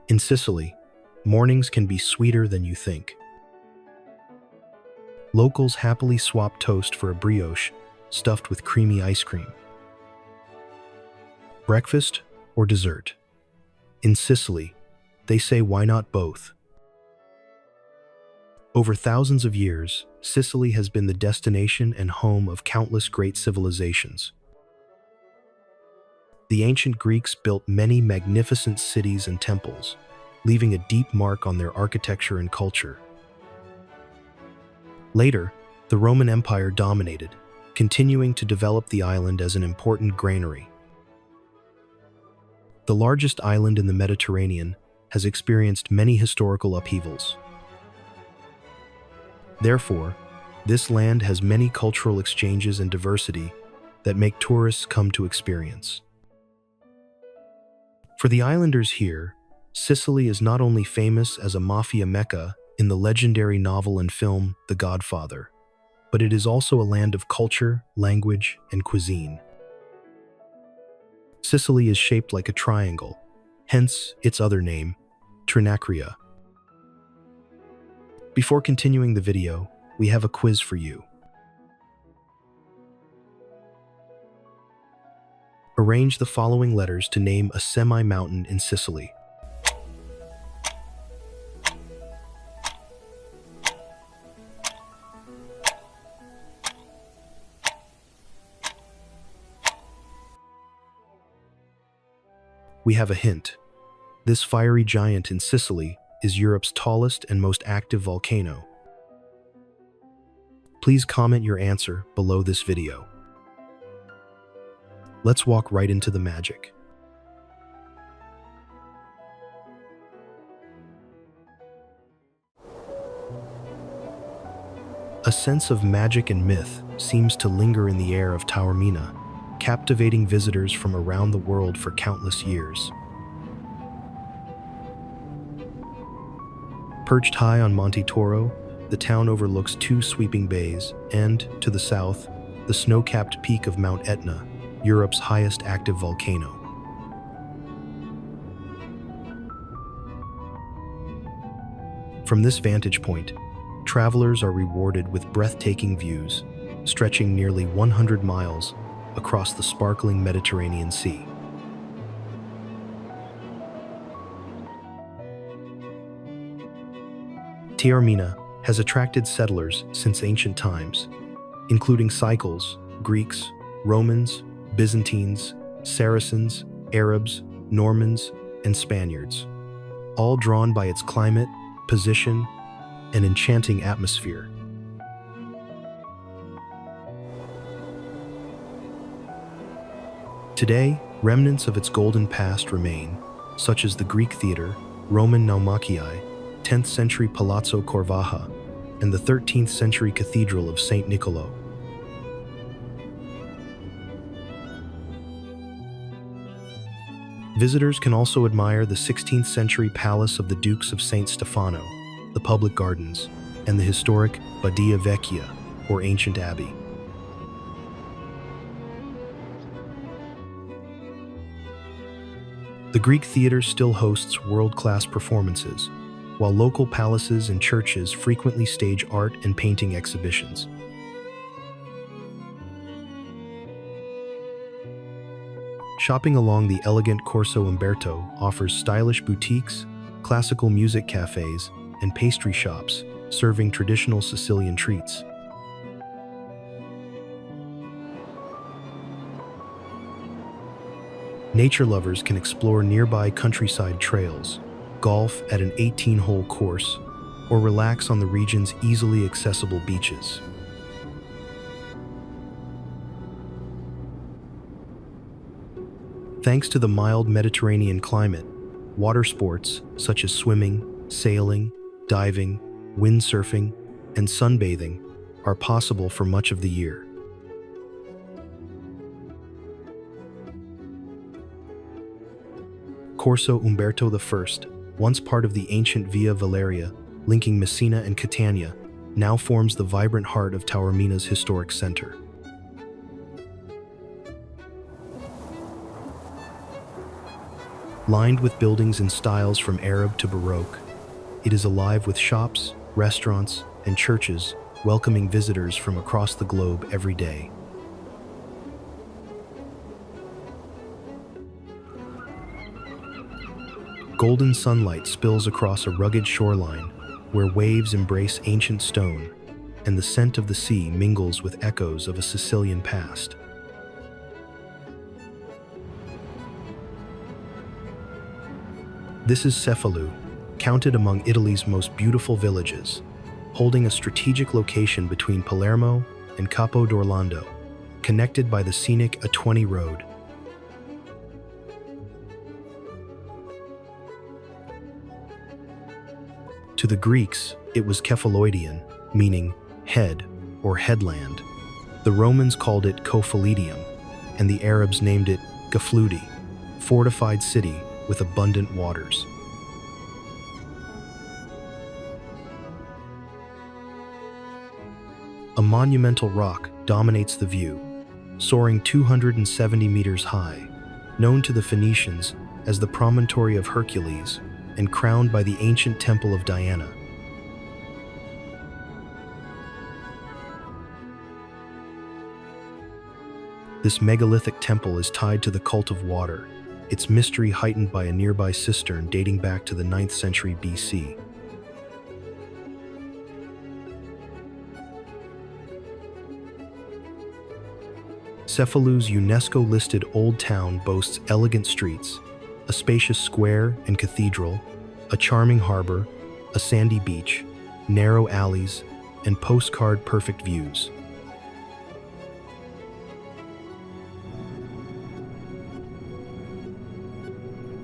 In Sicily, mornings can be sweeter than you think. Locals happily swap toast for a brioche stuffed with creamy ice cream. Breakfast or dessert? In Sicily, they say why not both? Over thousands of years, Sicily has been the destination and home of countless great civilizations. The ancient Greeks built many magnificent cities and temples, leaving a deep mark on their architecture and culture. Later, the Roman Empire dominated, continuing to develop the island as an important granary. The largest island in the Mediterranean has experienced many historical upheavals. Therefore, this land has many cultural exchanges and diversity that make tourists come to experience. For the islanders here, Sicily is not only famous as a mafia mecca in the legendary novel and film The Godfather, but it is also a land of culture, language, and cuisine. Sicily is shaped like a triangle, hence its other name, Trinacria. Before continuing the video, we have a quiz for you. Arrange the following letters to name a semi-mountain in Sicily. We have a hint. This fiery giant in Sicily is Europe's tallest and most active volcano. Please comment your answer below this video. Let's walk right into the magic. A sense of magic and myth seems to linger in the air of Taormina, captivating visitors from around the world for countless years. Perched high on Monte Toro, the town overlooks two sweeping bays and, to the south, the snow-capped peak of Mount Etna, Europe's highest active volcano. From this vantage point, travelers are rewarded with breathtaking views, stretching nearly 100 miles across the sparkling Mediterranean Sea. Taormina has attracted settlers since ancient times, including Sicels, Greeks, Romans, Byzantines, Saracens, Arabs, Normans, and Spaniards, all drawn by its climate, position, and enchanting atmosphere. Today, remnants of its golden past remain, such as the Greek theater, Roman Naumachii, 10th century Palazzo Corvaja, and the 13th century Cathedral of St. Niccolò. Visitors can also admire the 16th century Palace of the Dukes of St. Stefano, the public gardens, and the historic Badia Vecchia, or ancient abbey. The Greek theater still hosts world-class performances, while local palaces and churches frequently stage art and painting exhibitions. Shopping along the elegant Corso Umberto offers stylish boutiques, classical music cafes, and pastry shops serving traditional Sicilian treats. Nature lovers can explore nearby countryside trails, golf at an 18-hole course, or relax on the region's easily accessible beaches. Thanks to the mild Mediterranean climate, water sports such as swimming, sailing, diving, windsurfing, and sunbathing are possible for much of the year. Corso Umberto I, once part of the ancient Via Valeria linking Messina and Catania, now forms the vibrant heart of Taormina's historic center. Lined with buildings in styles from Arab to Baroque, it is alive with shops, restaurants, and churches welcoming visitors from across the globe every day. Golden sunlight spills across a rugged shoreline where waves embrace ancient stone, and the scent of the sea mingles with echoes of a Sicilian past. This is Cefalu, counted among Italy's most beautiful villages, holding a strategic location between Palermo and Capo d'Orlando, connected by the scenic A20 road. To the Greeks, it was Kefaloidion, meaning head or headland. The Romans called it Cophalidium, and the Arabs named it Gafludi, fortified city with abundant waters. A monumental rock dominates the view, soaring 270 meters high, known to the Phoenicians as the Promontory of Hercules, and crowned by the ancient Temple of Diana. This megalithic temple is tied to the cult of water, its mystery heightened by a nearby cistern dating back to the 9th century BC. Cefalu's UNESCO-listed Old Town boasts elegant streets, a spacious square and cathedral, a charming harbor, a sandy beach, narrow alleys, and postcard-perfect views.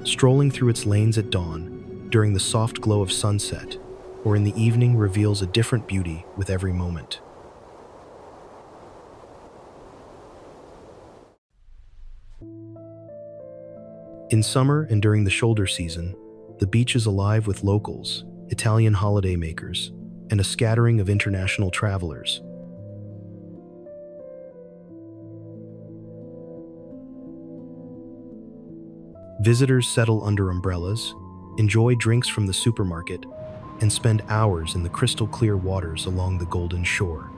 Strolling through its lanes at dawn, during the soft glow of sunset, or in the evening reveals a different beauty with every moment. In summer and during the shoulder season, the beach is alive with locals, Italian holidaymakers, and a scattering of international travelers. Visitors settle under umbrellas, enjoy drinks from the supermarket, and spend hours in the crystal-clear waters along the Golden Shore.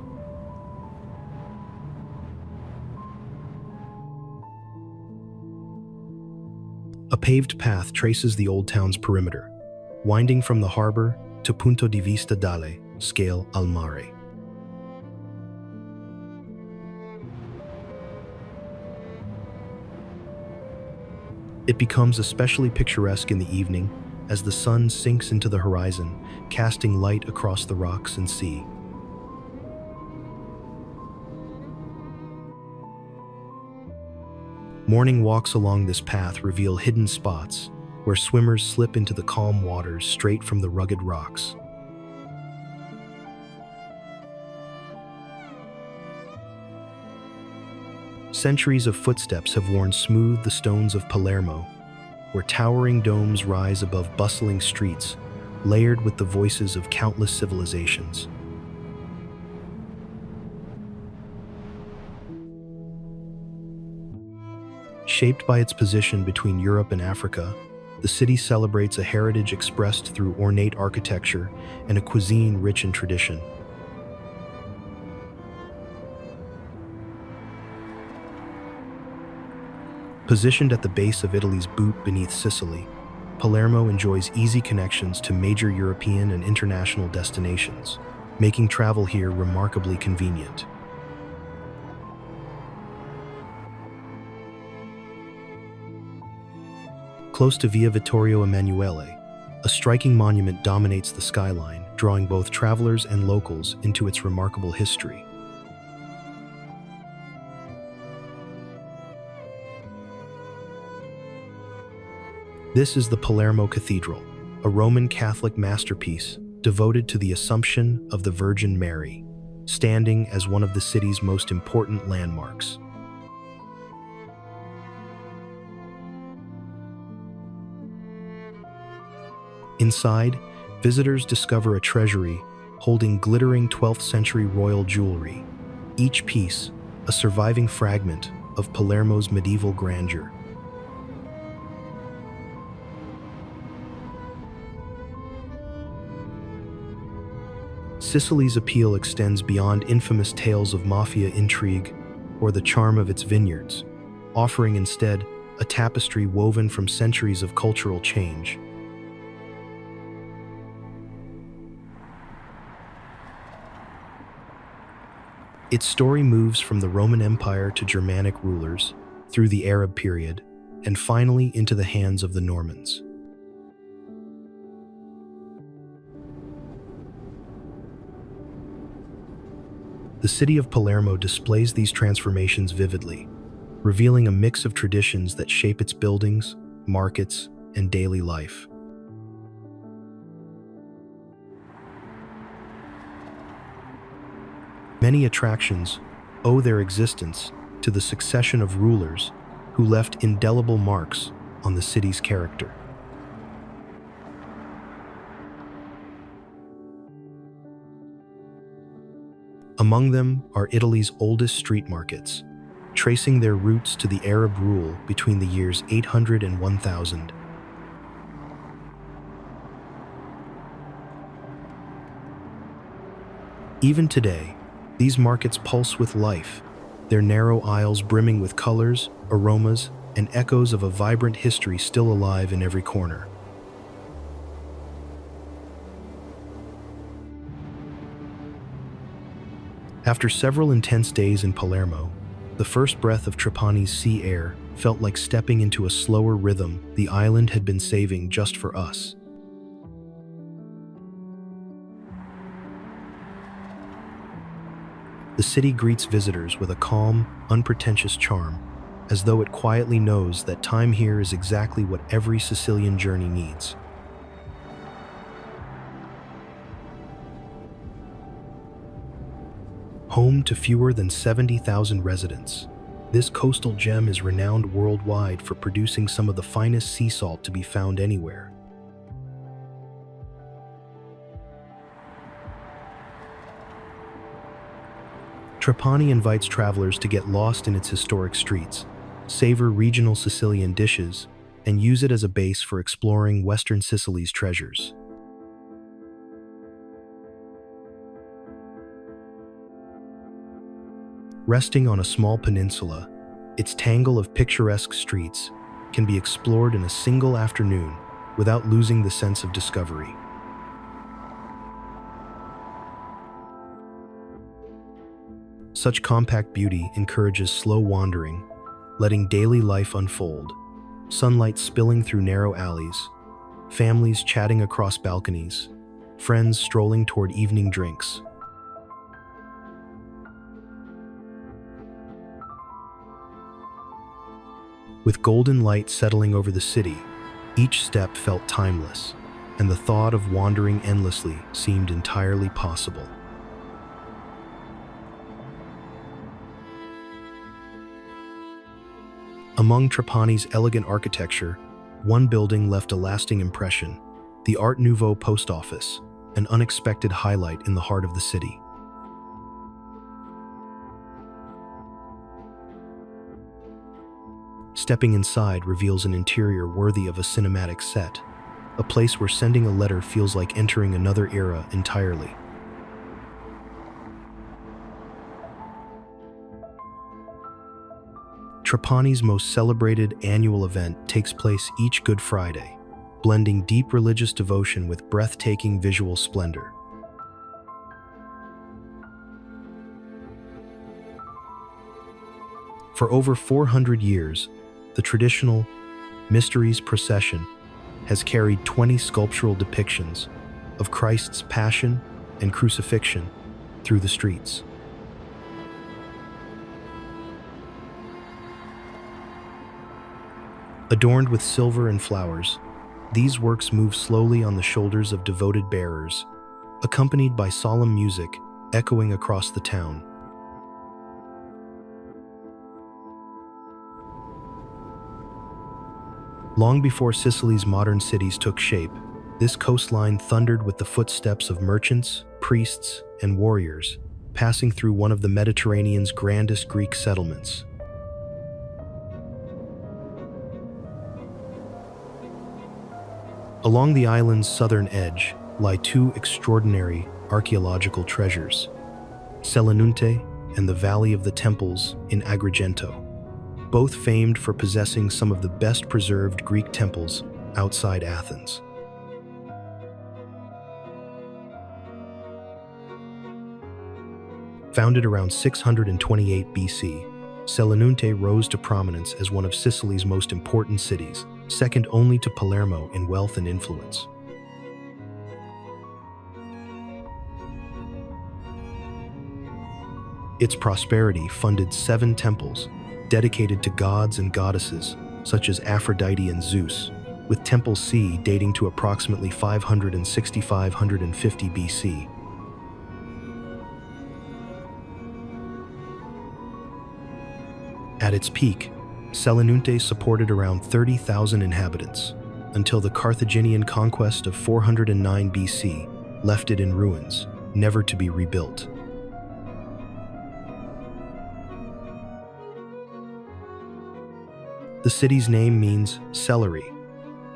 A paved path traces the old town's perimeter, winding from the harbor to Punto di Vista dalle Scale al Mare. It becomes especially picturesque in the evening as the sun sinks into the horizon, casting light across the rocks and sea. Morning walks along this path reveal hidden spots where swimmers slip into the calm waters straight from the rugged rocks. Centuries of footsteps have worn smooth the stones of Palermo, where towering domes rise above bustling streets, layered with the voices of countless civilizations. Shaped by its position between Europe and Africa, the city celebrates a heritage expressed through ornate architecture and a cuisine rich in tradition. Positioned at the base of Italy's boot beneath Sicily, Palermo enjoys easy connections to major European and international destinations, making travel here remarkably convenient. Close to Via Vittorio Emanuele, a striking monument dominates the skyline, drawing both travelers and locals into its remarkable history. This is the Palermo Cathedral, a Roman Catholic masterpiece devoted to the Assumption of the Virgin Mary, standing as one of the city's most important landmarks. Inside, visitors discover a treasury holding glittering 12th century royal jewelry, each piece a surviving fragment of Palermo's medieval grandeur. Sicily's appeal extends beyond infamous tales of mafia intrigue or the charm of its vineyards, offering instead a tapestry woven from centuries of cultural change. Its story moves from the Roman Empire to Germanic rulers, through the Arab period, and finally into the hands of the Normans. The city of Palermo displays these transformations vividly, revealing a mix of traditions that shape its buildings, markets, and daily life. Many attractions owe their existence to the succession of rulers who left indelible marks on the city's character. Among them are Italy's oldest street markets, tracing their roots to the Arab rule between the years 800 and 1000. Even today, these markets pulse with life, their narrow aisles brimming with colors, aromas, and echoes of a vibrant history still alive in every corner. After several intense days in Palermo, the first breath of Trapani's sea air felt like stepping into a slower rhythm the island had been saving just for us. The city greets visitors with a calm, unpretentious charm, as though it quietly knows that time here is exactly what every Sicilian journey needs. Home to fewer than 70,000 residents, this coastal gem is renowned worldwide for producing some of the finest sea salt to be found anywhere. Trapani invites travelers to get lost in its historic streets, savor regional Sicilian dishes, and use it as a base for exploring Western Sicily's treasures. Resting on a small peninsula, its tangle of picturesque streets can be explored in a single afternoon without losing the sense of discovery. Such compact beauty encourages slow wandering, letting daily life unfold, sunlight spilling through narrow alleys, families chatting across balconies, friends strolling toward evening drinks. With golden light settling over the city, each step felt timeless, and the thought of wandering endlessly seemed entirely possible. Among Trapani's elegant architecture, one building left a lasting impression: the Art Nouveau post office, an unexpected highlight in the heart of the city. Stepping inside reveals an interior worthy of a cinematic set, a place where sending a letter feels like entering another era entirely. Trapani's most celebrated annual event takes place each Good Friday, blending deep religious devotion with breathtaking visual splendor. For over 400 years, the traditional Mysteries Procession has carried 20 sculptural depictions of Christ's Passion and Crucifixion through the streets. Adorned with silver and flowers, these works move slowly on the shoulders of devoted bearers, accompanied by solemn music echoing across the town. Long before Sicily's modern cities took shape, this coastline thundered with the footsteps of merchants, priests, and warriors, passing through one of the Mediterranean's grandest Greek settlements. Along the island's southern edge lie two extraordinary archaeological treasures, Selinunte and the Valley of the Temples in Agrigento, both famed for possessing some of the best preserved Greek temples outside Athens. Founded around 628 BC, Selinunte rose to prominence as one of Sicily's most important cities, second only to Palermo in wealth and influence. Its prosperity funded 7 temples dedicated to gods and goddesses such as Aphrodite and Zeus, with Temple C dating to approximately 550 BC. At its peak, Selinunte supported around 30,000 inhabitants, until the Carthaginian conquest of 409 BC left it in ruins, never to be rebuilt. The city's name means celery,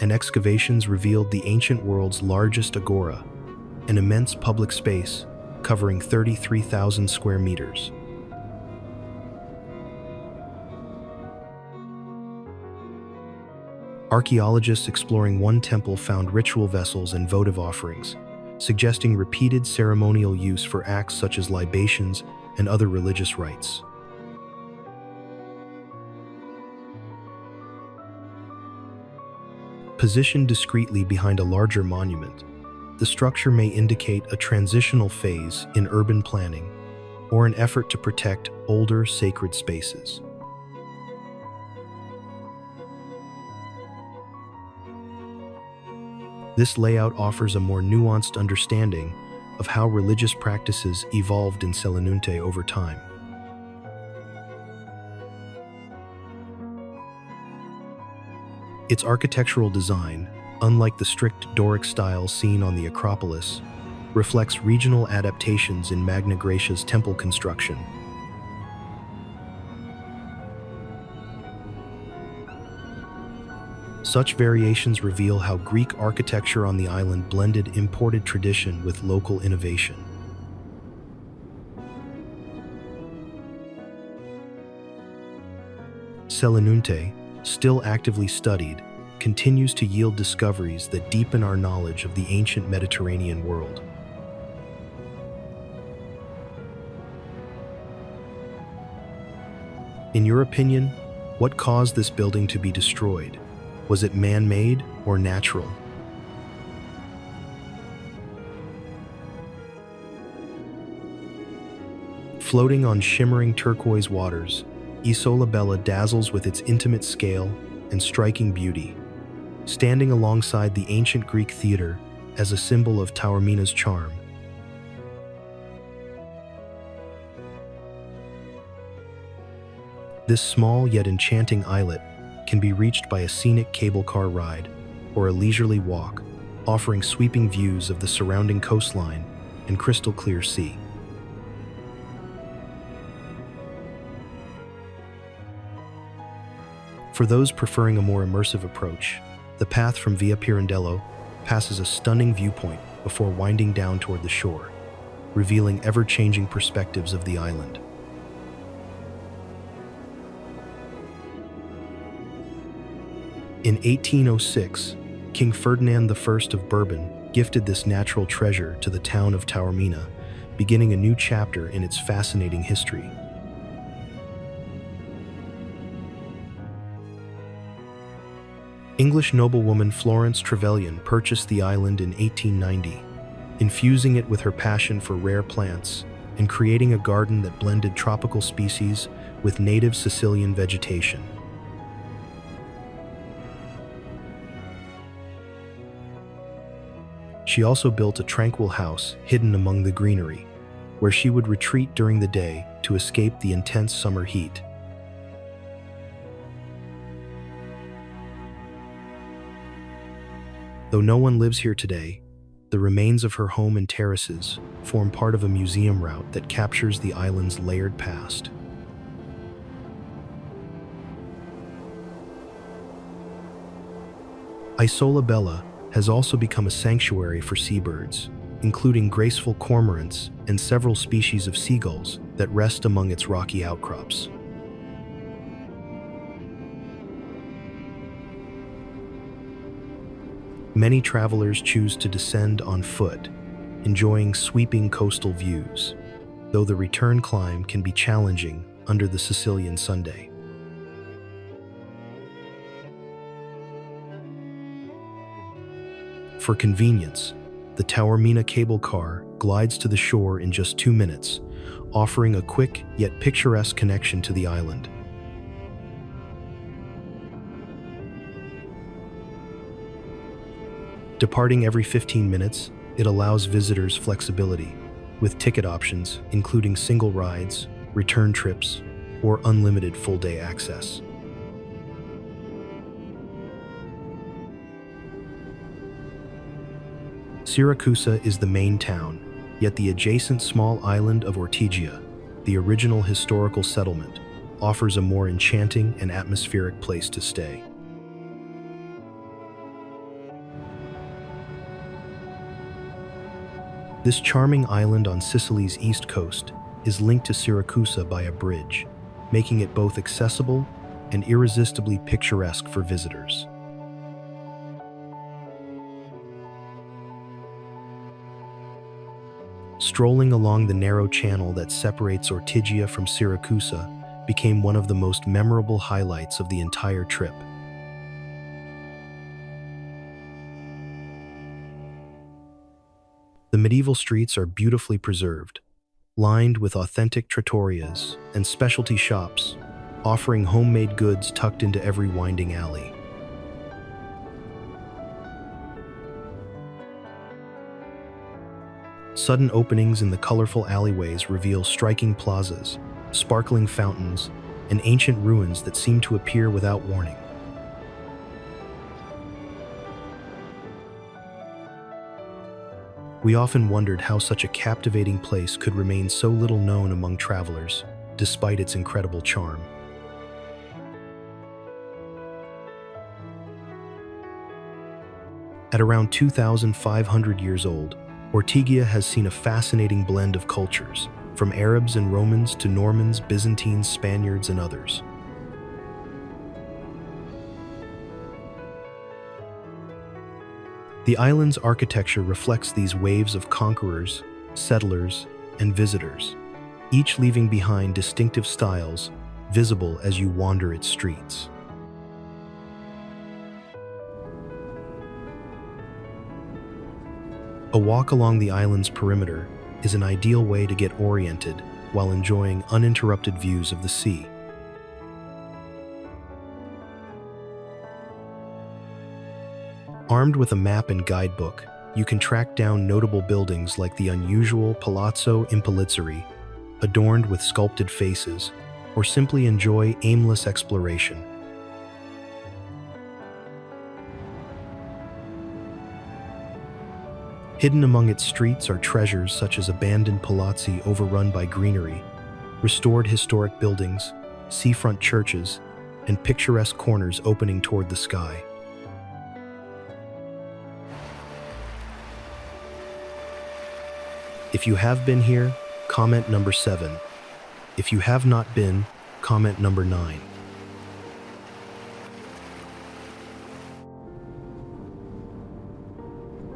and excavations revealed the ancient world's largest agora, an immense public space covering 33,000 square meters. Archaeologists exploring one temple found ritual vessels and votive offerings, suggesting repeated ceremonial use for acts such as libations and other religious rites. Positioned discreetly behind a larger monument, the structure may indicate a transitional phase in urban planning or an effort to protect older sacred spaces. This layout offers a more nuanced understanding of how religious practices evolved in Selinunte over time. Its architectural design, unlike the strict Doric style seen on the Acropolis, reflects regional adaptations in Magna Graecia's temple construction. Such variations reveal how Greek architecture on the island blended imported tradition with local innovation. Selinunte, still actively studied, continues to yield discoveries that deepen our knowledge of the ancient Mediterranean world. In your opinion, what caused this building to be destroyed? Was it man-made or natural? Floating on shimmering turquoise waters, Isola Bella dazzles with its intimate scale and striking beauty, standing alongside the ancient Greek theater as a symbol of Taormina's charm. This small yet enchanting islet can be reached by a scenic cable car ride or a leisurely walk, offering sweeping views of the surrounding coastline and crystal clear sea. For those preferring a more immersive approach, the path from Via Pirandello passes a stunning viewpoint before winding down toward the shore, revealing ever-changing perspectives of the island. In 1806, King Ferdinand I of Bourbon gifted this natural treasure to the town of Taormina, beginning a new chapter in its fascinating history. English noblewoman Florence Trevelyan purchased the island in 1890, infusing it with her passion for rare plants and creating a garden that blended tropical species with native Sicilian vegetation. She also built a tranquil house hidden among the greenery, where she would retreat during the day to escape the intense summer heat. Though no one lives here today, the remains of her home and terraces form part of a museum route that captures the island's layered past. Isola Bella has also become a sanctuary for seabirds, including graceful cormorants and several species of seagulls that rest among its rocky outcrops. Many travelers choose to descend on foot, enjoying sweeping coastal views, though the return climb can be challenging under the Sicilian Sunday. For convenience, the Taormina cable car glides to the shore in just 2 minutes, offering a quick yet picturesque connection to the island. Departing every 15 minutes, it allows visitors flexibility, with ticket options including single rides, return trips, or unlimited full-day access. Siracusa is the main town, yet the adjacent small island of Ortigia, the original historical settlement, offers a more enchanting and atmospheric place to stay. This charming island on Sicily's east coast is linked to Siracusa by a bridge, making it both accessible and irresistibly picturesque for visitors. Strolling along the narrow channel that separates Ortigia from Siracusa became one of the most memorable highlights of the entire trip. The medieval streets are beautifully preserved, lined with authentic trattorias and specialty shops, offering homemade goods tucked into every winding alley. Sudden openings in the colorful alleyways reveal striking plazas, sparkling fountains, and ancient ruins that seem to appear without warning. We often wondered how such a captivating place could remain so little known among travelers, despite its incredible charm. At around 2,500 years old, Ortigia has seen a fascinating blend of cultures, from Arabs and Romans to Normans, Byzantines, Spaniards, and others. The island's architecture reflects these waves of conquerors, settlers, and visitors, each leaving behind distinctive styles visible as you wander its streets. A walk along the island's perimeter is an ideal way to get oriented while enjoying uninterrupted views of the sea. Armed with a map and guidebook, you can track down notable buildings like the unusual Palazzo Impolizzeri, adorned with sculpted faces, or simply enjoy aimless exploration. Hidden among its streets are treasures such as abandoned palazzi overrun by greenery, restored historic buildings, seafront churches, and picturesque corners opening toward the sky. If you have been here, comment number 7. If you have not been, comment number 9.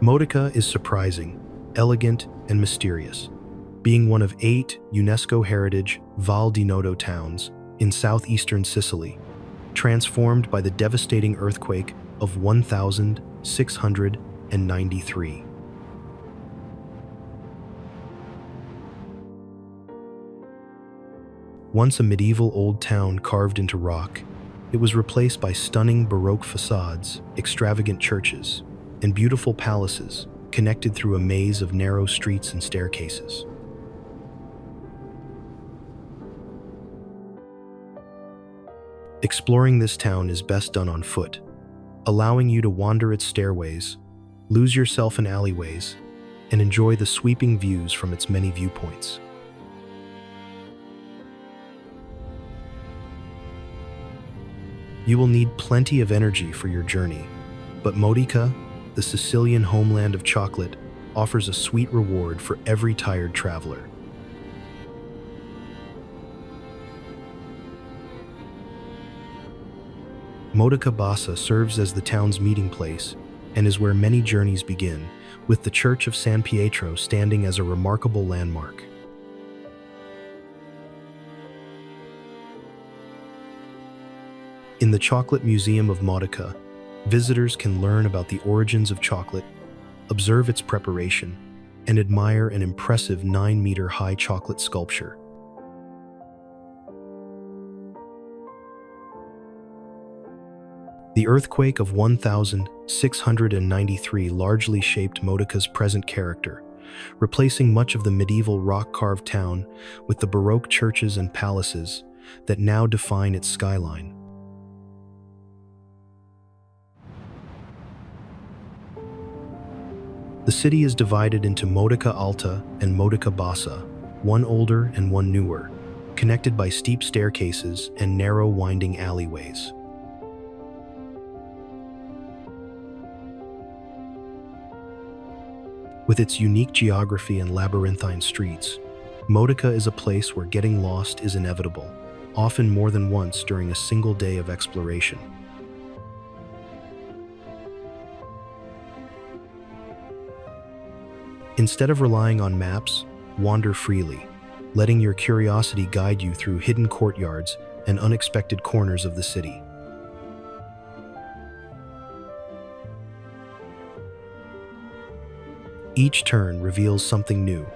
Modica is surprising, elegant, and mysterious, being one of 8 UNESCO Heritage Val di Noto towns in southeastern Sicily, transformed by the devastating earthquake of 1693. Once a medieval old town carved into rock, it was replaced by stunning Baroque facades, extravagant churches, and beautiful palaces connected through a maze of narrow streets and staircases. Exploring this town is best done on foot, allowing you to wander its stairways, lose yourself in alleyways, and enjoy the sweeping views from its many viewpoints. You will need plenty of energy for your journey, but Modica, the Sicilian homeland of chocolate, offers a sweet reward for every tired traveler. Modica Bassa serves as the town's meeting place and is where many journeys begin, with the Church of San Pietro standing as a remarkable landmark. In the Chocolate Museum of Modica, visitors can learn about the origins of chocolate, observe its preparation, and admire an impressive 9-meter-high chocolate sculpture. The earthquake of 1693 largely shaped Modica's present character, replacing much of the medieval rock-carved town with the Baroque churches and palaces that now define its skyline. The city is divided into Modica Alta and Modica Bassa, one older and one newer, connected by steep staircases and narrow winding alleyways. With its unique geography and labyrinthine streets, Modica is a place where getting lost is inevitable, often more than once during a single day of exploration. Instead of relying on maps, wander freely, letting your curiosity guide you through hidden courtyards and unexpected corners of the city. Each turn reveals something new,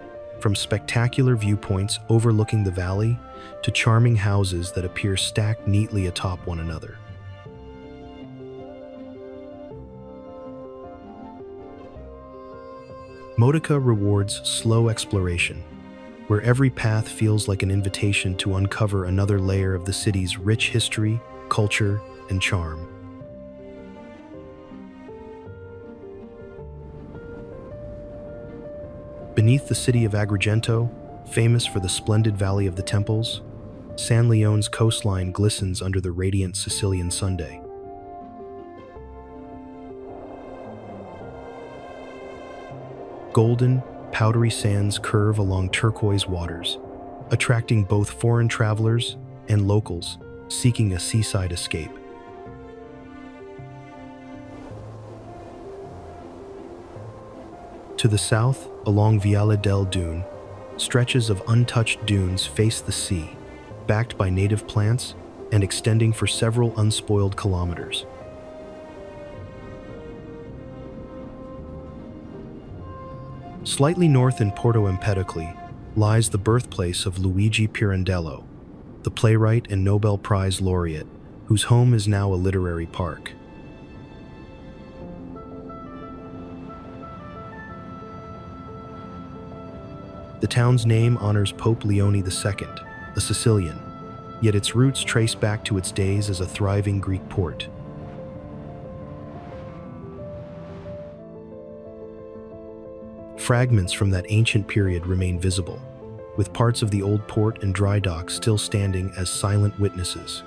from spectacular viewpoints overlooking the valley to charming houses that appear stacked neatly atop one another. Modica rewards slow exploration, where every path feels like an invitation to uncover another layer of the city's rich history, culture, and charm. Beneath the city of Agrigento, famous for the splendid Valley of the Temples, San Leone's coastline glistens under the radiant Sicilian Sunday. Golden, powdery sands curve along turquoise waters, attracting both foreign travelers and locals seeking a seaside escape. To the south, along Viale del Dune, stretches of untouched dunes face the sea, backed by native plants and extending for several unspoiled kilometers. Slightly north in Porto Empedocle lies the birthplace of Luigi Pirandello, the playwright and Nobel Prize laureate, whose home is now a literary park. The town's name honors Pope Leone II, a Sicilian, yet its roots trace back to its days as a thriving Greek port. Fragments from that ancient period remain visible, with parts of the old port and dry dock still standing as silent witnesses.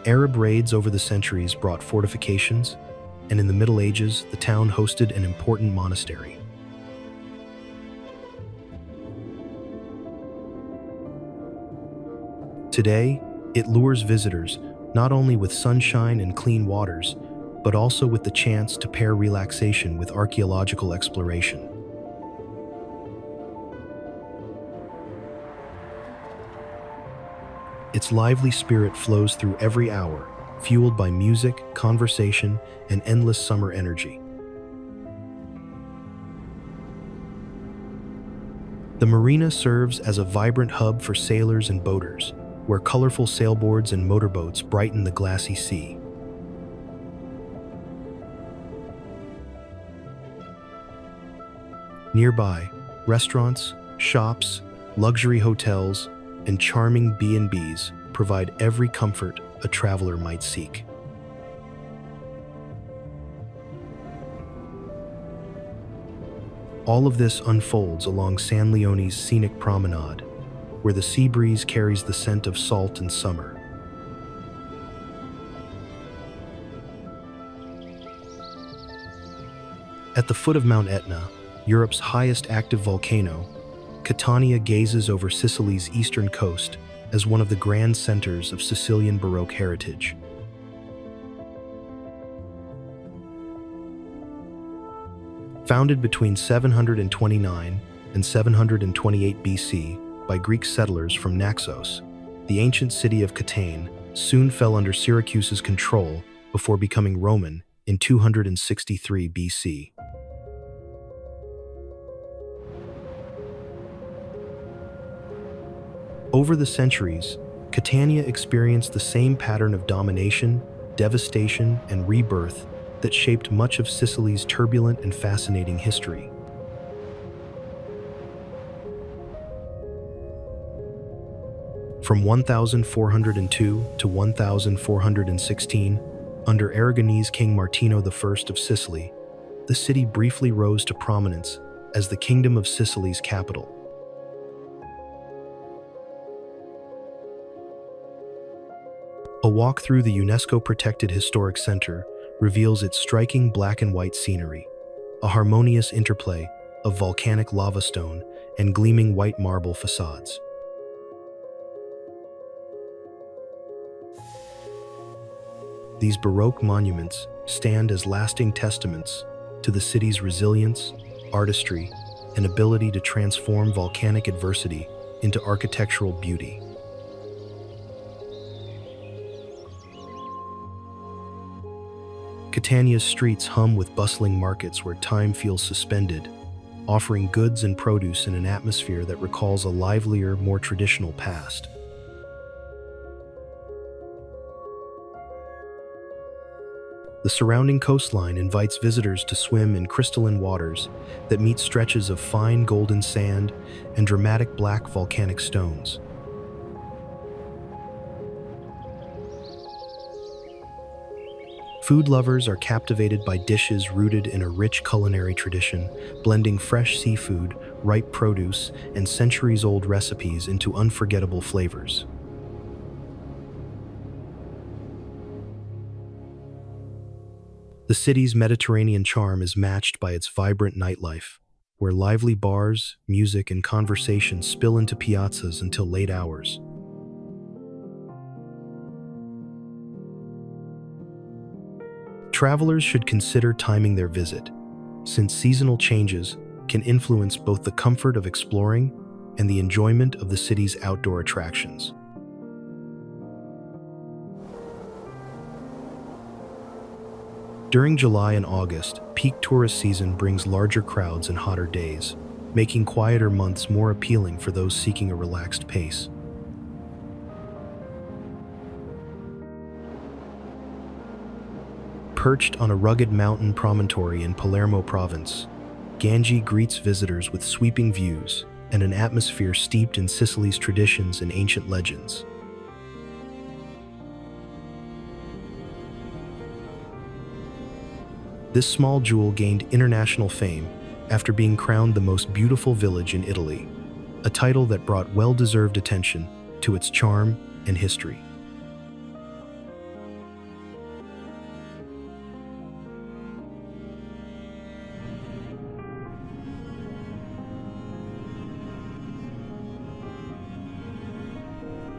Arab raids over the centuries brought fortifications, and in the Middle Ages, the town hosted an important monastery. Today, it lures visitors not only with sunshine and clean waters, but also with the chance to pair relaxation with archaeological exploration. Its lively spirit flows through every hour, fueled by music, conversation, and endless summer energy. The marina serves as a vibrant hub for sailors and boaters, where colorful sailboards and motorboats brighten the glassy sea. Nearby, restaurants, shops, luxury hotels, and charming B&Bs provide every comfort a traveler might seek. All of this unfolds along San Leone's scenic promenade, where the sea breeze carries the scent of salt and summer. At the foot of Mount Etna, Europe's highest active volcano, Catania gazes over Sicily's eastern coast as one of the grand centers of Sicilian Baroque heritage. Founded between 729 and 728 BC by Greek settlers from Naxos, the ancient city of Catane soon fell under Syracuse's control before becoming Roman in 263 BC. Over the centuries, Catania experienced the same pattern of domination, devastation, and rebirth that shaped much of Sicily's turbulent and fascinating history. From 1402 to 1416, under Aragonese King Martino I of Sicily, the city briefly rose to prominence as the Kingdom of Sicily's capital. A walk through the UNESCO-protected historic center reveals its striking black and white scenery, a harmonious interplay of volcanic lava stone and gleaming white marble facades. These Baroque monuments stand as lasting testaments to the city's resilience, artistry, and ability to transform volcanic adversity into architectural beauty. Catania's streets hum with bustling markets where time feels suspended, offering goods and produce in an atmosphere that recalls a livelier, more traditional past. The surrounding coastline invites visitors to swim in crystalline waters that meet stretches of fine golden sand and dramatic black volcanic stones. Food lovers are captivated by dishes rooted in a rich culinary tradition, blending fresh seafood, ripe produce, and centuries-old recipes into unforgettable flavors. The city's Mediterranean charm is matched by its vibrant nightlife, where lively bars, music, and conversation spill into piazzas until late hours. Travelers should consider timing their visit, since seasonal changes can influence both the comfort of exploring and the enjoyment of the city's outdoor attractions. During July and August, peak tourist season brings larger crowds and hotter days, making quieter months more appealing for those seeking a relaxed pace. Perched on a rugged mountain promontory in Palermo province, Gangi greets visitors with sweeping views and an atmosphere steeped in Sicily's traditions and ancient legends. This small jewel gained international fame after being crowned the most beautiful village in Italy, a title that brought well-deserved attention to its charm and history.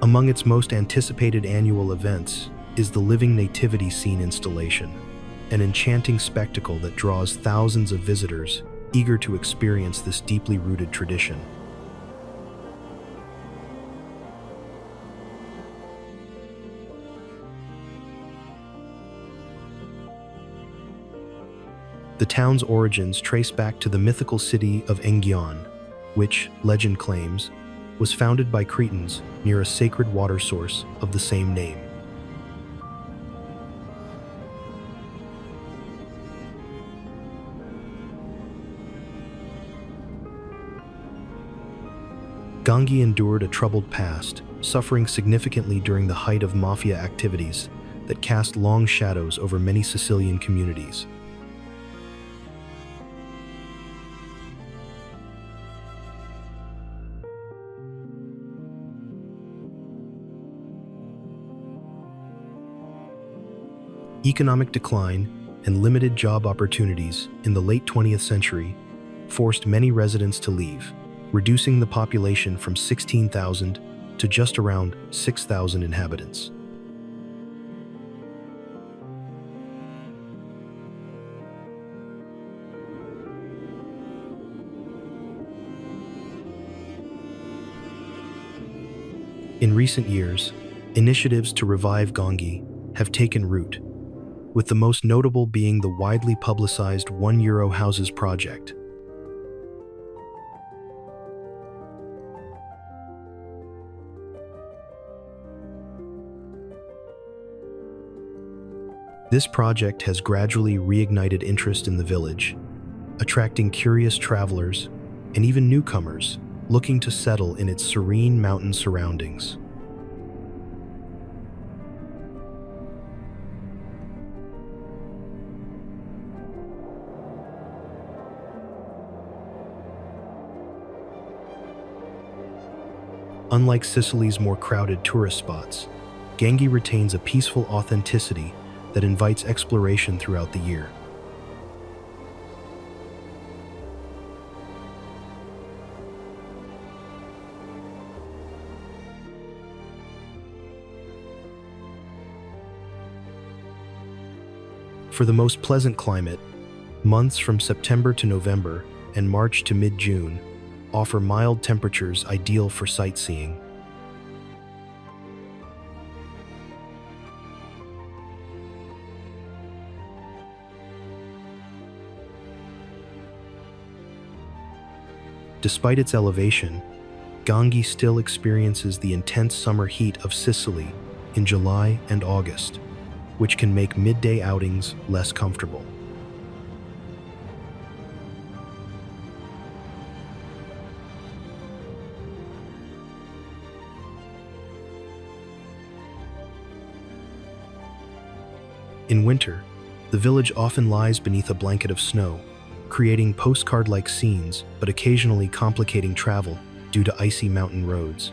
Among its most anticipated annual events is the Living Nativity Scene installation, an enchanting spectacle that draws thousands of visitors eager to experience this deeply rooted tradition. The town's origins trace back to the mythical city of Enghien, which, legend claims, was founded by Cretans near a sacred water source of the same name. Gangi endured a troubled past, suffering significantly during the height of mafia activities that cast long shadows over many Sicilian communities. Economic decline and limited job opportunities in the late 20th century forced many residents to leave, reducing the population from 16,000 to just around 6,000 inhabitants. In recent years, initiatives to revive Gangi have taken root, with the most notable being the widely publicized €1 houses project. This project has gradually reignited interest in the village, attracting curious travelers and even newcomers looking to settle in its serene mountain surroundings. Unlike Sicily's more crowded tourist spots, Gangi retains a peaceful authenticity that invites exploration throughout the year. For the most pleasant climate, months from September to November and March to mid-June offer mild temperatures ideal for sightseeing. Despite its elevation, Gangi still experiences the intense summer heat of Sicily in July and August, which can make midday outings less comfortable. In winter, the village often lies beneath a blanket of snow, creating postcard-like scenes but occasionally complicating travel due to icy mountain roads.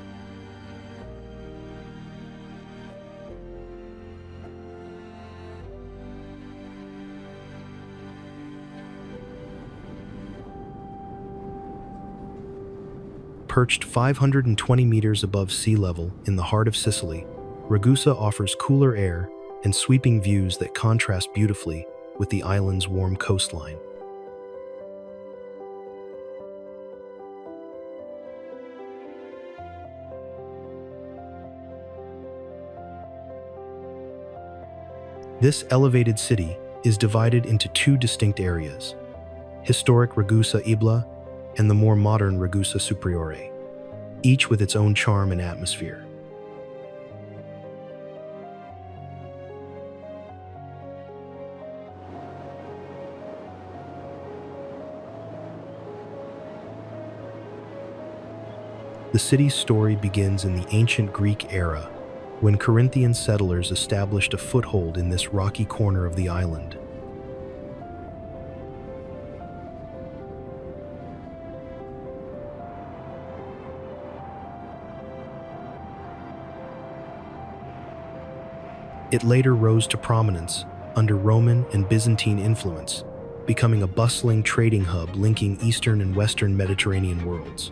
Perched 520 meters above sea level in the heart of Sicily, Ragusa offers cooler air and sweeping views that contrast beautifully with the island's warm coastline. This elevated city is divided into two distinct areas: historic Ragusa Ibla and the more modern Ragusa Superiore, each with its own charm and atmosphere. The city's story begins in the ancient Greek era, when Corinthian settlers established a foothold in this rocky corner of the island. It later rose to prominence under Roman and Byzantine influence, becoming a bustling trading hub linking Eastern and Western Mediterranean worlds.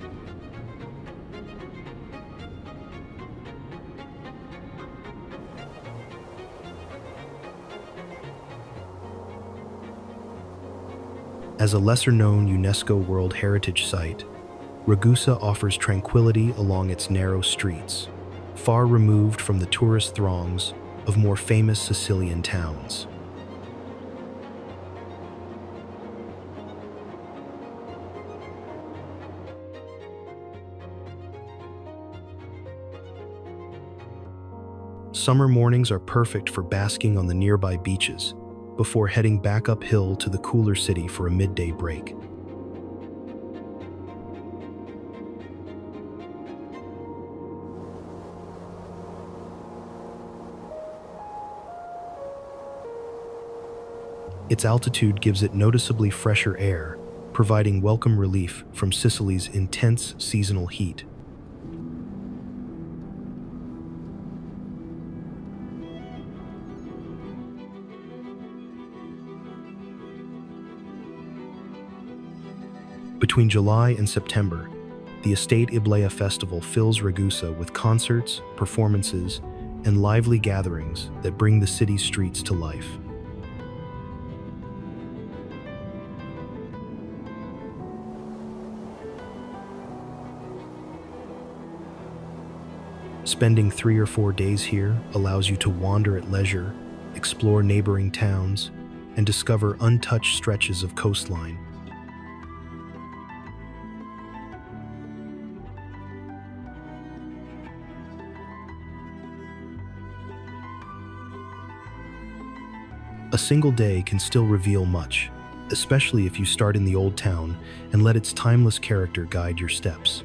As a lesser-known UNESCO World Heritage Site, Ragusa offers tranquility along its narrow streets, far removed from the tourist throngs of more famous Sicilian towns. Summer mornings are perfect for basking on the nearby beaches, before heading back uphill to the cooler city for a midday break. Its altitude gives it noticeably fresher air, providing welcome relief from Sicily's intense seasonal heat. Between July and September, the Estate Iblea Festival fills Ragusa with concerts, performances, and lively gatherings that bring the city's streets to life. Spending 3 or 4 days here allows you to wander at leisure, explore neighboring towns, and discover untouched stretches of coastline. A single day can still reveal much, especially if you start in the old town and let its timeless character guide your steps.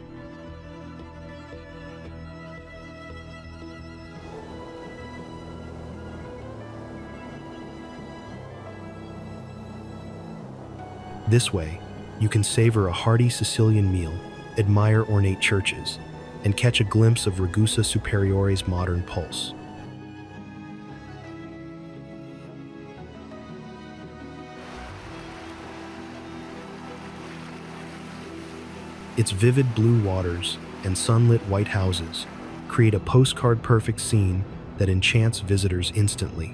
This way, you can savor a hearty Sicilian meal, admire ornate churches, and catch a glimpse of Ragusa Superiore's modern pulse. Its vivid blue waters and sunlit white houses create a postcard-perfect scene that enchants visitors instantly.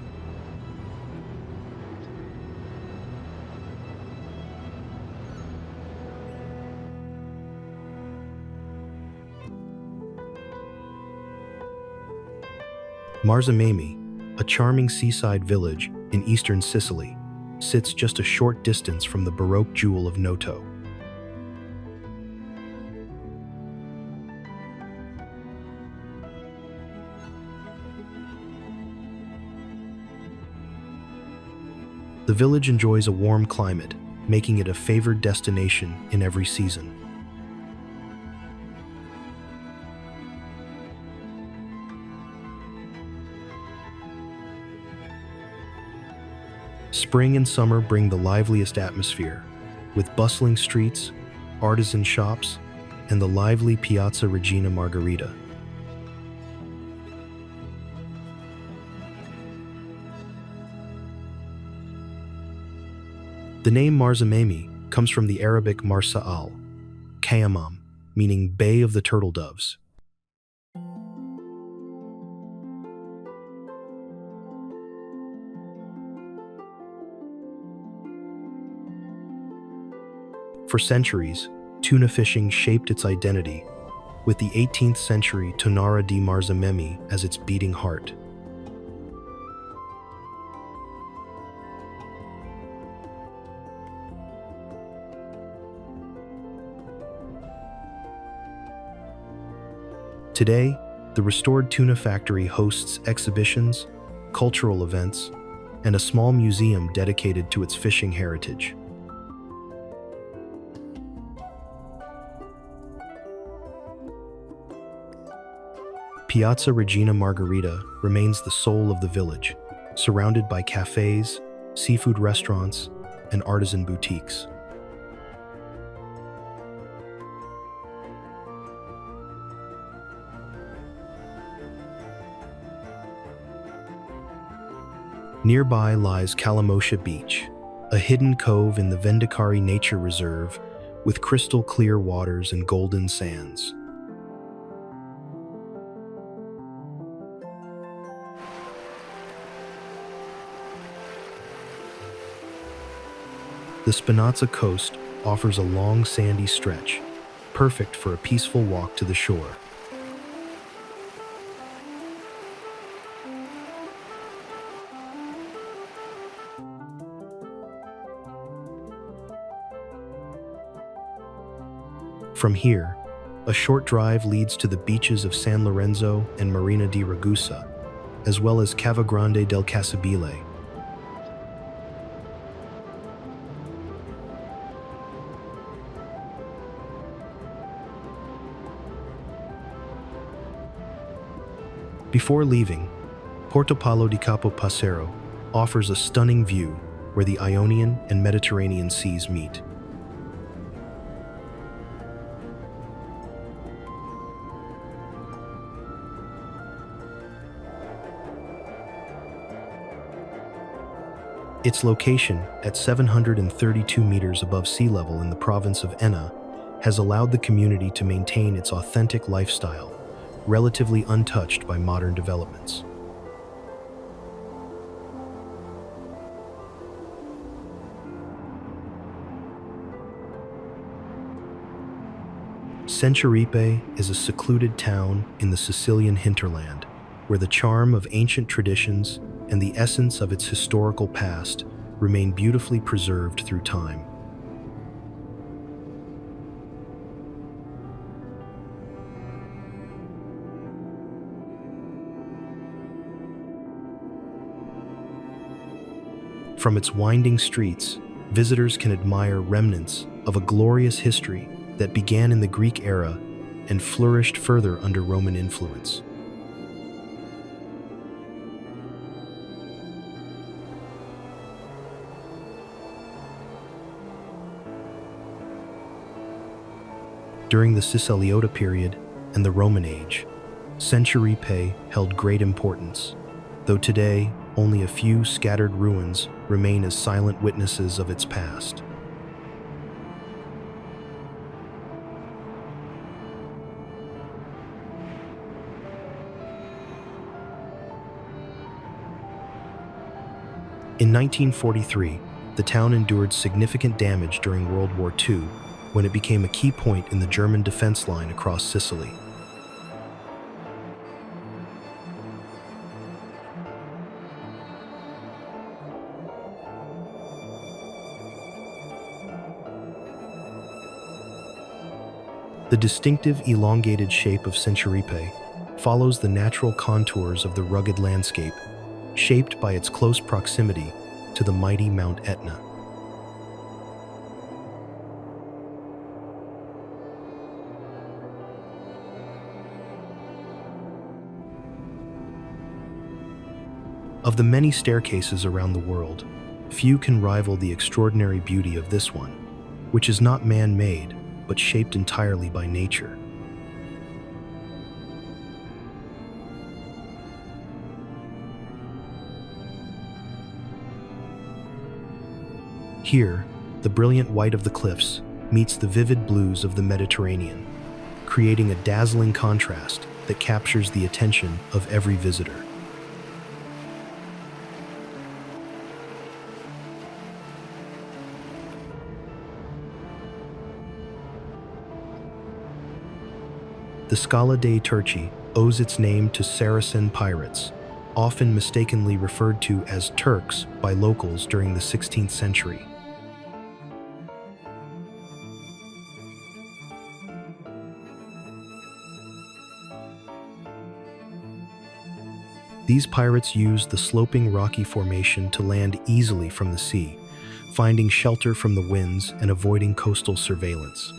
Marzamemi, a charming seaside village in eastern Sicily, sits just a short distance from the Baroque jewel of Noto. The village enjoys a warm climate, making it a favored destination in every season. Spring and summer bring the liveliest atmosphere, with bustling streets, artisan shops, and the lively Piazza Regina Margherita. The name Marzamemi comes from the Arabic Marsa al Kayamam, meaning Bay of the Turtle Doves. For centuries, tuna fishing shaped its identity, with the 18th century Tonara di Marzamemi as its beating heart. Today, the restored tuna factory hosts exhibitions, cultural events, and a small museum dedicated to its fishing heritage. Piazza Regina Margherita remains the soul of the village, surrounded by cafes, seafood restaurants, and artisan boutiques. Nearby lies Kalamosha Beach, a hidden cove in the Vendicari Nature Reserve with crystal clear waters and golden sands. The Spinazza coast offers a long sandy stretch, perfect for a peaceful walk to the shore. From here, a short drive leads to the beaches of San Lorenzo and Marina di Ragusa, as well as Cava Grande del Casabile. Before leaving, Portopalo di Capo Passero offers a stunning view where the Ionian and Mediterranean seas meet. Its location, at 732 meters above sea level in the province of Enna, has allowed the community to maintain its authentic lifestyle, relatively untouched by modern developments. Centuripe is a secluded town in the Sicilian hinterland, where the charm of ancient traditions and the essence of its historical past remain beautifully preserved through time. From its winding streets, visitors can admire remnants of a glorious history that began in the Greek era and flourished further under Roman influence. During the Siciliota period and the Roman age, Centuripe held great importance, though today only a few scattered ruins remain as silent witnesses of its past. In 1943, the town endured significant damage during World War II when it became a key point in the German defense line across Sicily. The distinctive elongated shape of Centuripe follows the natural contours of the rugged landscape, shaped by its close proximity to the mighty Mount Etna. Of the many staircases around the world, few can rival the extraordinary beauty of this one, which is not man-made, but shaped entirely by nature. Here, the brilliant white of the cliffs meets the vivid blues of the Mediterranean, creating a dazzling contrast that captures the attention of every visitor. The Scala dei Turchi owes its name to Saracen pirates, often mistakenly referred to as Turks by locals during the 16th century. These pirates used the sloping rocky formation to land easily from the sea, finding shelter from the winds and avoiding coastal surveillance.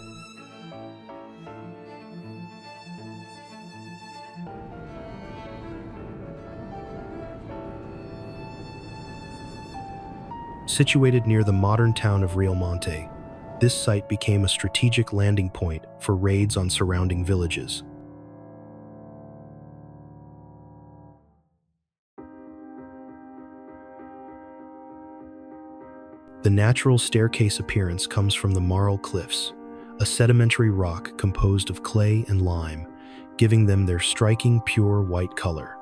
Situated near the modern town of Rialmonte, this site became a strategic landing point for raids on surrounding villages. The natural staircase appearance comes from the Marl Cliffs, a sedimentary rock composed of clay and lime, giving them their striking pure white color.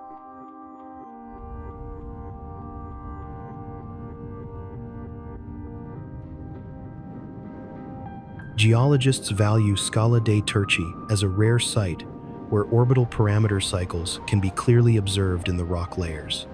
Geologists value Scala dei Turchi as a rare site where orbital parameter cycles can be clearly observed in the rock layers.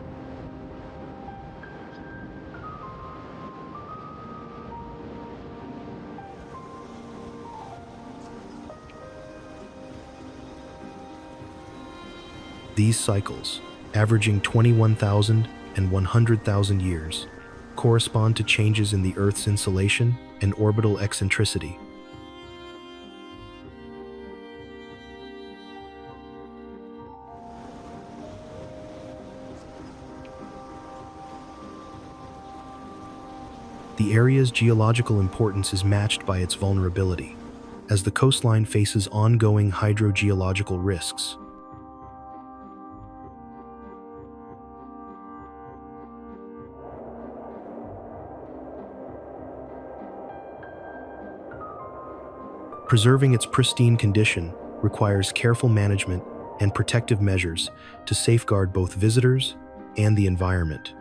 These cycles, averaging 21,000 and 100,000 years, correspond to changes in the Earth's insolation and orbital eccentricity. The area's geological importance is matched by its vulnerability, as the coastline faces ongoing hydrogeological risks. Preserving its pristine condition requires careful management and protective measures to safeguard both visitors and the environment.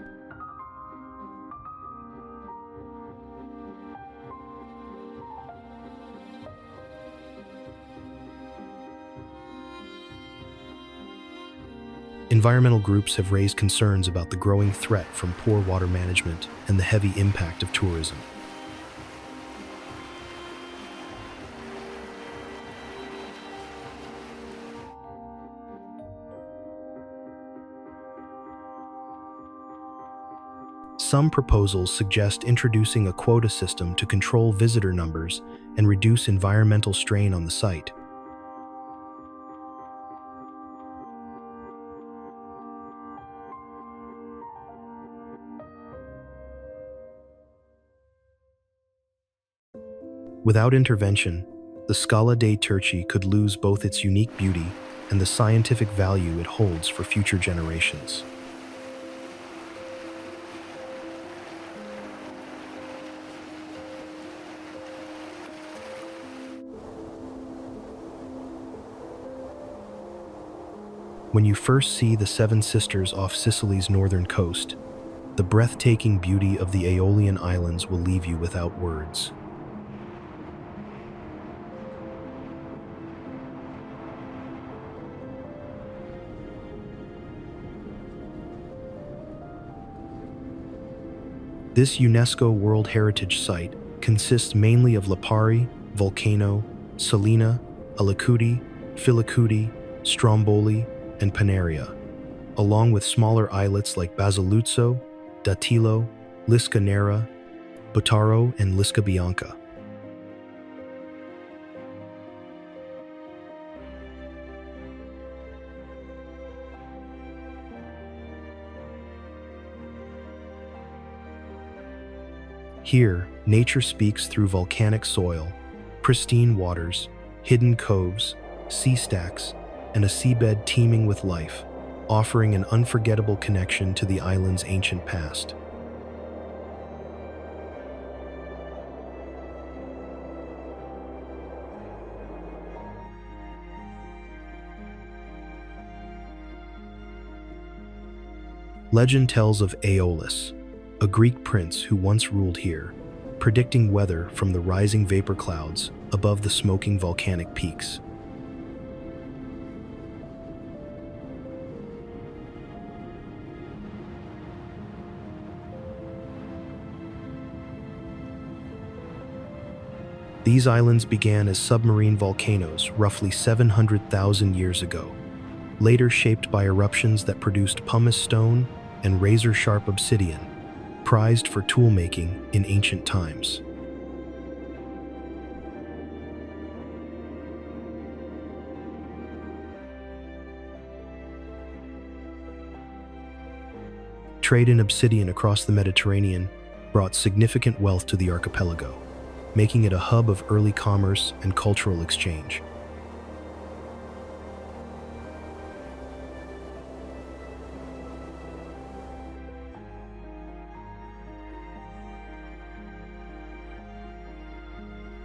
Environmental groups have raised concerns about the growing threat from poor water management and the heavy impact of tourism. Some proposals suggest introducing a quota system to control visitor numbers and reduce environmental strain on the site. Without intervention, the Scala dei Turchi could lose both its unique beauty and the scientific value it holds for future generations. When you first see the Seven Sisters off Sicily's northern coast, the breathtaking beauty of the Aeolian Islands will leave you without words. This UNESCO World Heritage Site consists mainly of Lipari, Volcano, Salina, Alicudi, Filicudi, Stromboli, and Paneria, along with smaller islets like Basiluzzo, Dattilo, Lisca Nera, Botaro, and Lisca Bianca. Here, nature speaks through volcanic soil, pristine waters, hidden coves, sea stacks, and a seabed teeming with life, offering an unforgettable connection to the island's ancient past. Legend tells of Aeolus, a Greek prince who once ruled here, predicting weather from the rising vapor clouds above the smoking volcanic peaks. These islands began as submarine volcanoes roughly 700,000 years ago, later shaped by eruptions that produced pumice stone and razor-sharp obsidian, prized for tool-making in ancient times. Trade in obsidian across the Mediterranean brought significant wealth to the archipelago, making it a hub of early commerce and cultural exchange.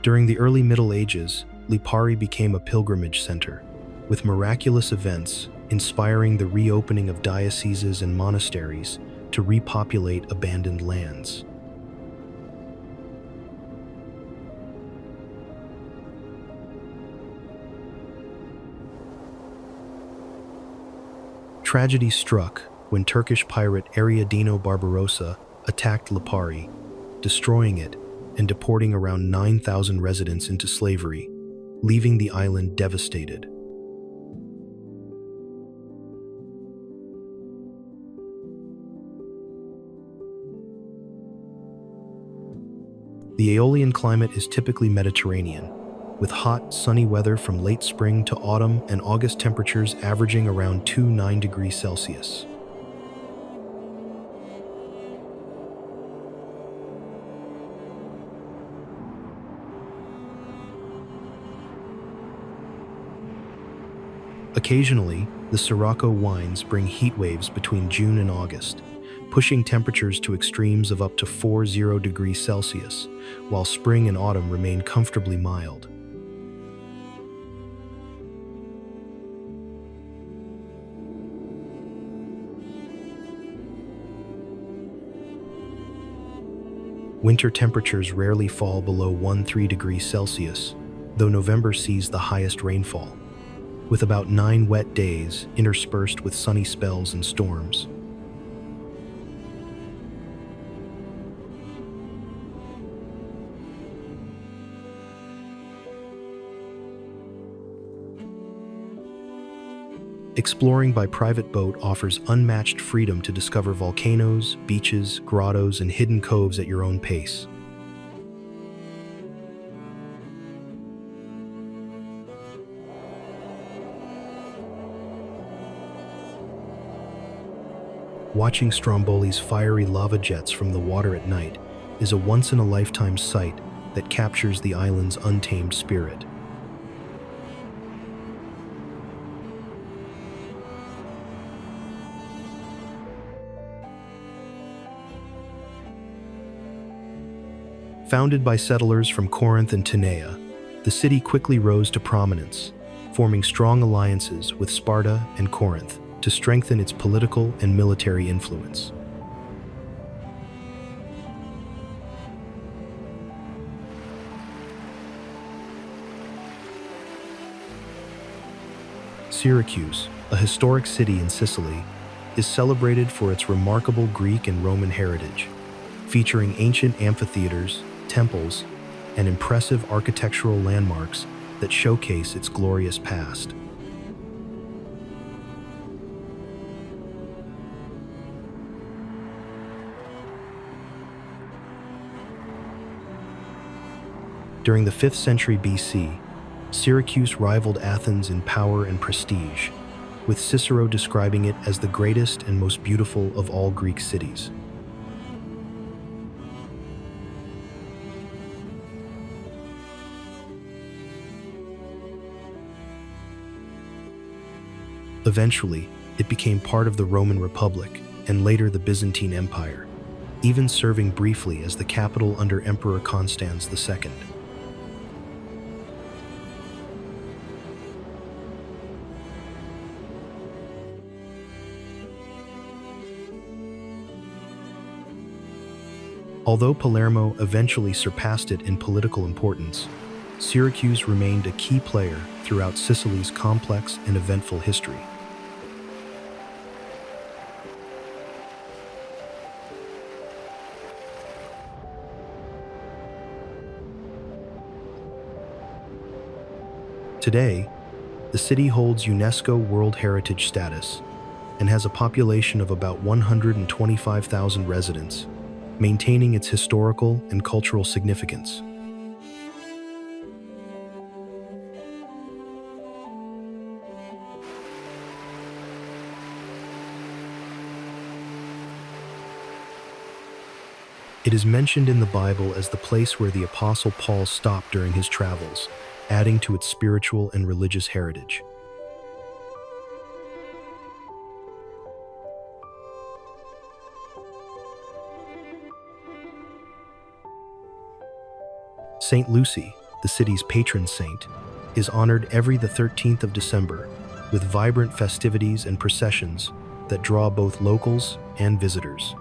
During the early Middle Ages, Lipari became a pilgrimage center, with miraculous events inspiring the reopening of dioceses and monasteries to repopulate abandoned lands. Tragedy struck when Turkish pirate Ariadino Barbarossa attacked Lipari, destroying it and deporting around 9,000 residents into slavery, leaving the island devastated. The Aeolian climate is typically Mediterranean, with hot, sunny weather from late spring to autumn and August temperatures averaging around 29 degrees Celsius. Occasionally, the Sirocco winds bring heat waves between June and August, pushing temperatures to extremes of up to 40 degrees Celsius, while spring and autumn remain comfortably mild. Winter temperatures rarely fall below 1-3 degrees Celsius, though November sees the highest rainfall, with about 9 wet days interspersed with sunny spells and storms. Exploring by private boat offers unmatched freedom to discover volcanoes, beaches, grottos, and hidden coves at your own pace. Watching Stromboli's fiery lava jets from the water at night is a once-in-a-lifetime sight that captures the island's untamed spirit. Founded by settlers from Corinth and Tinea, the city quickly rose to prominence, forming strong alliances with Sparta and Corinth to strengthen its political and military influence. Syracuse, a historic city in Sicily, is celebrated for its remarkable Greek and Roman heritage, featuring ancient amphitheaters, temples, and impressive architectural landmarks that showcase its glorious past. During the 5th century BC, Syracuse rivaled Athens in power and prestige, with Cicero describing it as the greatest and most beautiful of all Greek cities. Eventually, it became part of the Roman Republic and later the Byzantine Empire, even serving briefly as the capital under Emperor Constans II. Although Palermo eventually surpassed it in political importance, Syracuse remained a key player throughout Sicily's complex and eventful history. Today, the city holds UNESCO World Heritage status and has a population of about 125,000 residents, maintaining its historical and cultural significance. It is mentioned in the Bible as the place where the Apostle Paul stopped during his travels, adding to its spiritual and religious heritage. Saint Lucy, the city's patron saint, is honored every the 13th of December with vibrant festivities and processions that draw both locals and visitors.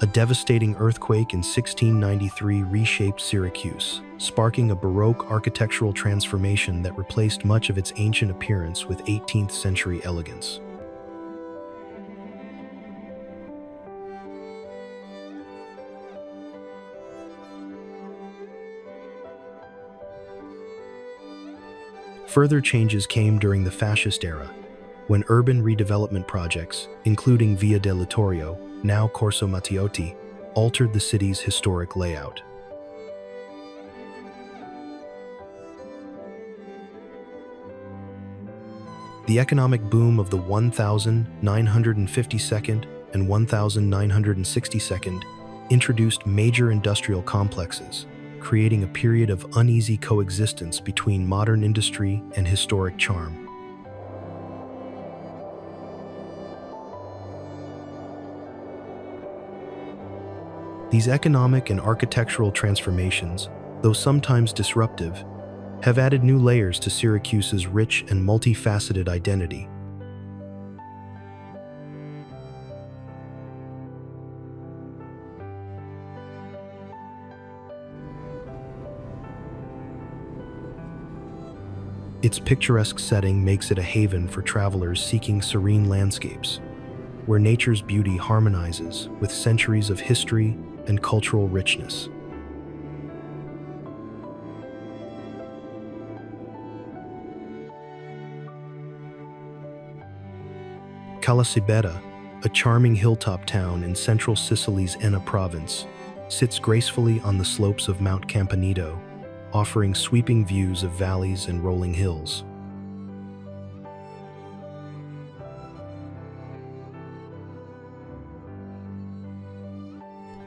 A devastating earthquake in 1693 reshaped Syracuse, sparking a Baroque architectural transformation that replaced much of its ancient appearance with 18th century elegance. Further changes came during the fascist era, when urban redevelopment projects, including Via del Littorio, now Corso Matteotti, altered the city's historic layout. The economic boom of the 1952nd and 1962nd introduced major industrial complexes, creating a period of uneasy coexistence between modern industry and historic charm. These economic and architectural transformations, though sometimes disruptive, have added new layers to Syracuse's rich and multifaceted identity, Its picturesque setting makes it a haven for travelers seeking serene landscapes, where nature's beauty harmonizes with centuries of history and cultural richness. Castellammare, a charming hilltop town in central Sicily's Enna province, sits gracefully on the slopes of Mount Campanido, offering sweeping views of valleys and rolling hills.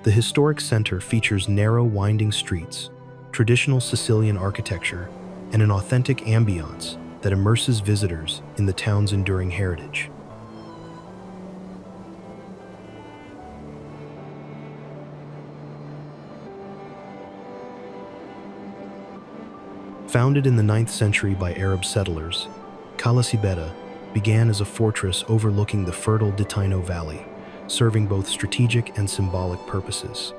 The historic center features narrow, winding streets, traditional Sicilian architecture, and an authentic ambiance that immerses visitors in the town's enduring heritage. Founded in the 9th century by Arab settlers, Castellammare began as a fortress overlooking the fertile Ticino Valley, serving both strategic and symbolic purposes.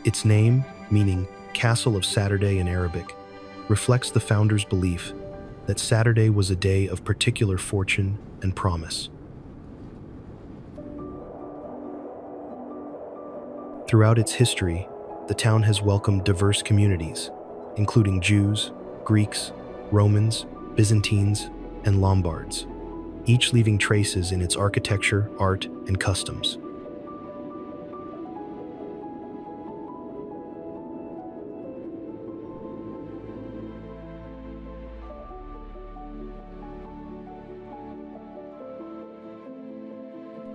Its name, meaning Castle of Saturday in Arabic, reflects the founder's belief that Saturday was a day of particular fortune and promise. Throughout its history, the town has welcomed diverse communities, including Jews, Greeks, Romans, Byzantines, and Lombards, each leaving traces in its architecture, art, and customs.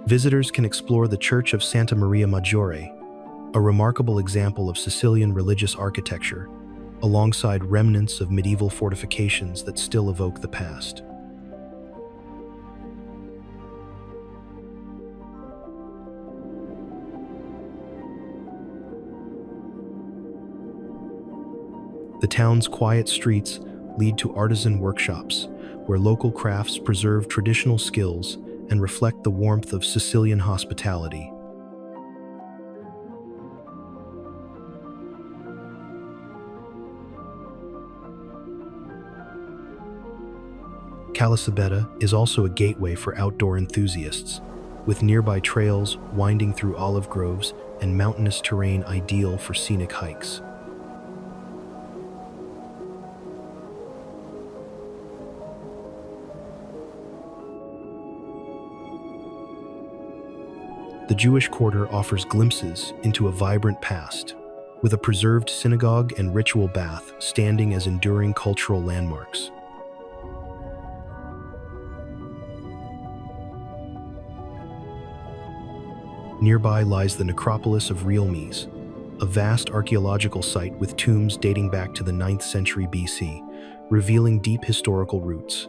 Visitors can explore the Church of Santa Maria Maggiore, a remarkable example of Sicilian religious architecture, alongside remnants of medieval fortifications that still evoke the past. The town's quiet streets lead to artisan workshops, where local crafts preserve traditional skills and reflect the warmth of Sicilian hospitality. Castellammare is also a gateway for outdoor enthusiasts, with nearby trails winding through olive groves and mountainous terrain ideal for scenic hikes. The Jewish quarter offers glimpses into a vibrant past, with a preserved synagogue and ritual bath standing as enduring cultural landmarks. Nearby lies the necropolis of Realmes, a vast archaeological site with tombs dating back to the 9th century BC, revealing deep historical roots.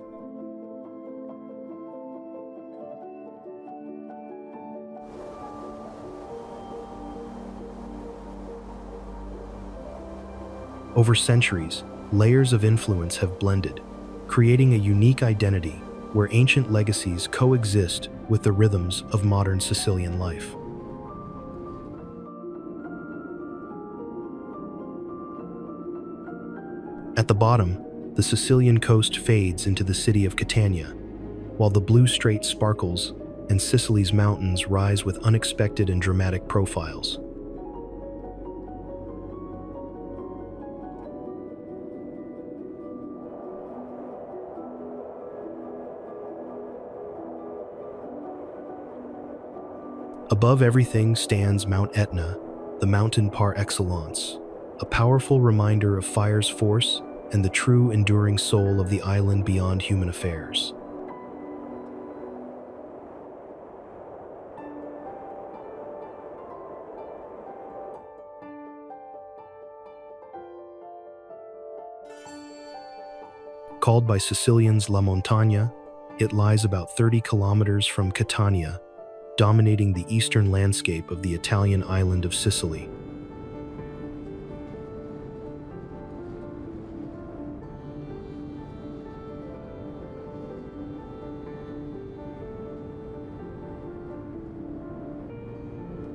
Over centuries, layers of influence have blended, creating a unique identity where ancient legacies coexist with the rhythms of modern Sicilian life. At the bottom, the Sicilian coast fades into the city of Catania, while the blue strait sparkles and Sicily's mountains rise with unexpected and dramatic profiles. Above everything stands Mount Etna, the mountain par excellence, a powerful reminder of fire's force and the true enduring soul of the island beyond human affairs. Called by Sicilians La Montagna, it lies about 30 kilometers from Catania, dominating the eastern landscape of the Italian island of Sicily.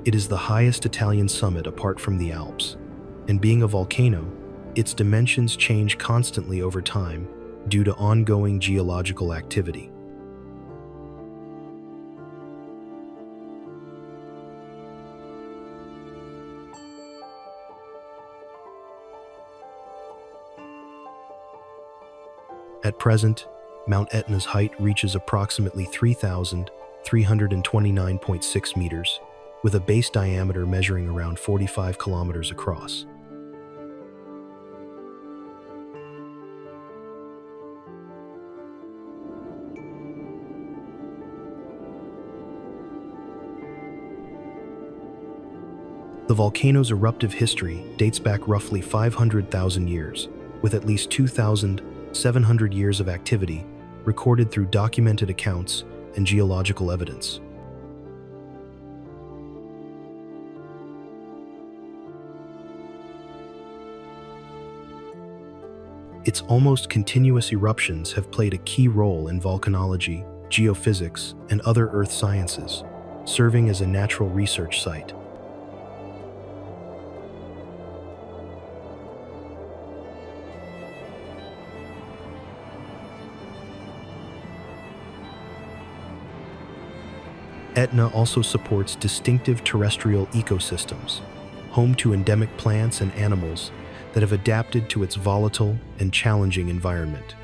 It is the highest Italian summit apart from the Alps, and being a volcano, its dimensions change constantly over time due to ongoing geological activity. At present, Mount Etna's height reaches approximately 3,329.6 meters, with a base diameter measuring around 45 kilometers across. The volcano's eruptive history dates back roughly 500,000 years, with at least 2,700 years of activity recorded through documented accounts and geological evidence. Its almost continuous eruptions have played a key role in volcanology, geophysics, and other earth sciences, serving as a natural research site. Etna also supports distinctive terrestrial ecosystems, home to endemic plants and animals that have adapted to its volatile and challenging environment.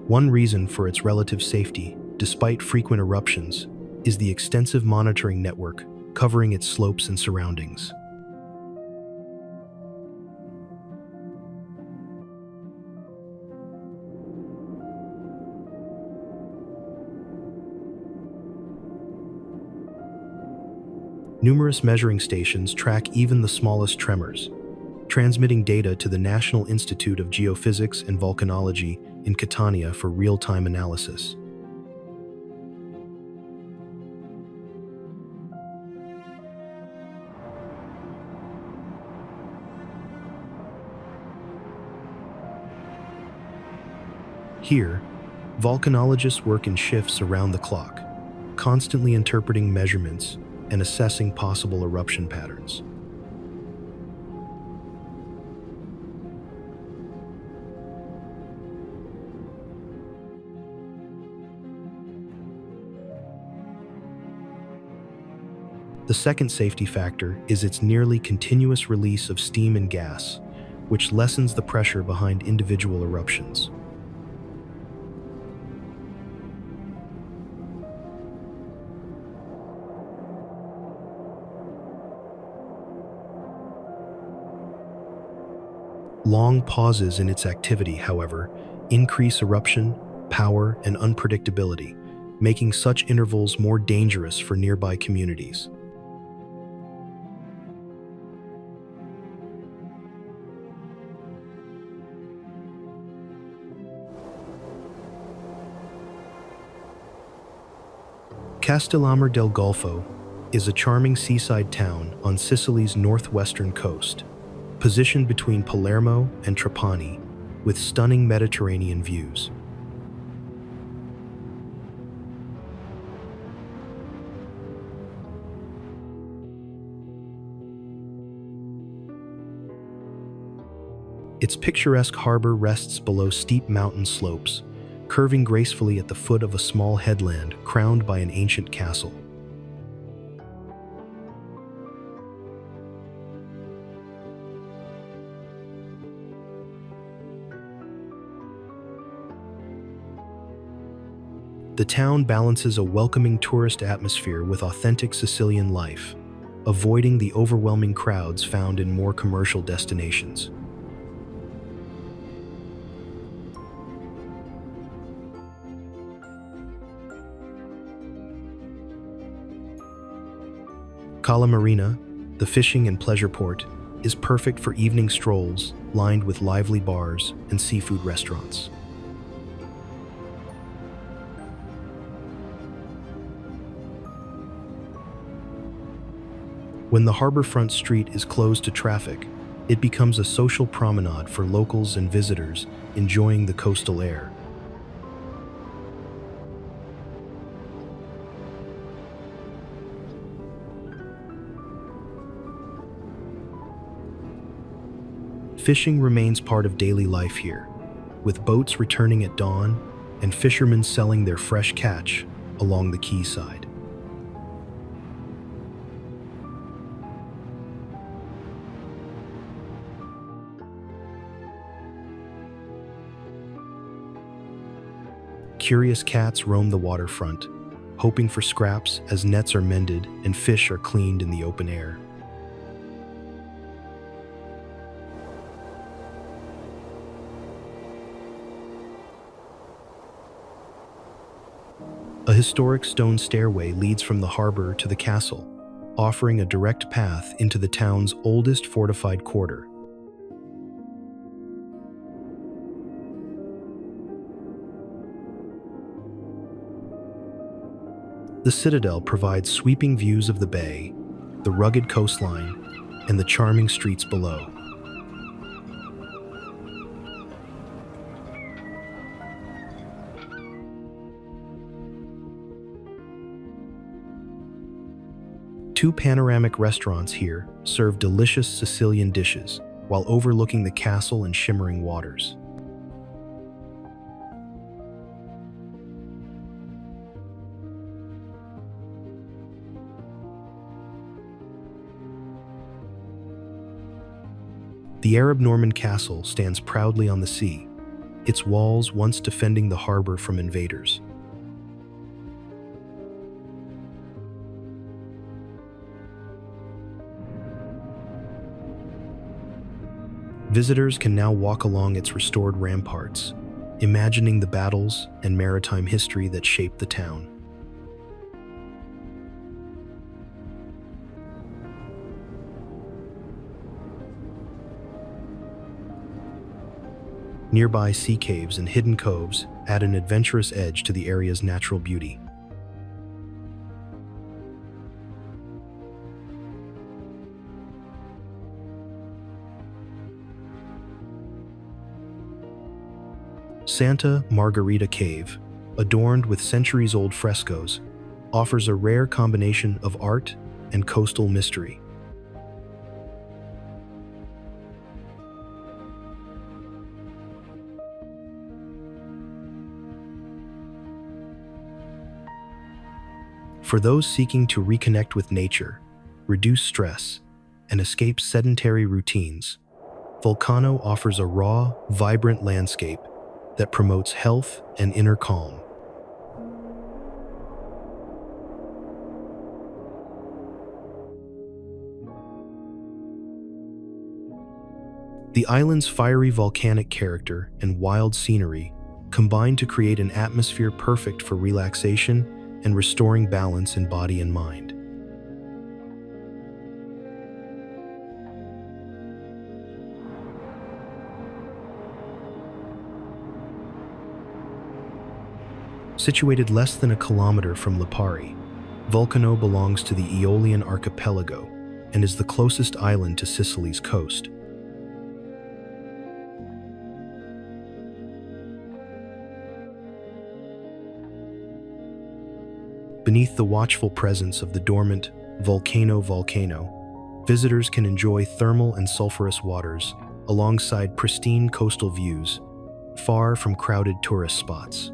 One reason for its relative safety, despite frequent eruptions, is the extensive monitoring network covering its slopes and surroundings. Numerous measuring stations track even the smallest tremors, transmitting data to the National Institute of Geophysics and Volcanology in Catania for real-time analysis. Here, volcanologists work in shifts around the clock, constantly interpreting measurements and assessing possible eruption patterns. The second safety factor is its nearly continuous release of steam and gas, which lessens the pressure behind individual eruptions. Long pauses in its activity, however, increase eruption, power, and unpredictability, making such intervals more dangerous for nearby communities. Castellammare del Golfo is a charming seaside town on Sicily's northwestern coast, positioned between Palermo and Trapani, with stunning Mediterranean views. Its picturesque harbor rests below steep mountain slopes, curving gracefully at the foot of a small headland crowned by an ancient castle. The town balances a welcoming tourist atmosphere with authentic Sicilian life, avoiding the overwhelming crowds found in more commercial destinations. Cala Marina, the fishing and pleasure port, is perfect for evening strolls lined with lively bars and seafood restaurants. When the harborfront street is closed to traffic, It becomes a social promenade for locals and visitors enjoying the coastal air. Fishing remains part of daily life here, with boats returning at dawn and fishermen selling their fresh catch along the quayside. Curious cats roam the waterfront, hoping for scraps as nets are mended and fish are cleaned in the open air. A historic stone stairway leads from the harbor to the castle, offering a direct path into the town's oldest fortified quarter. The citadel provides sweeping views of the bay, the rugged coastline, and the charming streets below. Two panoramic restaurants here serve delicious Sicilian dishes while overlooking the castle and shimmering waters. The Arab-Norman castle stands proudly on the sea, its walls once defending the harbor from invaders. Visitors can now walk along its restored ramparts, imagining the battles and maritime history that shaped the town. Nearby sea caves and hidden coves add an adventurous edge to the area's natural beauty. Santa Margherita Cave, adorned with centuries-old frescoes, offers a rare combination of art and coastal mystery. For those seeking to reconnect with nature, reduce stress, and escape sedentary routines, Vulcano offers a raw, vibrant landscape that promotes health and inner calm. The island's fiery volcanic character and wild scenery combine to create an atmosphere perfect for relaxation and restoring balance in body and mind. Situated less than a kilometer from Lipari, Vulcano belongs to the Aeolian archipelago and is the closest island to Sicily's coast. Beneath the watchful presence of the dormant volcano, visitors can enjoy thermal and sulfurous waters alongside pristine coastal views, far from crowded tourist spots.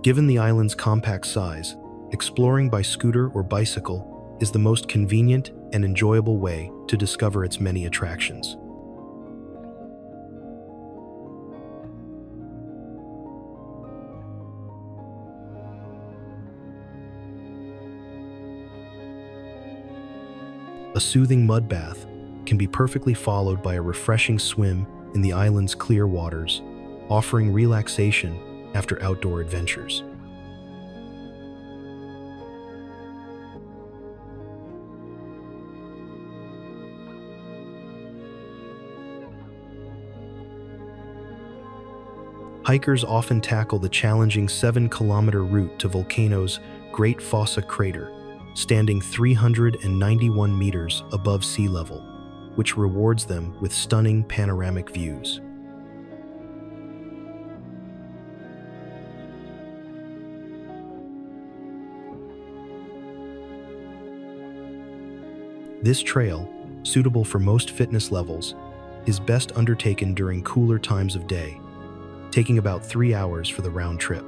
Given the island's compact size, exploring by scooter or bicycle is the most convenient and enjoyable way to discover its many attractions. A soothing mud bath can be perfectly followed by a refreshing swim in the island's clear waters, offering relaxation after outdoor adventures. Hikers often tackle the challenging 7-kilometer route to Volcano's Great Fossa crater, standing 391 meters above sea level, which rewards them with stunning panoramic views. This trail, suitable for most fitness levels, is best undertaken during cooler times of day, taking about 3 hours for the round trip.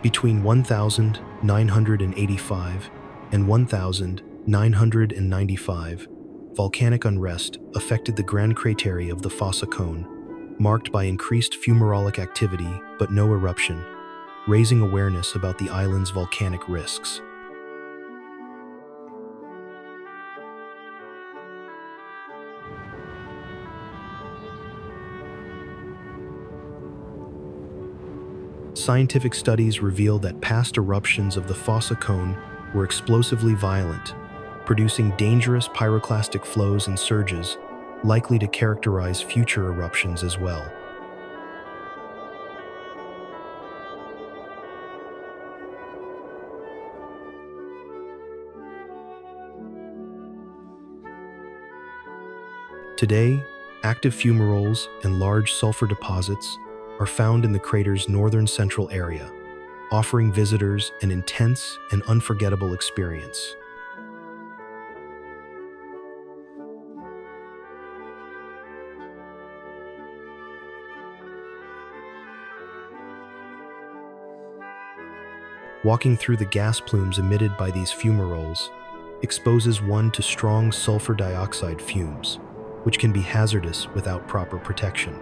Between 1,985 and 1,995, volcanic unrest affected the Grand Crateri of the Fossa Cone, marked by increased fumarolic activity but no eruption, raising awareness about the island's volcanic risks. Scientific studies reveal that past eruptions of the Fossa Cone were explosively violent, producing dangerous pyroclastic flows and surges, likely to characterize future eruptions as well. Today, active fumaroles and large sulfur deposits are found in the crater's northern central area, offering visitors an intense and unforgettable experience. Walking through the gas plumes emitted by these fumaroles exposes one to strong sulfur dioxide fumes, which can be hazardous without proper protection.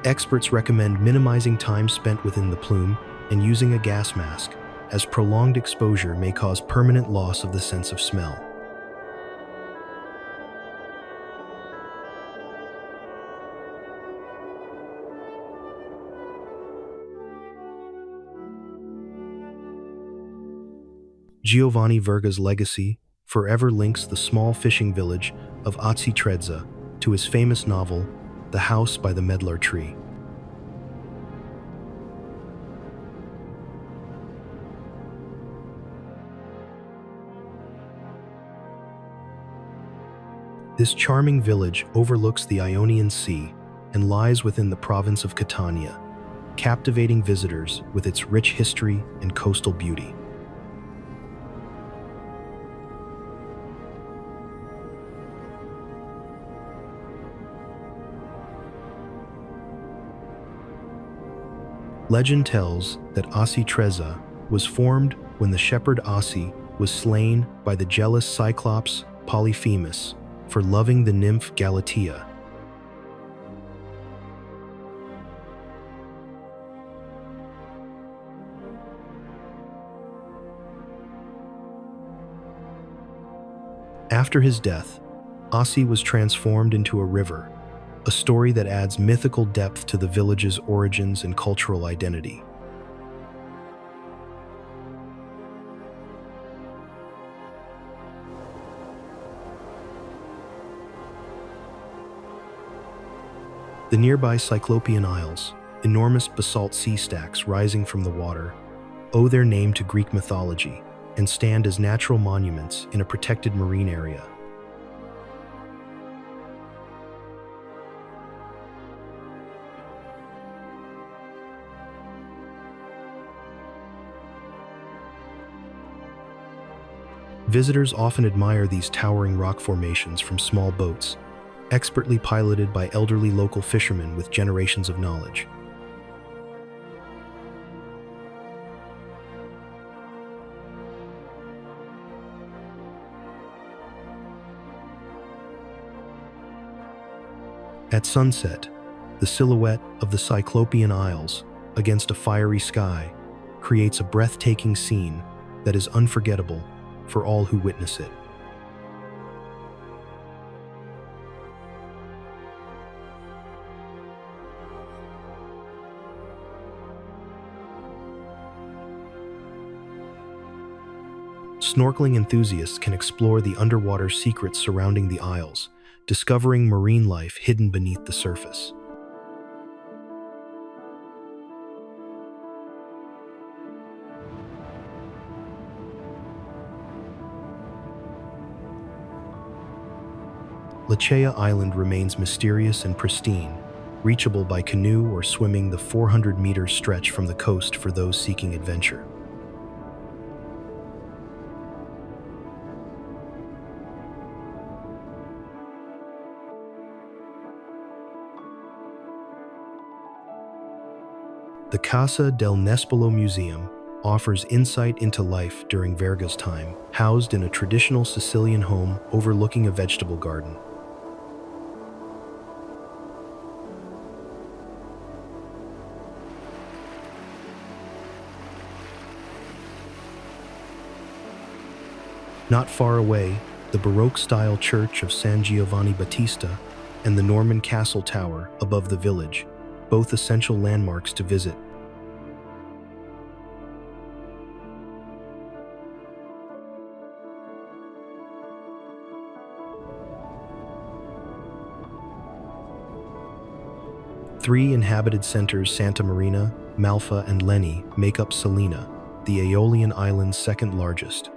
Experts recommend minimizing time spent within the plume and using a gas mask, as prolonged exposure may cause permanent loss of the sense of smell. Giovanni Verga's legacy forever links the small fishing village of Aci Trezza to his famous novel, The House by the Medlar Tree. This charming village overlooks the Ionian Sea and lies within the province of Catania, captivating visitors with its rich history and coastal beauty. Legend tells that Aci Trezza was formed when the shepherd Aci was slain by the jealous Cyclops Polyphemus for loving the nymph Galatea. After his death, Aci was transformed into a river, a story that adds mythical depth to the village's origins and cultural identity. The nearby Cyclopean Isles, enormous basalt sea stacks rising from the water, owe their name to Greek mythology and stand as natural monuments in a protected marine area. Visitors often admire these towering rock formations from small boats, expertly piloted by elderly local fishermen with generations of knowledge. At sunset, the silhouette of the Cyclopean Isles against a fiery sky creates a breathtaking scene that is unforgettable for all who witness it. Snorkeling enthusiasts can explore the underwater secrets surrounding the isles, discovering marine life hidden beneath the surface. Lichea Island remains mysterious and pristine, reachable by canoe or swimming the 400-meter stretch from the coast for those seeking adventure. The Casa del Nespolo Museum offers insight into life during Verga's time, housed in a traditional Sicilian home overlooking a vegetable garden. Not far away, the Baroque-style church of San Giovanni Battista and the Norman Castle Tower above the village, both essential landmarks to visit. Three inhabited centers, Santa Marina, Malfa, and Leni, make up Salina, the Aeolian Islands' second largest,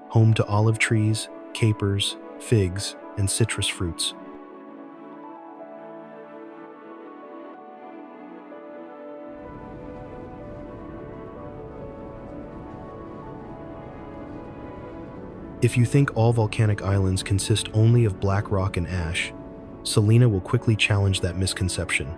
home to olive trees, capers, figs, and citrus fruits. If you think all volcanic islands consist only of black rock and ash, Salina will quickly challenge that misconception.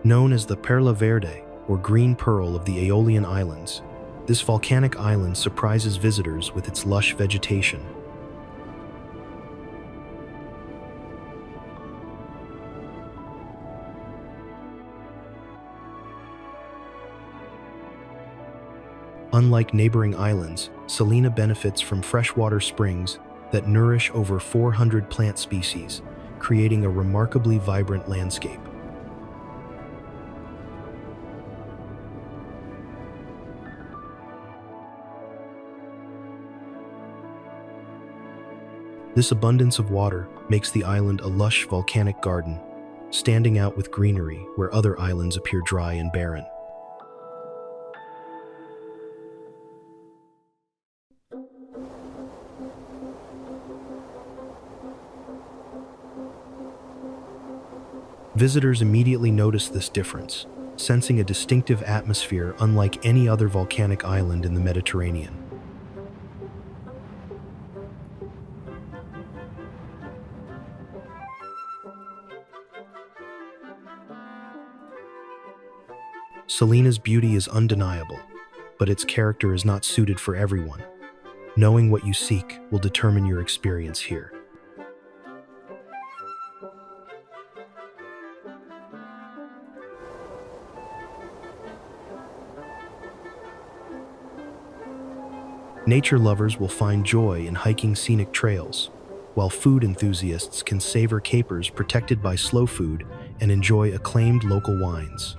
Known as the Perla Verde, or Green Pearl of the Aeolian Islands, this volcanic island surprises visitors with its lush vegetation. Unlike neighboring islands, Salina benefits from freshwater springs that nourish over 400 plant species, creating a remarkably vibrant landscape. This abundance of water makes the island a lush volcanic garden, standing out with greenery where other islands appear dry and barren. Visitors immediately notice this difference, sensing a distinctive atmosphere unlike any other volcanic island in the Mediterranean. Salina's beauty is undeniable, but its character is not suited for everyone. Knowing what you seek will determine your experience here. Nature lovers will find joy in hiking scenic trails, while food enthusiasts can savor capers protected by slow food and enjoy acclaimed local wines.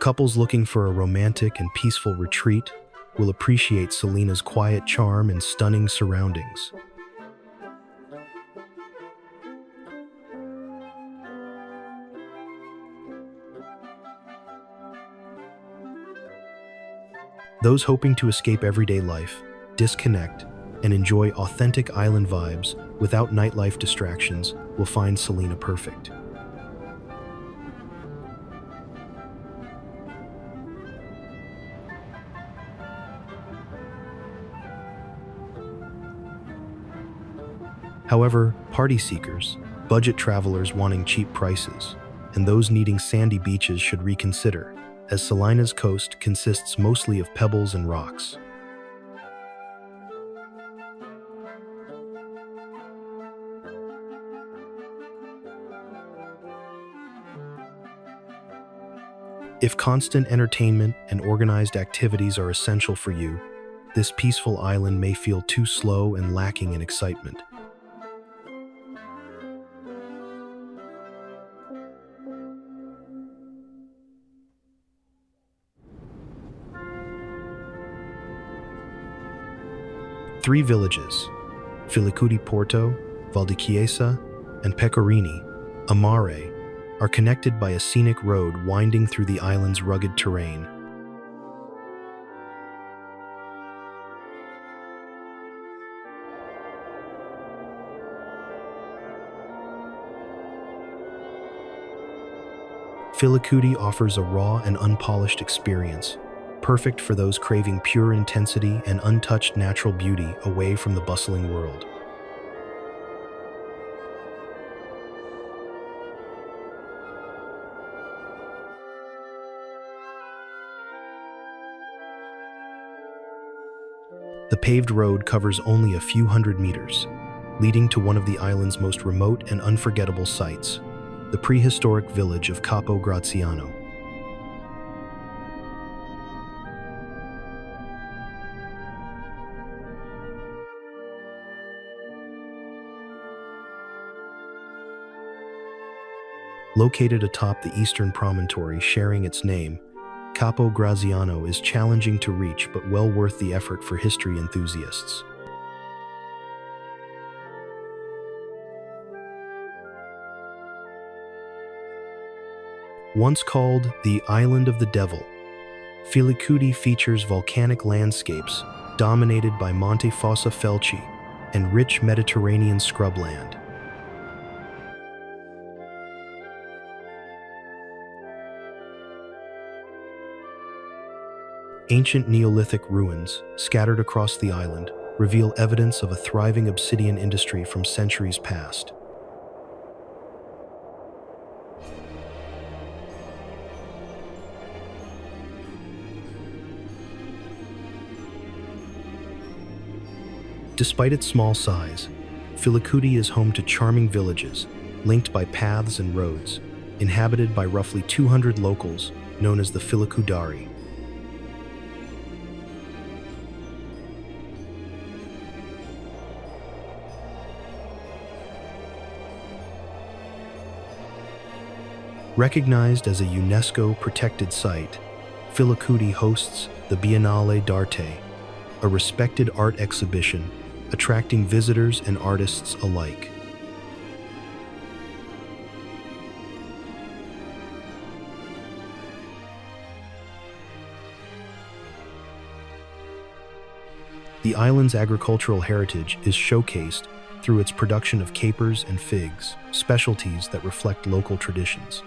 Couples looking for a romantic and peaceful retreat will appreciate Salina's quiet charm and stunning surroundings. Those hoping to escape everyday life, disconnect, and enjoy authentic island vibes without nightlife distractions will find Salina perfect. However, party seekers, budget travelers wanting cheap prices, and those needing sandy beaches should reconsider, as Salina's coast consists mostly of pebbles and rocks. If constant entertainment and organized activities are essential for you, this peaceful island may feel too slow and lacking in excitement. Three villages, Filicudi Porto, Valdichiesa, and Pecorini, Amare, are connected by a scenic road winding through the island's rugged terrain. Filicudi offers a raw and unpolished experience, perfect for those craving pure intensity and untouched natural beauty away from the bustling world. The paved road covers only a few hundred meters, leading to one of the island's most remote and unforgettable sights, the prehistoric village of Capo Graziano. Located atop the eastern promontory sharing its name, Capo Graziano is challenging to reach but well worth the effort for history enthusiasts. Once called the Island of the Devil, Filicudi features volcanic landscapes dominated by Monte Fossa Felci and rich Mediterranean scrubland. Ancient Neolithic ruins, scattered across the island, reveal evidence of a thriving obsidian industry from centuries past. Despite its small size, Filicudi is home to charming villages, linked by paths and roads, inhabited by roughly 200 locals, known as the Filicudari. Recognized as a UNESCO protected site, Filicudi hosts the Biennale d'Arte, a respected art exhibition attracting visitors and artists alike. The island's agricultural heritage is showcased through its production of capers and figs, specialties that reflect local traditions.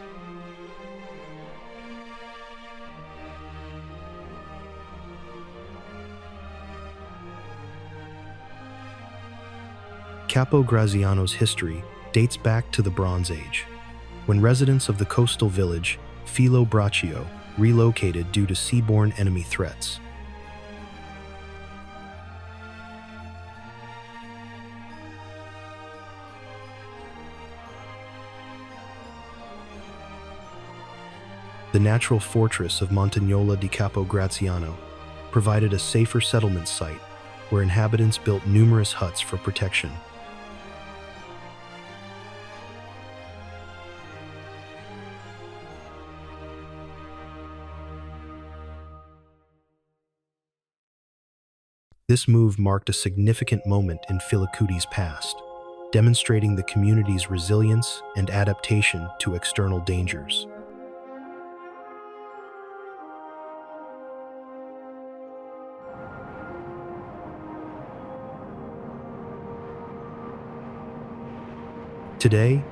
Capo Graziano's history dates back to the Bronze Age, when residents of the coastal village Filo Braccio relocated due to seaborne enemy threats. The natural fortress of Montagnola di Capo Graziano provided a safer settlement site where inhabitants built numerous huts for protection. This move marked a significant moment in Filicudi's past, demonstrating the community's resilience and adaptation to external dangers. Today,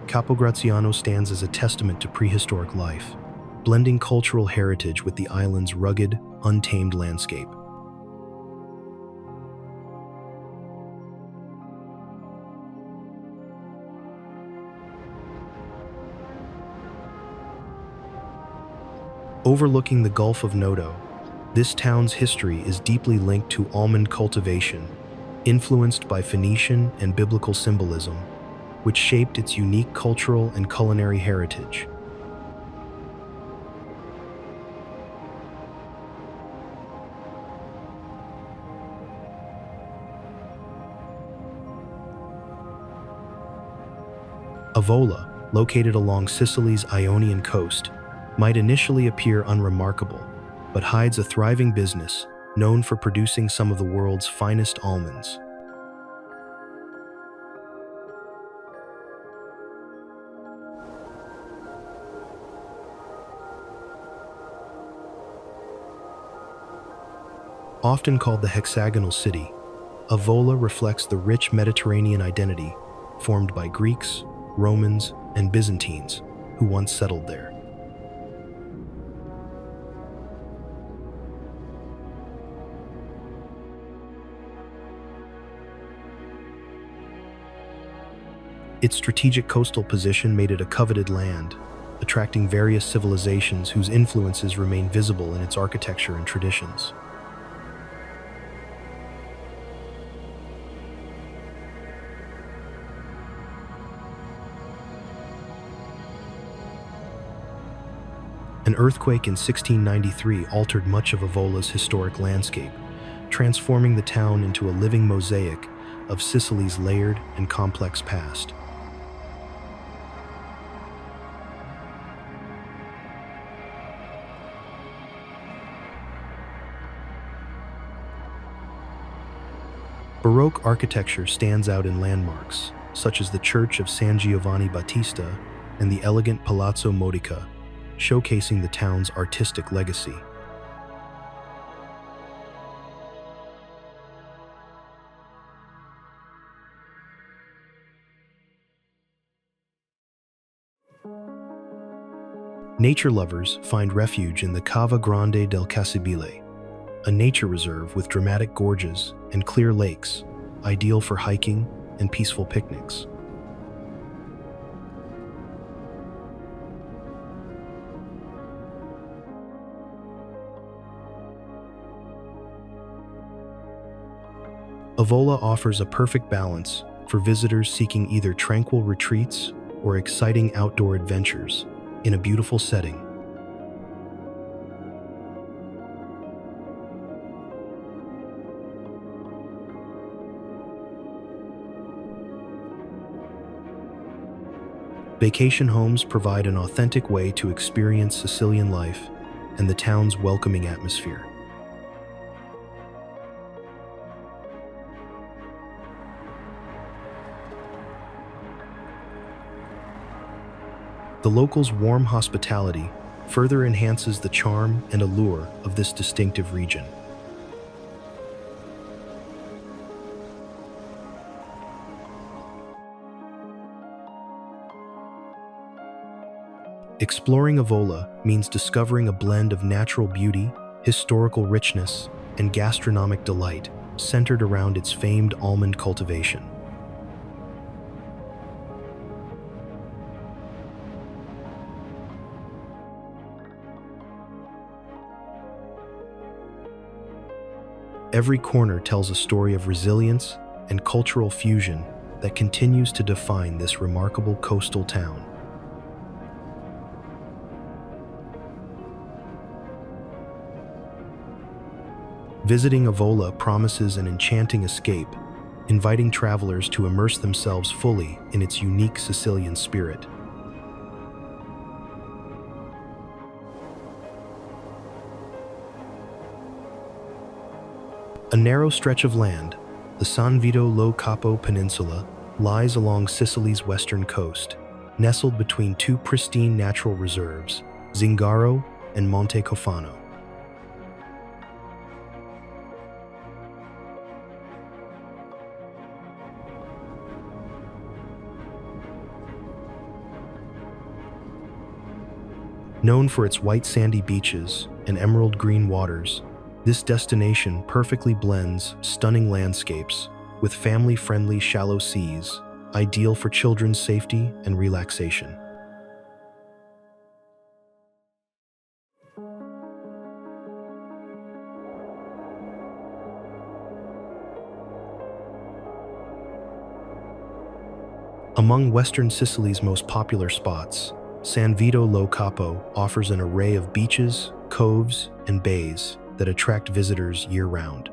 Capo Graziano stands as a testament to prehistoric life, blending cultural heritage with the island's rugged, untamed landscape. Overlooking the Gulf of Noto, this town's history is deeply linked to almond cultivation, influenced by Phoenician and biblical symbolism, which shaped its unique cultural and culinary heritage. Avola, located along Sicily's Ionian coast, might initially appear unremarkable, but hides a thriving business known for producing some of the world's finest almonds. Often called the hexagonal city, Avola reflects the rich Mediterranean identity formed by Greeks, Romans, and Byzantines who once settled there. Its strategic coastal position made it a coveted land, attracting various civilizations whose influences remain visible in its architecture and traditions. An earthquake in 1693 altered much of Avola's historic landscape, transforming the town into a living mosaic of Sicily's layered and complex past. Baroque architecture stands out in landmarks, such as the Church of San Giovanni Battista and the elegant Palazzo Modica, showcasing the town's artistic legacy. Nature lovers find refuge in the Cava Grande del Casibile, a nature reserve with dramatic gorges and clear lakes, ideal for hiking and peaceful picnics. Avola offers a perfect balance for visitors seeking either tranquil retreats or exciting outdoor adventures in a beautiful setting. Vacation homes provide an authentic way to experience Sicilian life and the town's welcoming atmosphere. The locals' warm hospitality further enhances the charm and allure of this distinctive region. Exploring Avola means discovering a blend of natural beauty, historical richness, and gastronomic delight centered around its famed almond cultivation. Every corner tells a story of resilience and cultural fusion that continues to define this remarkable coastal town. Visiting Avola promises an enchanting escape, inviting travelers to immerse themselves fully in its unique Sicilian spirit. A narrow stretch of land, the San Vito Lo Capo Peninsula, lies along Sicily's western coast, nestled between two pristine natural reserves, Zingaro and Monte Cofano. Known for its white sandy beaches and emerald green waters, this destination perfectly blends stunning landscapes with family-friendly shallow seas, ideal for children's safety and relaxation. Among western Sicily's most popular spots, San Vito Lo Capo offers an array of beaches, coves, and bays that attract visitors year-round.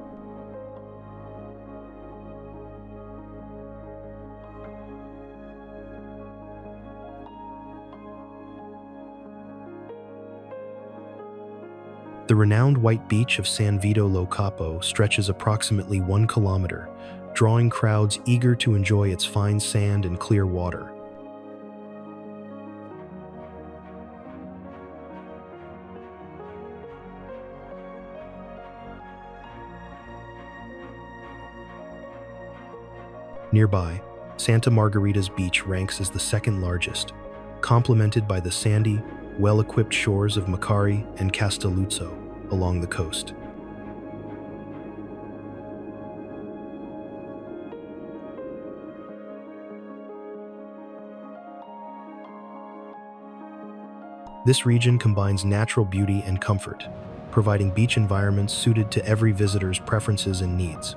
The renowned white beach of San Vito Lo Capo stretches approximately 1 kilometer, drawing crowds eager to enjoy its fine sand and clear water. Nearby, Santa Margarita's beach ranks as the second largest, complemented by the sandy, well-equipped shores of Macari and Castelluzzo along the coast. This region combines natural beauty and comfort, providing beach environments suited to every visitor's preferences and needs.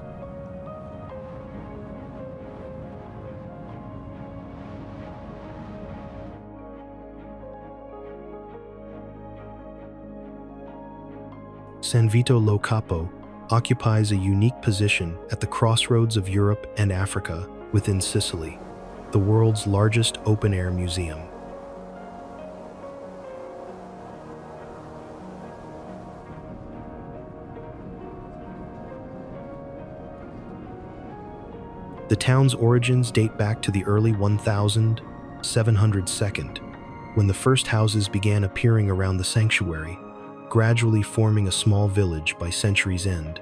San Vito Lo Capo occupies a unique position at the crossroads of Europe and Africa within Sicily, the world's largest open-air museum. The town's origins date back to the early 1700s, when the first houses began appearing around the sanctuary, gradually forming a small village by century's end.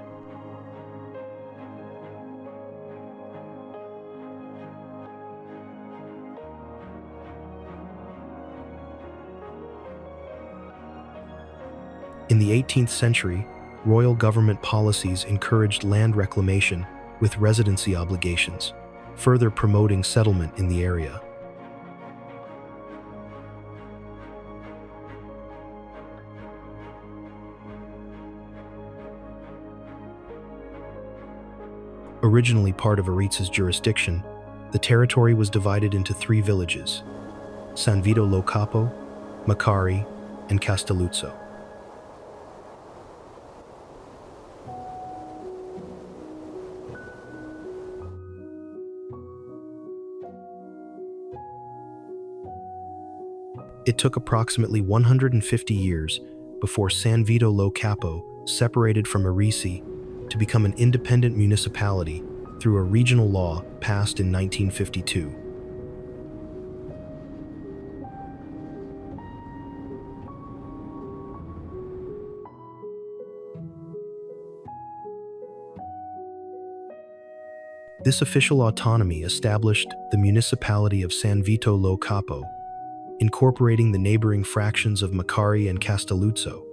In the 18th century, royal government policies encouraged land reclamation with residency obligations, further promoting settlement in the area. Originally part of Areza's jurisdiction, the territory was divided into 3 villages: San Vito Lo Capo, Macari, and Castelluzzo. It took approximately 150 years before San Vito Lo Capo separated from Arese to become an independent municipality through a regional law passed in 1952. This official autonomy established the municipality of San Vito Lo Capo, incorporating the neighboring fractions of Macari and Castelluzzo.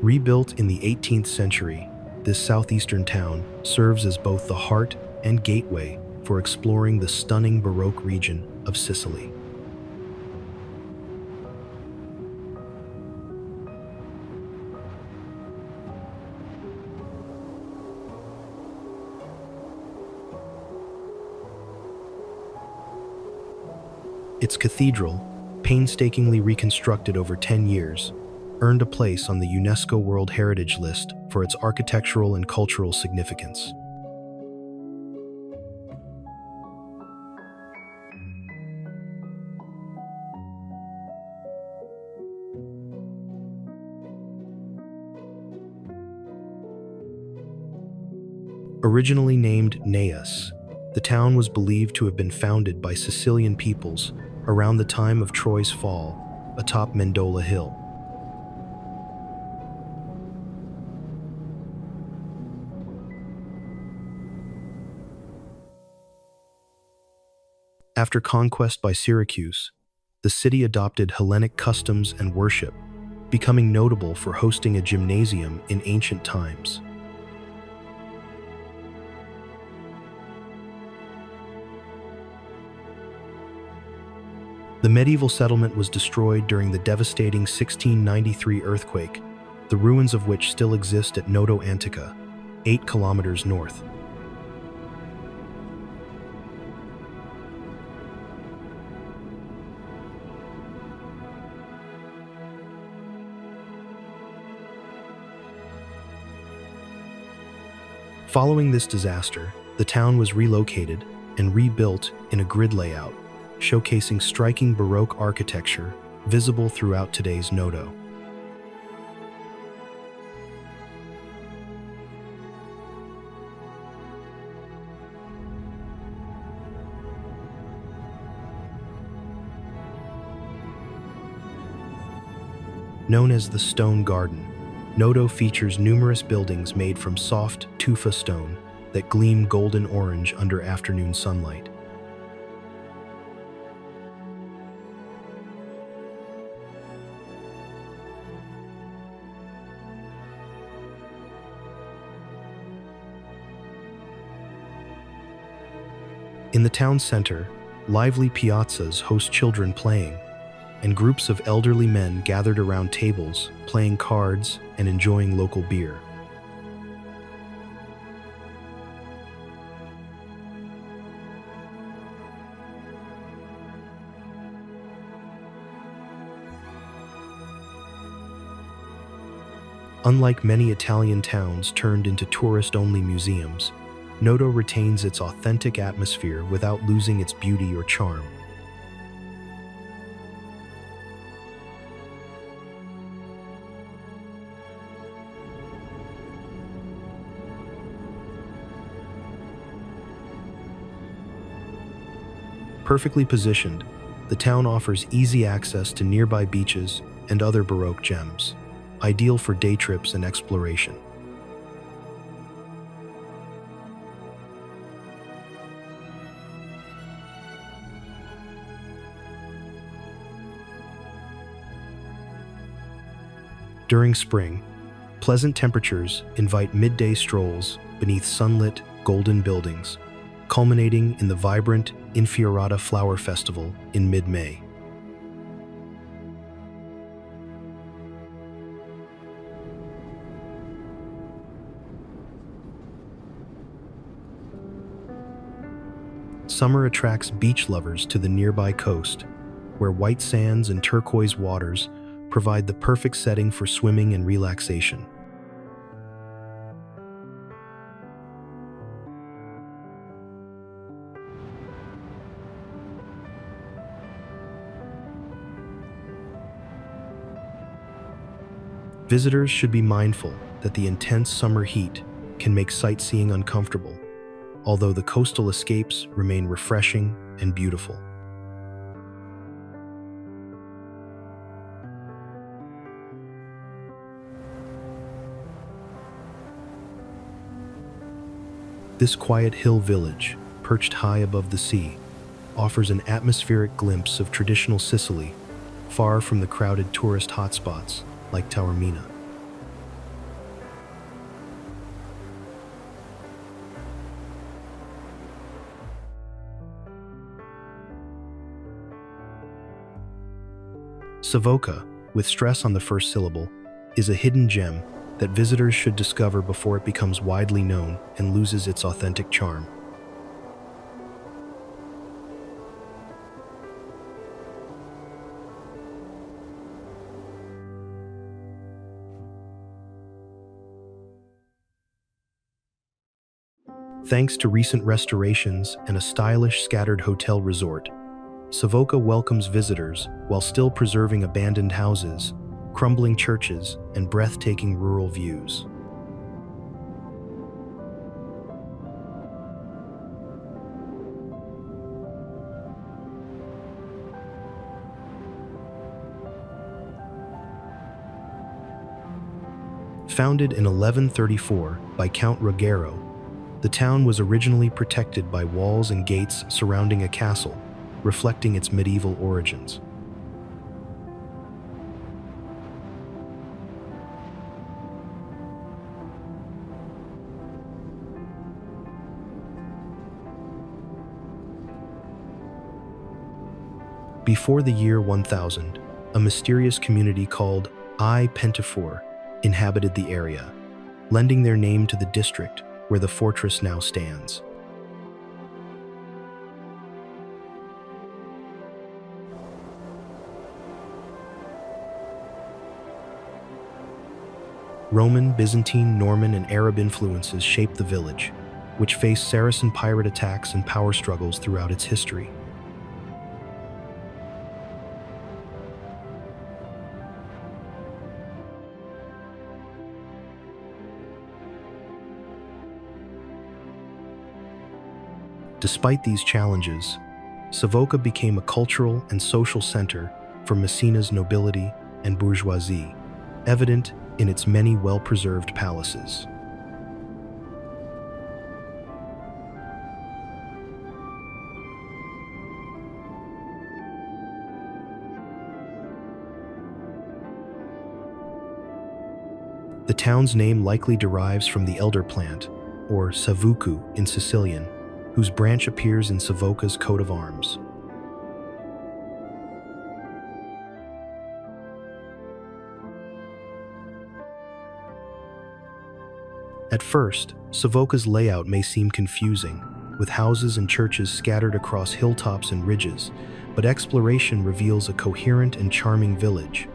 Rebuilt in the 18th century, this southeastern town serves as both the heart and gateway for exploring the stunning Baroque region of Sicily. Its cathedral, painstakingly reconstructed over 10 years, earned a place on the UNESCO World Heritage List for its architectural and cultural significance. Originally named Neas, the town was believed to have been founded by Sicilian peoples around the time of Troy's fall atop Mendola Hill. After conquest by Syracuse, the city adopted Hellenic customs and worship, becoming notable for hosting a gymnasium in ancient times. The medieval settlement was destroyed during the devastating 1693 earthquake, the ruins of which still exist at Noto Antica, 8 kilometers north. Following this disaster, the town was relocated and rebuilt in a grid layout, showcasing striking Baroque architecture visible throughout today's Noto. Known as the Stone Garden, Noto features numerous buildings made from soft tufa stone that gleam golden orange under afternoon sunlight. In the town center, lively piazzas host children playing, and groups of elderly men gathered around tables, playing cards and enjoying local beer. Unlike many Italian towns turned into tourist-only museums, Noto retains its authentic atmosphere without losing its beauty or charm. Perfectly positioned, the town offers easy access to nearby beaches and other Baroque gems, ideal for day trips and exploration. During spring, pleasant temperatures invite midday strolls beneath sunlit, golden buildings, culminating in the vibrant Infiorata Flower Festival in mid-May. Summer attracts beach lovers to the nearby coast, where white sands and turquoise waters provide the perfect setting for swimming and relaxation. Visitors should be mindful that the intense summer heat can make sightseeing uncomfortable, although the coastal escapes remain refreshing and beautiful. This quiet hill village, perched high above the sea, offers an atmospheric glimpse of traditional Sicily, far from the crowded tourist hotspots like Taormina. Savoca, with stress on the first syllable, is a hidden gem that visitors should discover before it becomes widely known and loses its authentic charm. Thanks to recent restorations and a stylish scattered hotel resort, Savoca welcomes visitors while still preserving abandoned houses, crumbling churches, and breathtaking rural views. Founded in 1134 by Count Rogero, the town was originally protected by walls and gates surrounding a castle, reflecting its medieval origins. Before the year 1000, a mysterious community called I Pentafor inhabited the area, lending their name to the district where the fortress now stands. Roman, Byzantine, Norman, and Arab influences shaped the village, which faced Saracen pirate attacks and power struggles throughout its history. Despite these challenges, Savoca became a cultural and social center for Messina's nobility and bourgeoisie, evident in its many well-preserved palaces. The town's name likely derives from the elder plant, or savuku in Sicilian, whose branch appears in Savoca's coat of arms. At first, Savoca's layout may seem confusing, with houses and churches scattered across hilltops and ridges, but exploration reveals a coherent and charming village.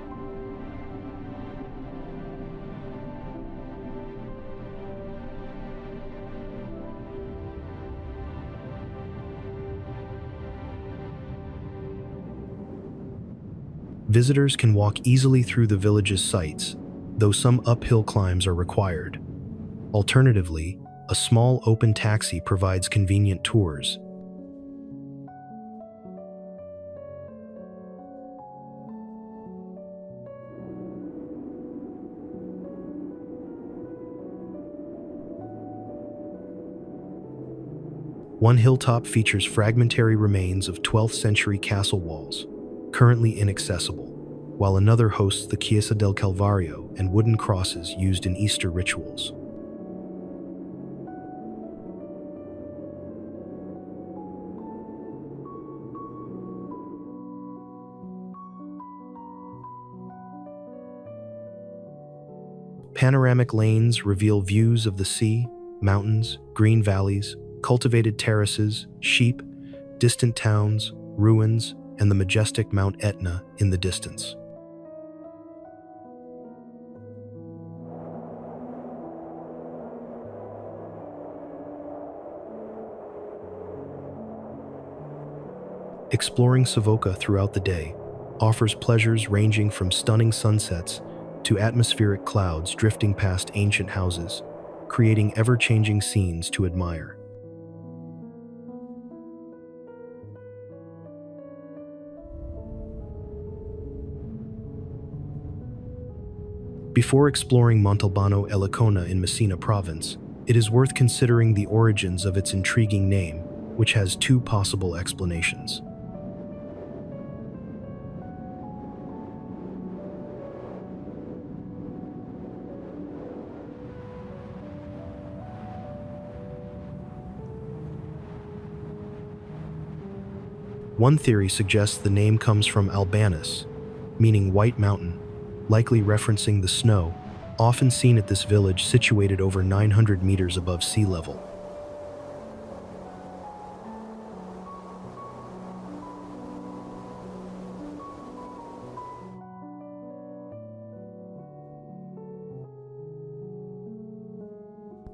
Visitors can walk easily through the village's sights, though some uphill climbs are required. Alternatively, a small open taxi provides convenient tours. One hilltop features fragmentary remains of 12th century castle walls, currently inaccessible, while another hosts the Chiesa del Calvario and wooden crosses used in Easter rituals. Panoramic lanes reveal views of the sea, mountains, green valleys, cultivated terraces, sheep, distant towns, ruins, and the majestic Mount Etna in the distance. Exploring Savoca throughout the day offers pleasures ranging from stunning sunsets to atmospheric clouds drifting past ancient houses, creating ever-changing scenes to admire. Before exploring Montalbano Elicona in Messina province, it is worth considering the origins of its intriguing name, which has two possible explanations. One theory suggests the name comes from Albanus, meaning white mountain, likely referencing the snow, often seen at this village situated over 900 meters above sea level.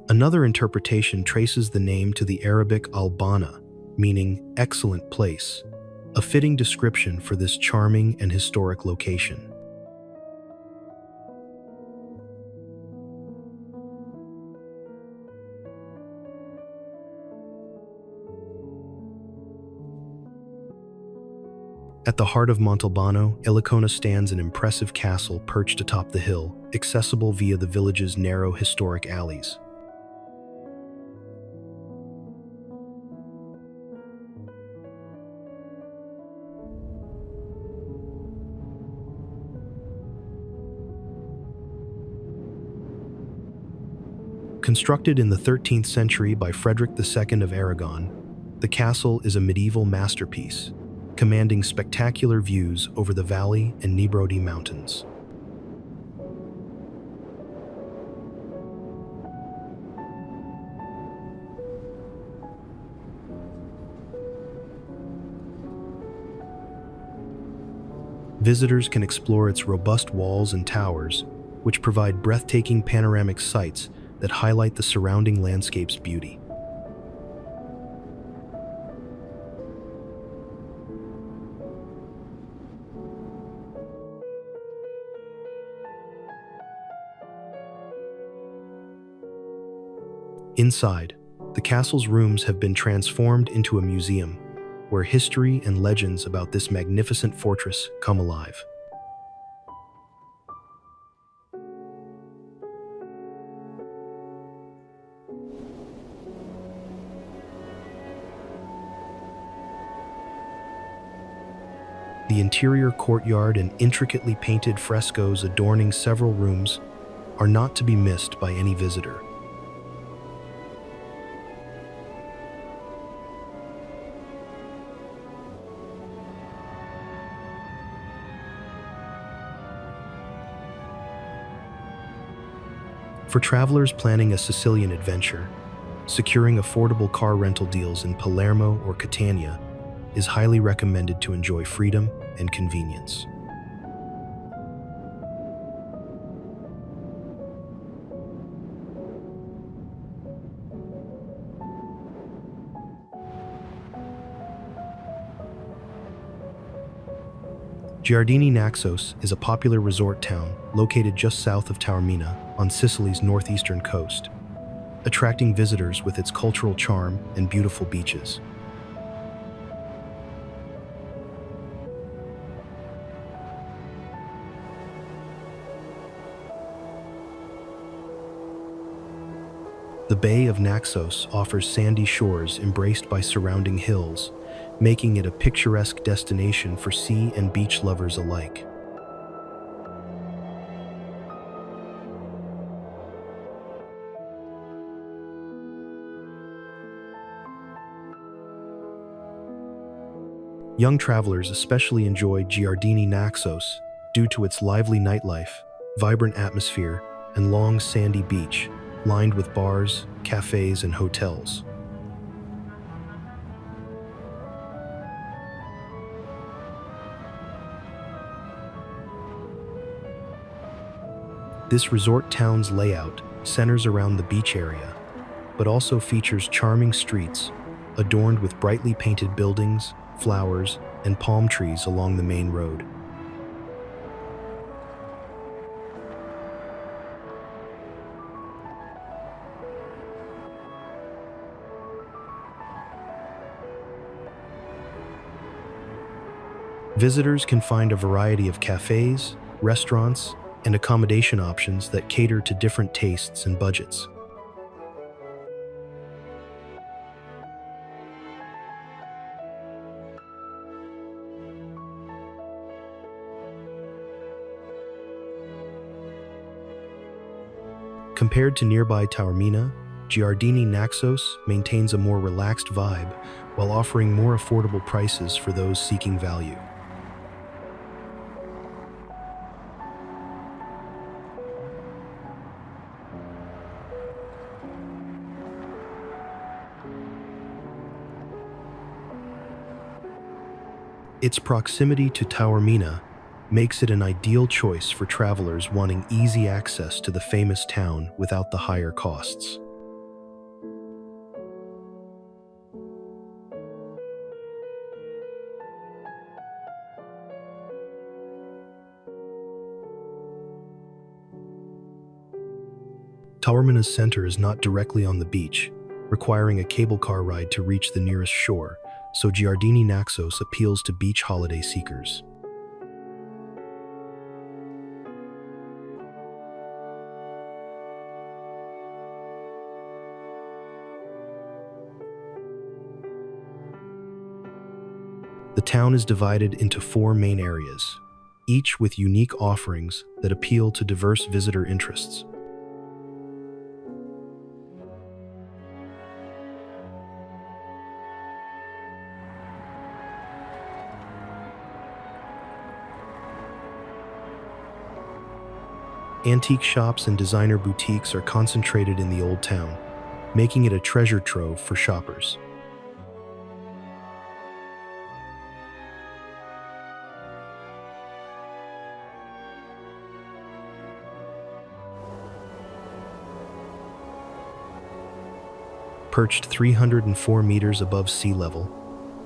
Another interpretation traces the name to the Arabic Albana, meaning excellent place, a fitting description for this charming and historic location. At the heart of Montalbano, Elicona stands an impressive castle perched atop the hill, accessible via the village's narrow historic alleys. Constructed in the 13th century by Frederick II of Aragon, the castle is a medieval masterpiece, commanding spectacular views over the valley and Nebrodi mountains. Visitors can explore its robust walls and towers, which provide breathtaking panoramic sights that highlight the surrounding landscape's beauty. Inside, the castle's rooms have been transformed into a museum, where history and legends about this magnificent fortress come alive. The interior courtyard and intricately painted frescoes adorning several rooms are not to be missed by any visitor. For travelers planning a Sicilian adventure, securing affordable car rental deals in Palermo or Catania is highly recommended to enjoy freedom and convenience. Giardini Naxos is a popular resort town located just south of Taormina on Sicily's northeastern coast, attracting visitors with its cultural charm and beautiful beaches. The Bay of Naxos offers sandy shores embraced by surrounding hills, making it a picturesque destination for sea and beach lovers alike. Young travelers especially enjoy Giardini Naxos due to its lively nightlife, vibrant atmosphere, and long sandy beach, lined with bars, cafes, and hotels. This resort town's layout centers around the beach area, but also features charming streets adorned with brightly painted buildings, flowers, and palm trees along the main road. Visitors can find a variety of cafes, restaurants, and accommodation options that cater to different tastes and budgets. Compared to nearby Taormina, Giardini Naxos maintains a more relaxed vibe while offering more affordable prices for those seeking value. Its proximity to Taormina makes it an ideal choice for travelers wanting easy access to the famous town without the higher costs. Taormina's center is not directly on the beach, requiring a cable car ride to reach the nearest shore, so Giardini Naxos appeals to beach holiday seekers. The town is divided into 4 main areas, each with unique offerings that appeal to diverse visitor interests. Antique shops and designer boutiques are concentrated in the old town, making it a treasure trove for shoppers. Perched 304 meters above sea level,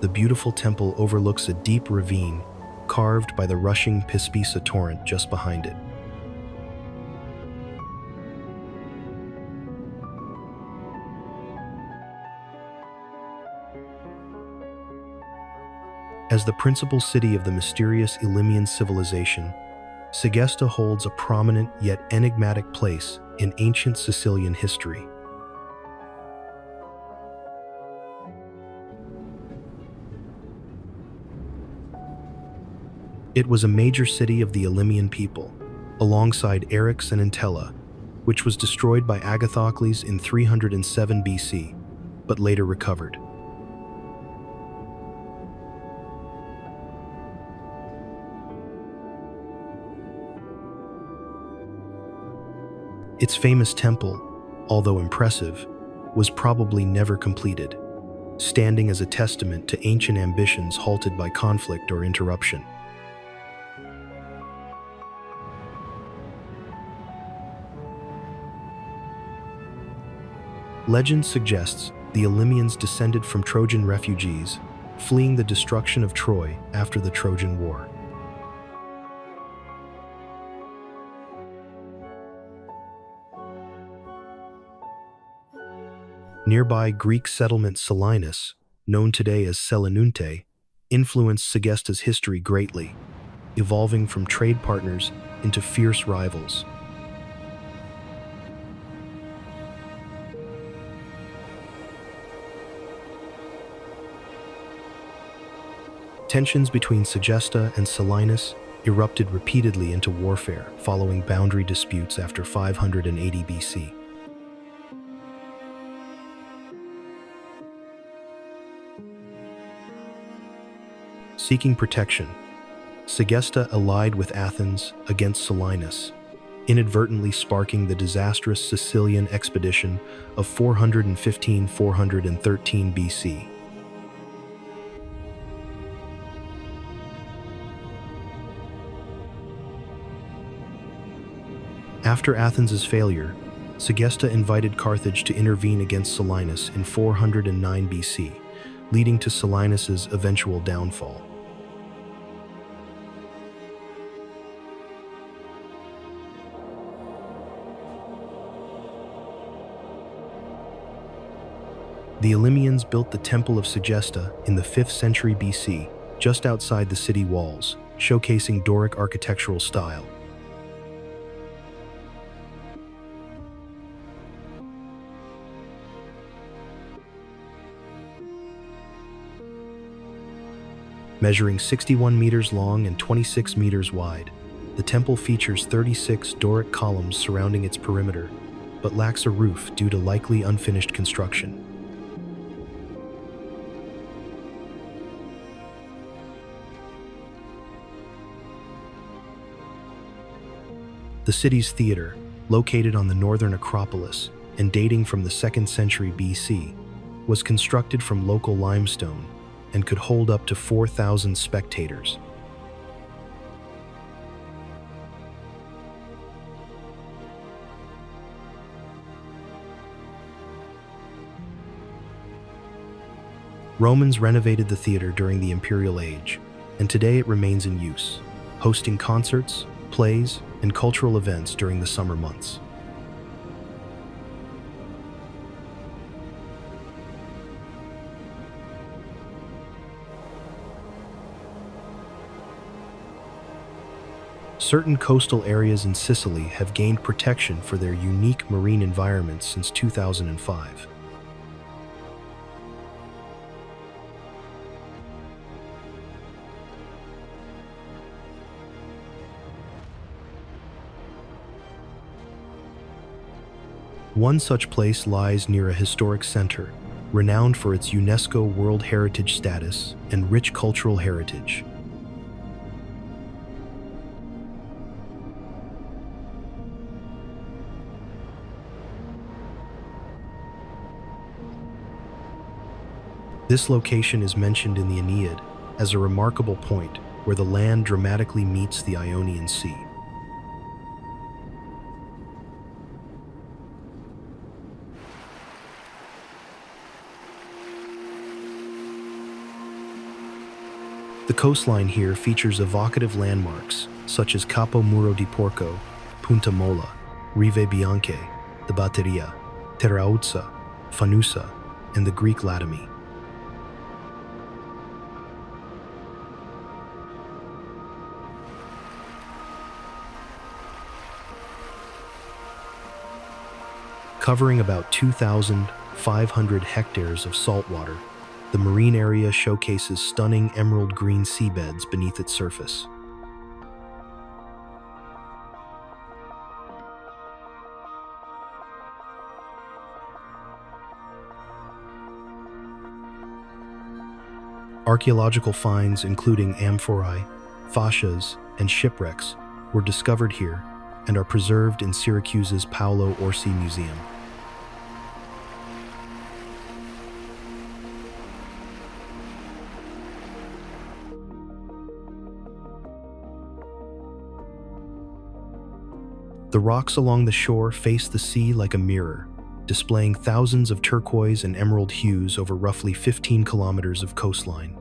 the beautiful temple overlooks a deep ravine carved by the rushing Pispisa torrent just behind it. As the principal city of the mysterious Elymian civilization, Segesta holds a prominent yet enigmatic place in ancient Sicilian history. It was a major city of the Elymian people, alongside Eryx and Entella, which was destroyed by Agathocles in 307 BC, but later recovered. Its famous temple, although impressive, was probably never completed, standing as a testament to ancient ambitions halted by conflict or interruption. Legend suggests the Elymians descended from Trojan refugees, fleeing the destruction of Troy after the Trojan War. Nearby Greek settlement Selinus, known today as Selinunte, influenced Segesta's history greatly, evolving from trade partners into fierce rivals. Tensions between Segesta and Selinus erupted repeatedly into warfare following boundary disputes after 580 BC. Seeking protection, Segesta allied with Athens against Selinus, inadvertently sparking the disastrous Sicilian expedition of 415–413 BC. After Athens' failure, Segesta invited Carthage to intervene against Selinus in 409 BC, leading to Selinus' eventual downfall. The Elymians built the Temple of Segesta in the 5th century BC, just outside the city walls, showcasing Doric architectural style. Measuring 61 meters long and 26 meters wide, the temple features 36 Doric columns surrounding its perimeter, but lacks a roof due to likely unfinished construction. The city's theater, located on the northern Acropolis and dating from the 2nd century BC, was constructed from local limestone and could hold up to 4,000 spectators. Romans renovated the theater during the Imperial Age, and today it remains in use, hosting concerts, plays, and cultural events during the summer months. Certain coastal areas in Sicily have gained protection for their unique marine environments since 2005. One such place lies near a historic center, renowned for its UNESCO World Heritage status and rich cultural heritage. This location is mentioned in the Aeneid as a remarkable point where the land dramatically meets the Ionian Sea. The coastline here features evocative landmarks such as Capo Muro di Porco, Punta Molla, Rive Bianche, the Batteria, Terrauzza, Fanusa, and the Greek Latamy. Covering about 2,500 hectares of saltwater, the marine area showcases stunning emerald green seabeds beneath its surface. Archaeological finds including amphorae, fascias, and shipwrecks were discovered here and are preserved in Syracuse's Paolo Orsi Museum. The rocks along the shore face the sea like a mirror, displaying thousands of turquoise and emerald hues over roughly 15 kilometers of coastline.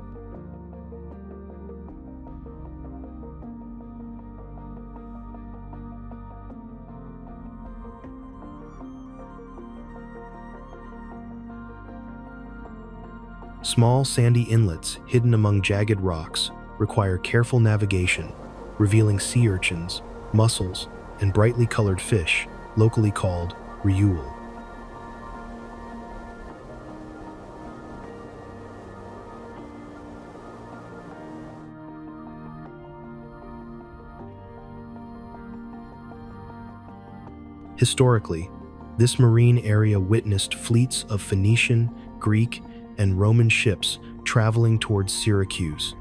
Small sandy inlets hidden among jagged rocks require careful navigation, revealing sea urchins, mussels, and brightly colored fish, locally called riul. Historically, this marine area witnessed fleets of Phoenician, Greek, and Roman ships traveling towards Syracuse.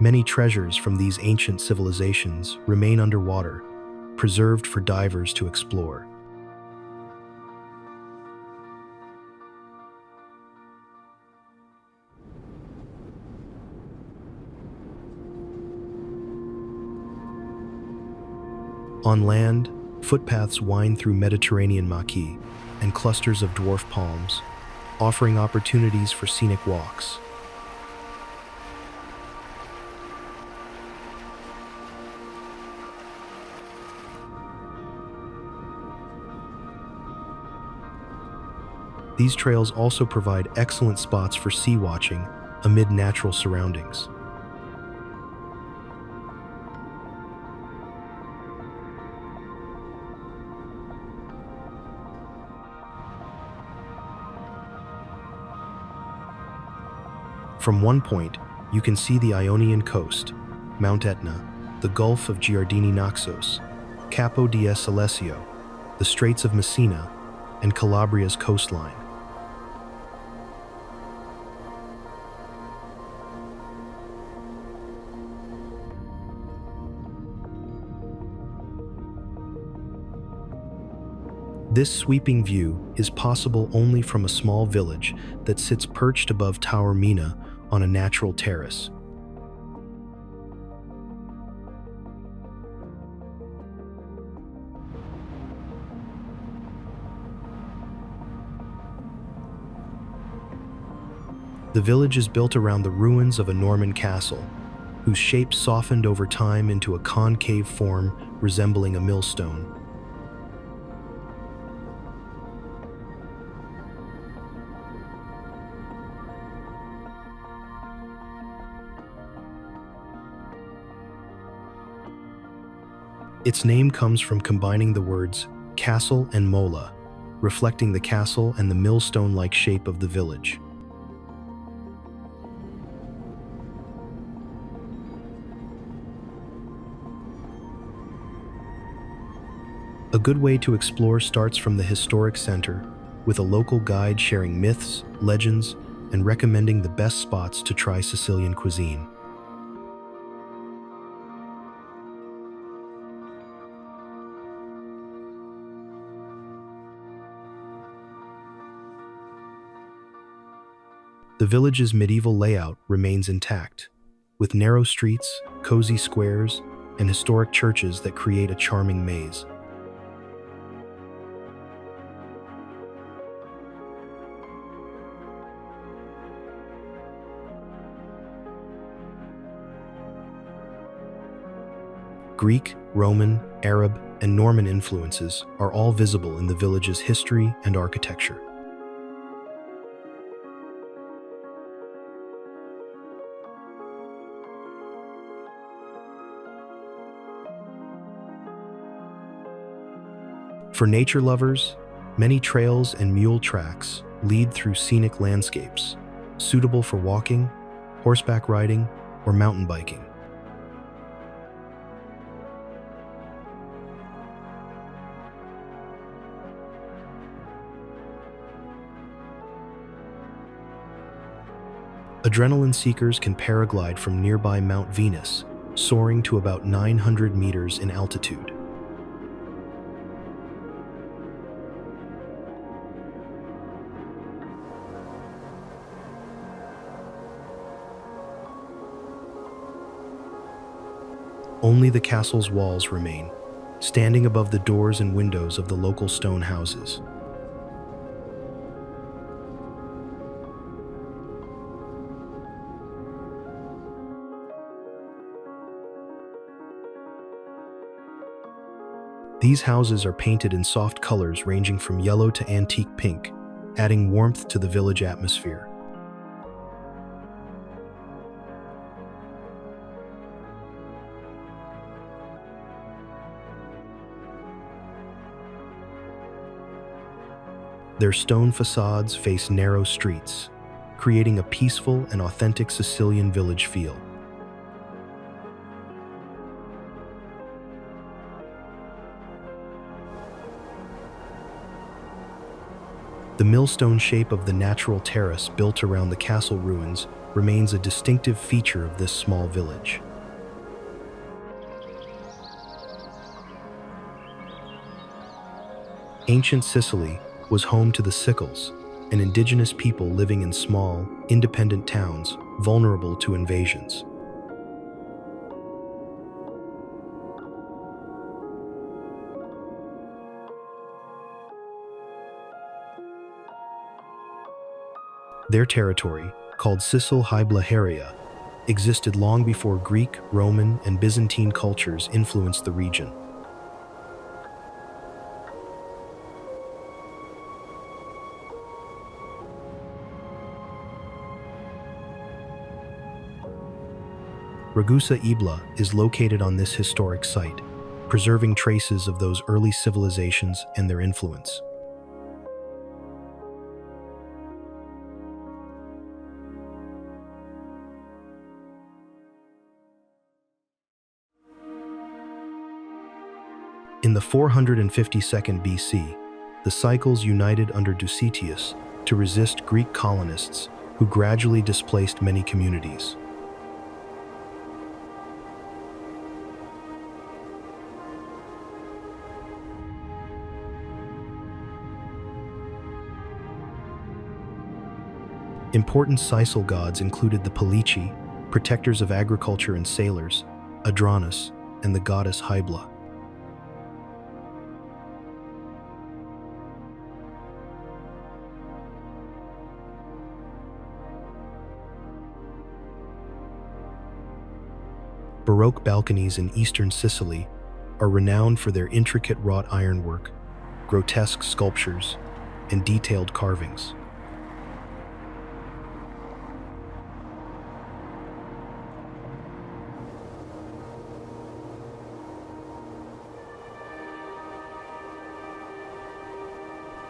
Many treasures from these ancient civilizations remain underwater, preserved for divers to explore. On land, footpaths wind through Mediterranean maquis and clusters of dwarf palms, offering opportunities for scenic walks. These trails also provide excellent spots for sea watching amid natural surroundings. From one point, you can see the Ionian coast, Mount Etna, the Gulf of Giardini Naxos, Capo di Salesio, the Straits of Messina, and Calabria's coastline. This sweeping view is possible only from a small village that sits perched above Taormina on a natural terrace. The village is built around the ruins of a Norman castle, whose shape softened over time into a concave form resembling a millstone. Its name comes from combining the words castle and mola, reflecting the castle and the millstone-like shape of the village. A good way to explore starts from the historic center, with a local guide sharing myths, legends, and recommending the best spots to try Sicilian cuisine. The village's medieval layout remains intact, with narrow streets, cozy squares, and historic churches that create a charming maze. Greek, Roman, Arab, and Norman influences are all visible in the village's history and architecture. For nature lovers, many trails and mule tracks lead through scenic landscapes, suitable for walking, horseback riding, or mountain biking. Adrenaline seekers can paraglide from nearby Mount Venus, soaring to about 900 meters in altitude. Only the castle's walls remain, standing above the doors and windows of the local stone houses. These houses are painted in soft colors ranging from yellow to antique pink, adding warmth to the village atmosphere. Their stone facades face narrow streets, creating a peaceful and authentic Sicilian village feel. The millstone shape of the natural terrace built around the castle ruins remains a distinctive feature of this small village. Ancient Sicily was home to the Sicels, an indigenous people living in small, independent towns vulnerable to invasions. Their territory, called Sicily Ibla, existed long before Greek, Roman, and Byzantine cultures influenced the region. Ragusa Ibla is located on this historic site, preserving traces of those early civilizations and their influence. In the 452nd BC, the Sicels united under Dusitius to resist Greek colonists who gradually displaced many communities. Important Sicel gods included the Felici, protectors of agriculture and sailors, Adranus, and the goddess Hybla. Baroque balconies in eastern Sicily are renowned for their intricate wrought ironwork, grotesque sculptures, and detailed carvings.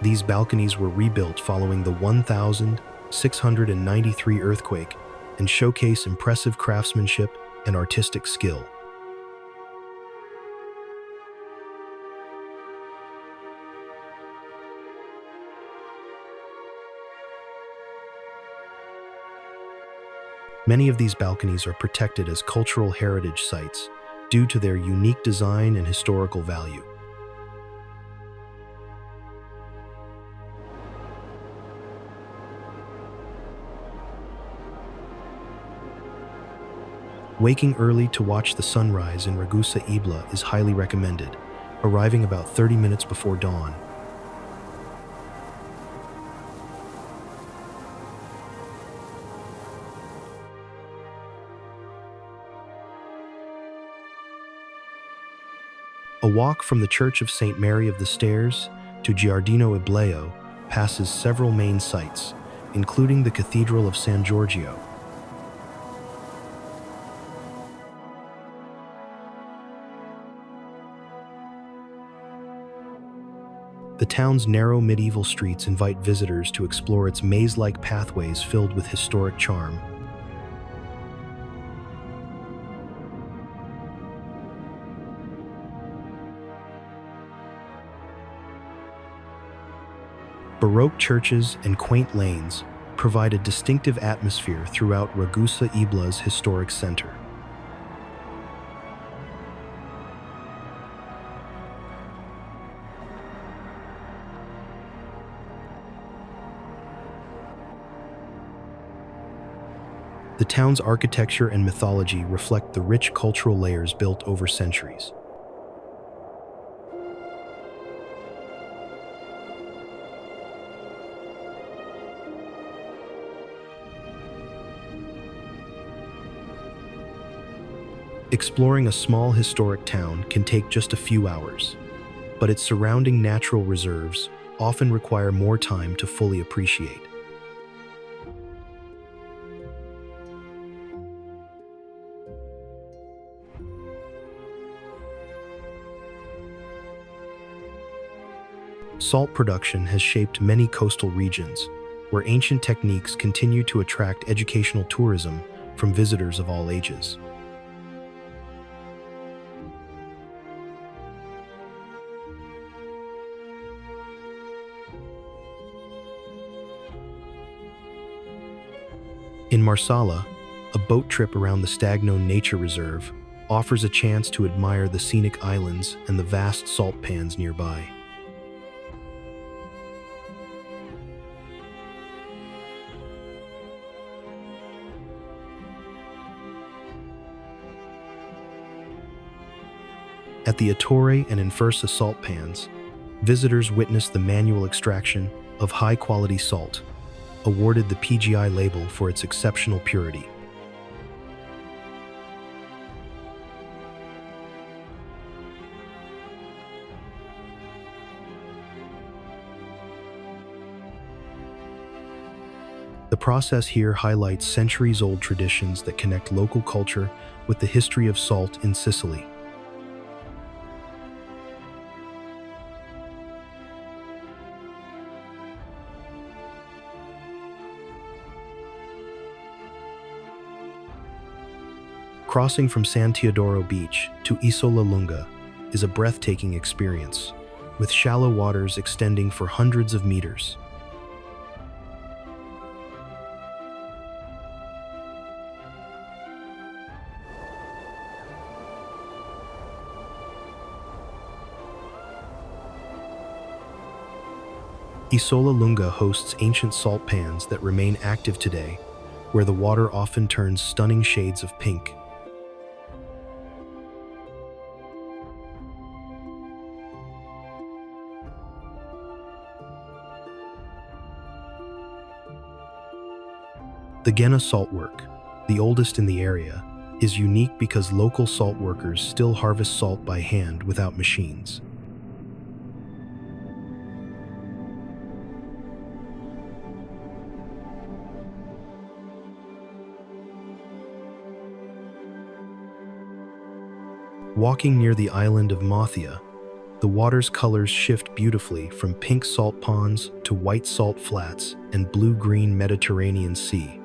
These balconies were rebuilt following the 1693 earthquake and showcase impressive craftsmanship and artistic skill. Many of these balconies are protected as cultural heritage sites due to their unique design and historical value. Waking early to watch the sunrise in Ragusa Ibla is highly recommended, arriving about 30 minutes before dawn. A walk from the Church of St. Mary of the Stairs to Giardino Ibleo passes several main sites, including the Cathedral of San Giorgio. The town's narrow medieval streets invite visitors to explore its maze-like pathways filled with historic charm. Baroque churches and quaint lanes provide a distinctive atmosphere throughout Ragusa Ibla's historic center. The town's architecture and mythology reflect the rich cultural layers built over centuries. Exploring a small historic town can take just a few hours, but its surrounding natural reserves often require more time to fully appreciate. Salt production has shaped many coastal regions, where ancient techniques continue to attract educational tourism from visitors of all ages. In Marsala, a boat trip around the Stagno Nature Reserve offers a chance to admire the scenic islands and the vast salt pans nearby. At the Ettore and Infersa salt pans, visitors witness the manual extraction of high-quality salt, awarded the PGI label for its exceptional purity. The process here highlights centuries-old traditions that connect local culture with the history of salt in Sicily. Crossing from San Teodoro Beach to Isola Lunga is a breathtaking experience, with shallow waters extending for hundreds of meters. Isola Lunga hosts ancient salt pans that remain active today, where the water often turns stunning shades of pink. The Genna saltwork, the oldest in the area, is unique because local salt workers still harvest salt by hand without machines. Walking near the island of Mothia, the water's colors shift beautifully from pink salt ponds to white salt flats and blue-green Mediterranean Sea.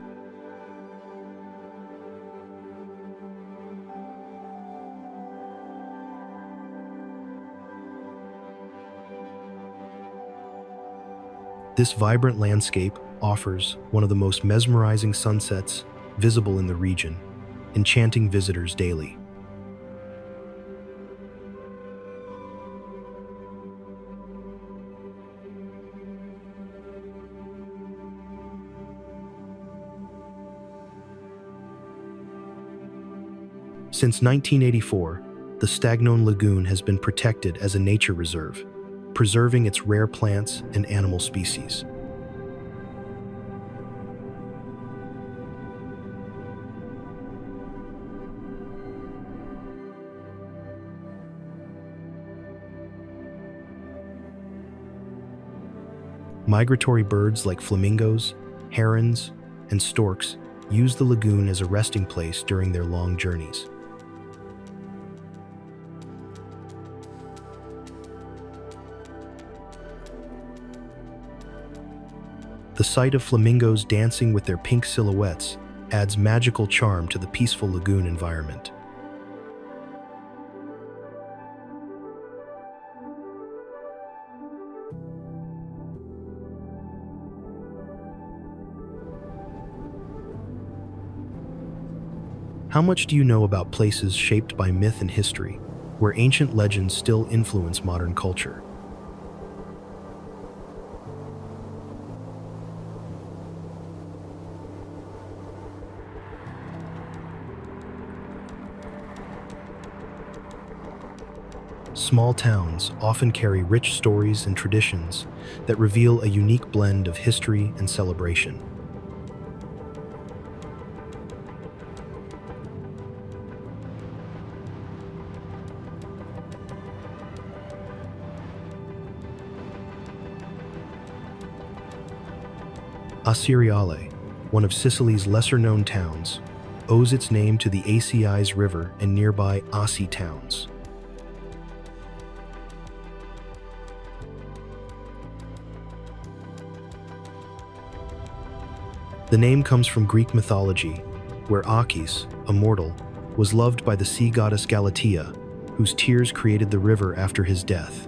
This vibrant landscape offers one of the most mesmerizing sunsets visible in the region, enchanting visitors daily. Since 1984, the Stagnone Lagoon has been protected as a nature reserve, preserving its rare plants and animal species. Migratory birds like flamingos, herons, and storks use the lagoon as a resting place during their long journeys. The sight of flamingos dancing with their pink silhouettes adds magical charm to the peaceful lagoon environment. How much do you know about places shaped by myth and history, where ancient legends still influence modern culture? Small towns often carry rich stories and traditions that reveal a unique blend of history and celebration. Aci, one of Sicily's lesser-known towns, owes its name to the Aci River and nearby Aci towns. The name comes from Greek mythology, where Achis, a mortal, was loved by the sea goddess Galatea, whose tears created the river after his death.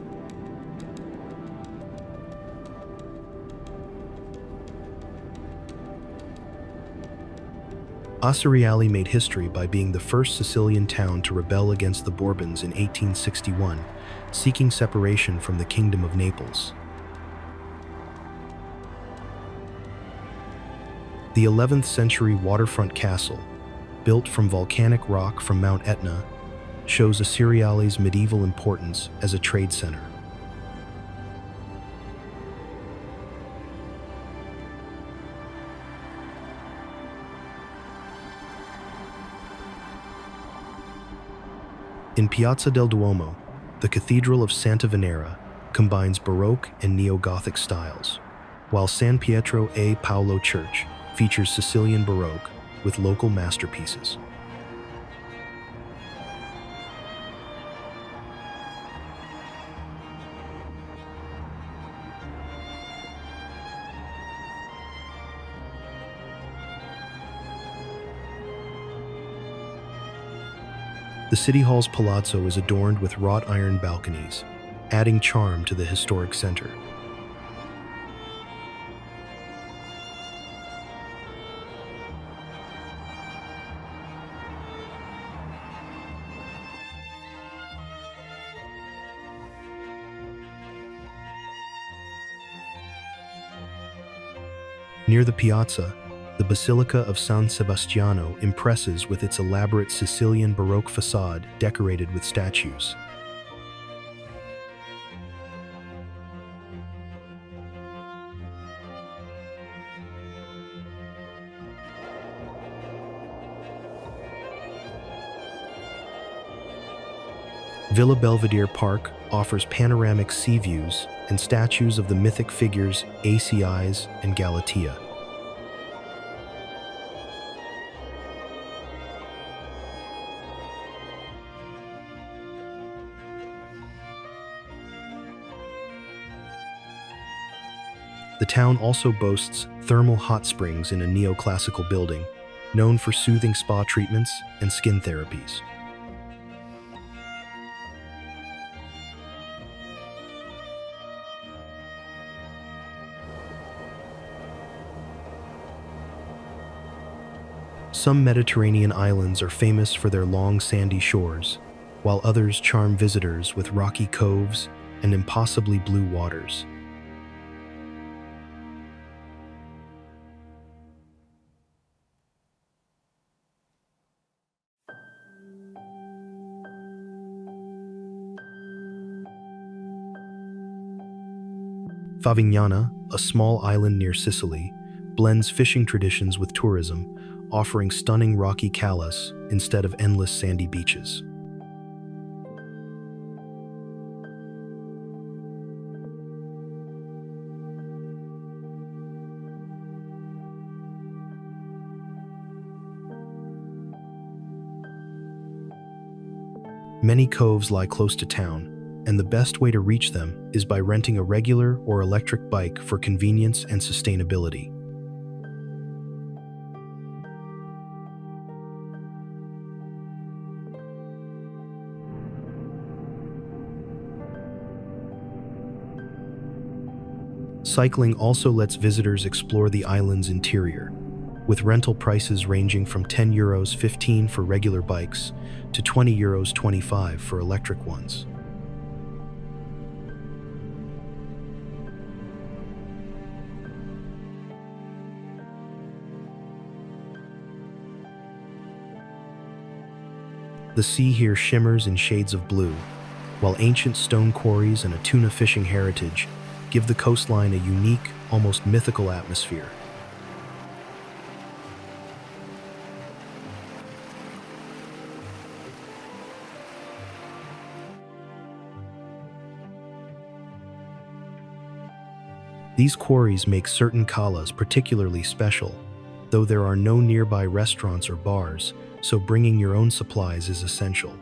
Aci made history by being the first Sicilian town to rebel against the Bourbons in 1861, seeking separation from the Kingdom of Naples. The 11th century waterfront castle, built from volcanic rock from Mount Etna, shows Aci's medieval importance as a trade center. In Piazza del Duomo, the Cathedral of Santa Venera combines Baroque and Neo-Gothic styles, while San Pietro e Paolo Church features Sicilian Baroque with local masterpieces. The City Hall's palazzo is adorned with wrought iron balconies, adding charm to the historic center. Near the piazza, the Basilica of San Sebastiano impresses with its elaborate Sicilian Baroque facade decorated with statues. Villa Belvedere Park offers panoramic sea views and statues of the mythic figures Acis and Galatea. The town also boasts thermal hot springs in a neoclassical building, known for soothing spa treatments and skin therapies. Some Mediterranean islands are famous for their long sandy shores, while others charm visitors with rocky coves and impossibly blue waters. Favignana, a small island near Sicily, blends fishing traditions with tourism, offering stunning rocky calas instead of endless sandy beaches. Many coves lie close to town, and the best way to reach them is by renting a regular or electric bike for convenience and sustainability. Cycling also lets visitors explore the island's interior, with rental prices ranging from €10.15 for regular bikes to €20.25 for electric ones. The sea here shimmers in shades of blue, while ancient stone quarries and a tuna fishing heritage give the coastline a unique, almost mythical atmosphere. These quarries make certain calas particularly special, though there are no nearby restaurants or bars, so bringing your own supplies is essential.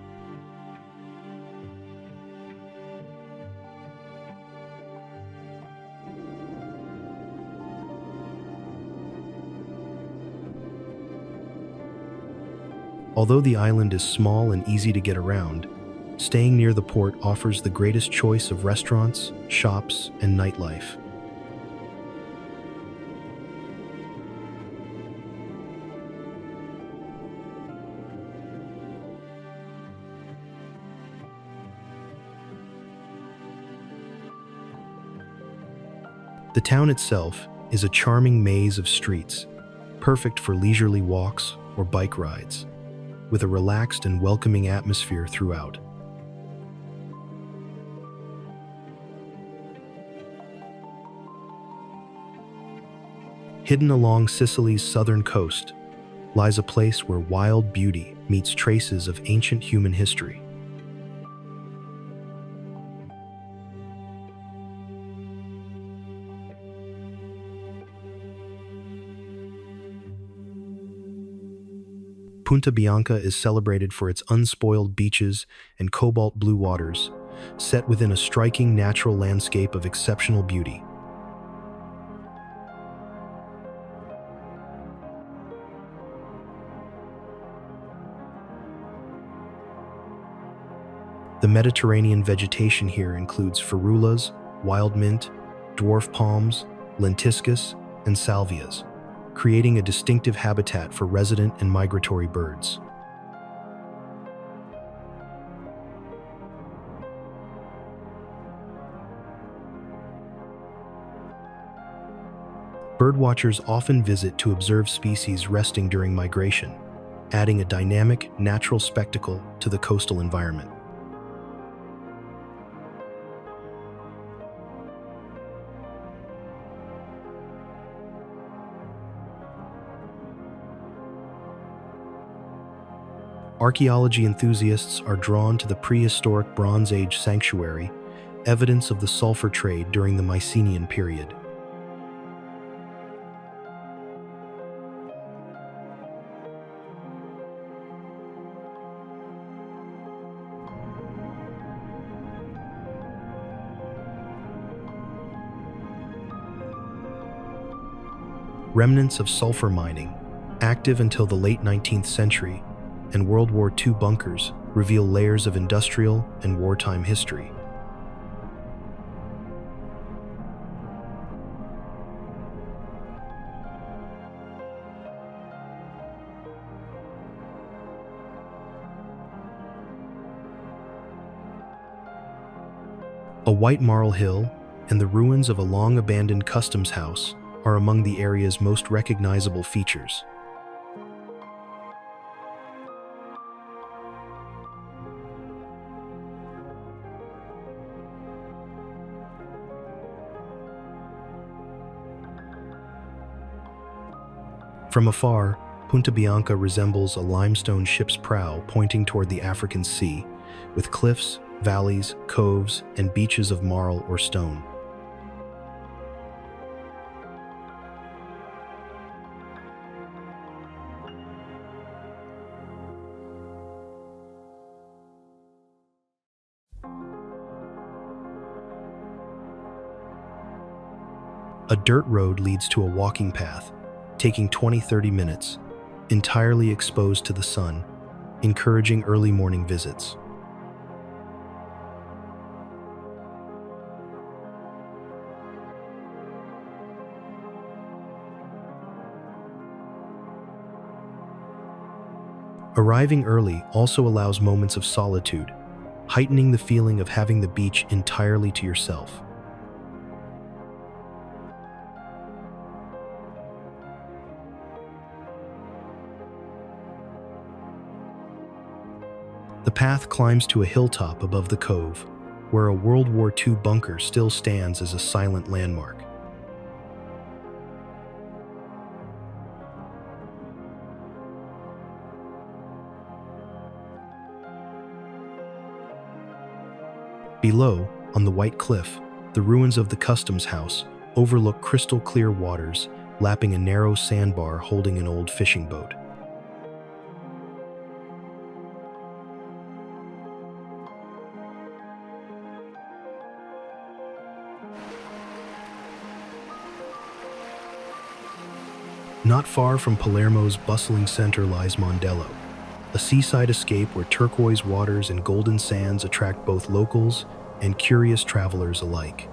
Although the island is small and easy to get around, staying near the port offers the greatest choice of restaurants, shops, and nightlife. The town itself is a charming maze of streets, perfect for leisurely walks or bike rides, with a relaxed and welcoming atmosphere throughout. Hidden along Sicily's southern coast lies a place where wild beauty meets traces of ancient human history. Punta Bianca is celebrated for its unspoiled beaches and cobalt blue waters, set within a striking natural landscape of exceptional beauty. The Mediterranean vegetation here includes ferulas, wild mint, dwarf palms, lentiscus, and salvias, creating a distinctive habitat for resident and migratory birds. Birdwatchers often visit to observe species resting during migration, adding a dynamic, natural spectacle to the coastal environment. Archaeology enthusiasts are drawn to the prehistoric Bronze Age sanctuary, evidence of the sulfur trade during the Mycenaean period. Remnants of sulfur mining, active until the late 19th century, and World War II bunkers reveal layers of industrial and wartime history. A white marl hill and the ruins of a long-abandoned customs house are among the area's most recognizable features. From afar, Punta Bianca resembles a limestone ship's prow pointing toward the African Sea, with cliffs, valleys, coves, and beaches of marl or stone. A dirt road leads to a walking path, taking 20-30 minutes, entirely exposed to the sun, encouraging early morning visits. Arriving early also allows moments of solitude, heightening the feeling of having the beach entirely to yourself. The path climbs to a hilltop above the cove, where a World War II bunker still stands as a silent landmark. Below, on the white cliff, the ruins of the customs house overlook crystal-clear waters, lapping a narrow sandbar holding an old fishing boat. Not far from Palermo's bustling center lies Mondello, a seaside escape where turquoise waters and golden sands attract both locals and curious travelers alike.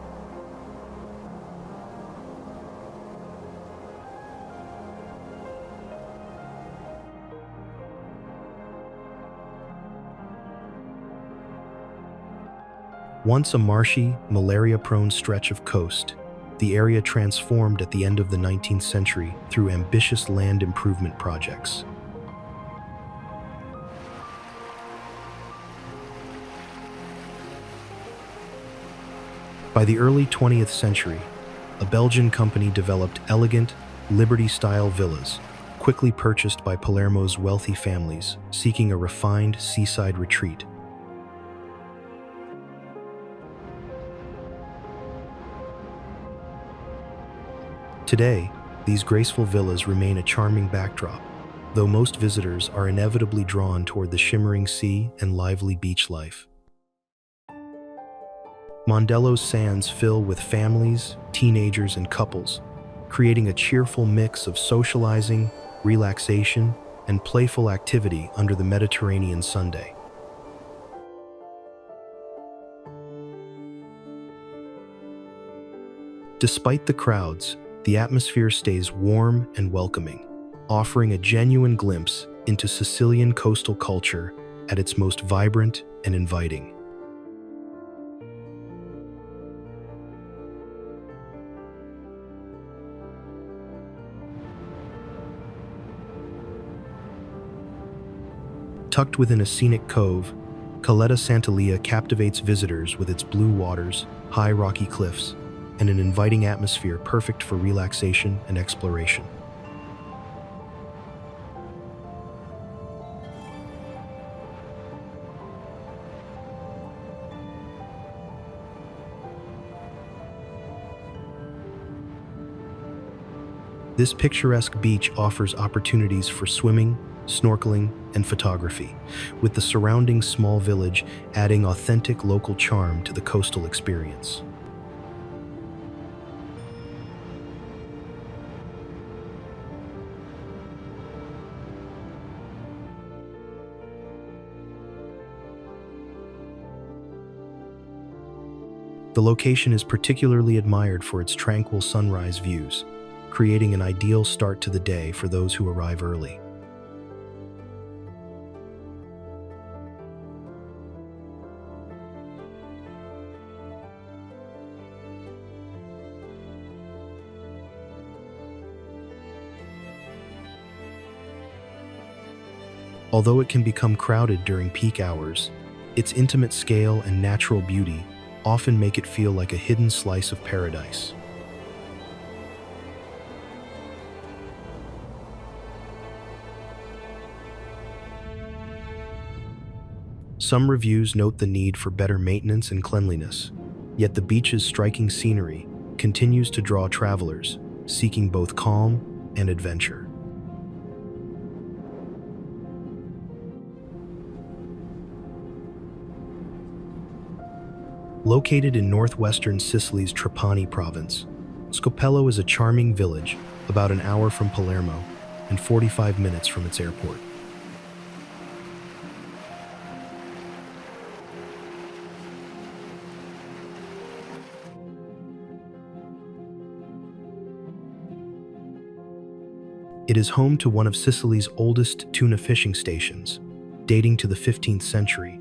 Once a marshy, malaria-prone stretch of coast, the area transformed at the end of the 19th century through ambitious land improvement projects. By the early 20th century, a Belgian company developed elegant, Liberty-style villas, quickly purchased by Palermo's wealthy families seeking a refined seaside retreat. Today, these graceful villas remain a charming backdrop, though most visitors are inevitably drawn toward the shimmering sea and lively beach life. Mondello's sands fill with families, teenagers, and couples, creating a cheerful mix of socializing, relaxation, and playful activity under the Mediterranean Sunday. Despite the crowds, the atmosphere stays warm and welcoming, offering a genuine glimpse into Sicilian coastal culture at its most vibrant and inviting. Tucked within a scenic cove, Caletta Sant'Elia captivates visitors with its blue waters, high rocky cliffs, and an inviting atmosphere perfect for relaxation and exploration. This picturesque beach offers opportunities for swimming, snorkeling, and photography, with the surrounding small village adding authentic local charm to the coastal experience. The location is particularly admired for its tranquil sunrise views, creating an ideal start to the day for those who arrive early. Although it can become crowded during peak hours, its intimate scale and natural beauty often make it feel like a hidden slice of paradise. Some reviews note the need for better maintenance and cleanliness, yet the beach's striking scenery continues to draw travelers seeking both calm and adventure. Located in northwestern Sicily's Trapani province, Scopello is a charming village about an hour from Palermo and 45 minutes from its airport. It is home to one of Sicily's oldest tuna fishing stations, dating to the 15th century,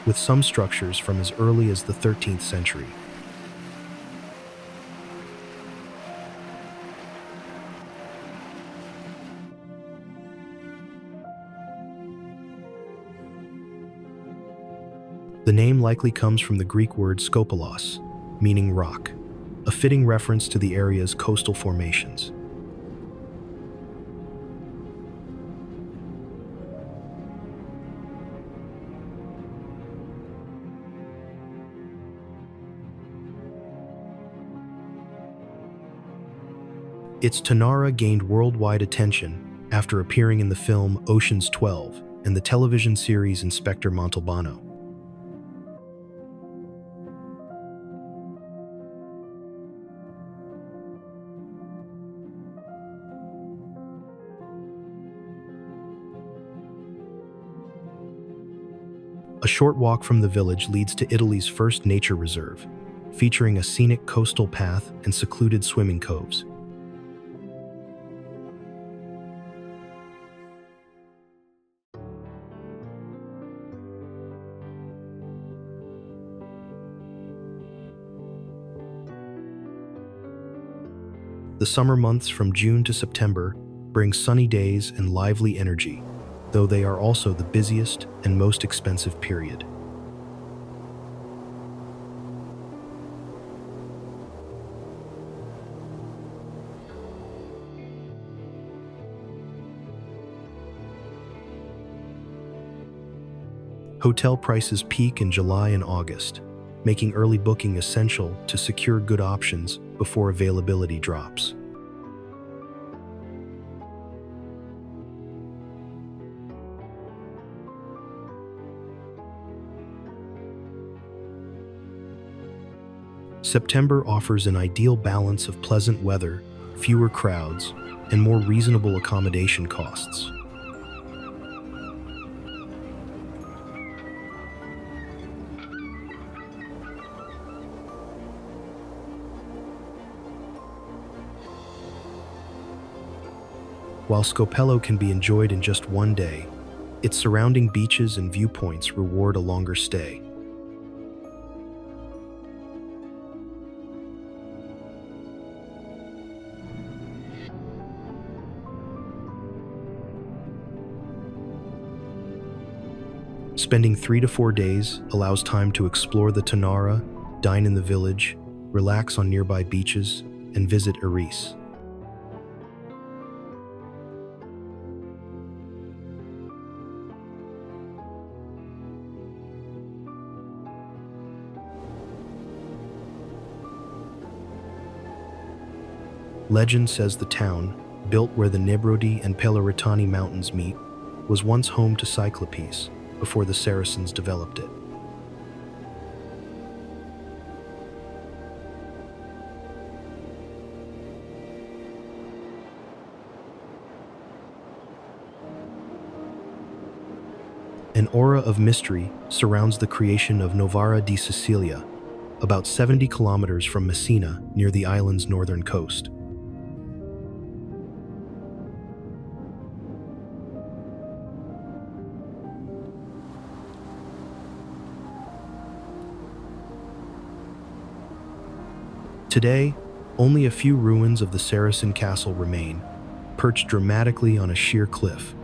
with some structures from as early as the 13th century. The name likely comes from the Greek word skopelos, meaning rock, a fitting reference to the area's coastal formations. Its Tanara gained worldwide attention after appearing in the film Ocean's 12 and the television series Inspector Montalbano. A short walk from the village leads to Italy's first nature reserve, featuring a scenic coastal path and secluded swimming coves. The summer months from June to September bring sunny days and lively energy, though they are also the busiest and most expensive period. Hotel prices peak in July and August, making early booking essential to secure good options before availability drops. September offers an ideal balance of pleasant weather, fewer crowds, and more reasonable accommodation costs. While Scopello can be enjoyed in just one day, its surrounding beaches and viewpoints reward a longer stay. Spending 3 to 4 days allows time to explore the Tanara, dine in the village, relax on nearby beaches, and visit Eris. Legend says the town, built where the Nebrodi and Peloritani mountains meet, was once home to Cyclopes before the Saracens developed it. An aura of mystery surrounds the creation of Novara di Sicilia, about 70 kilometers from Messina near the island's northern coast. Today, only a few ruins of the Saracen castle remain, perched dramatically on a sheer cliff.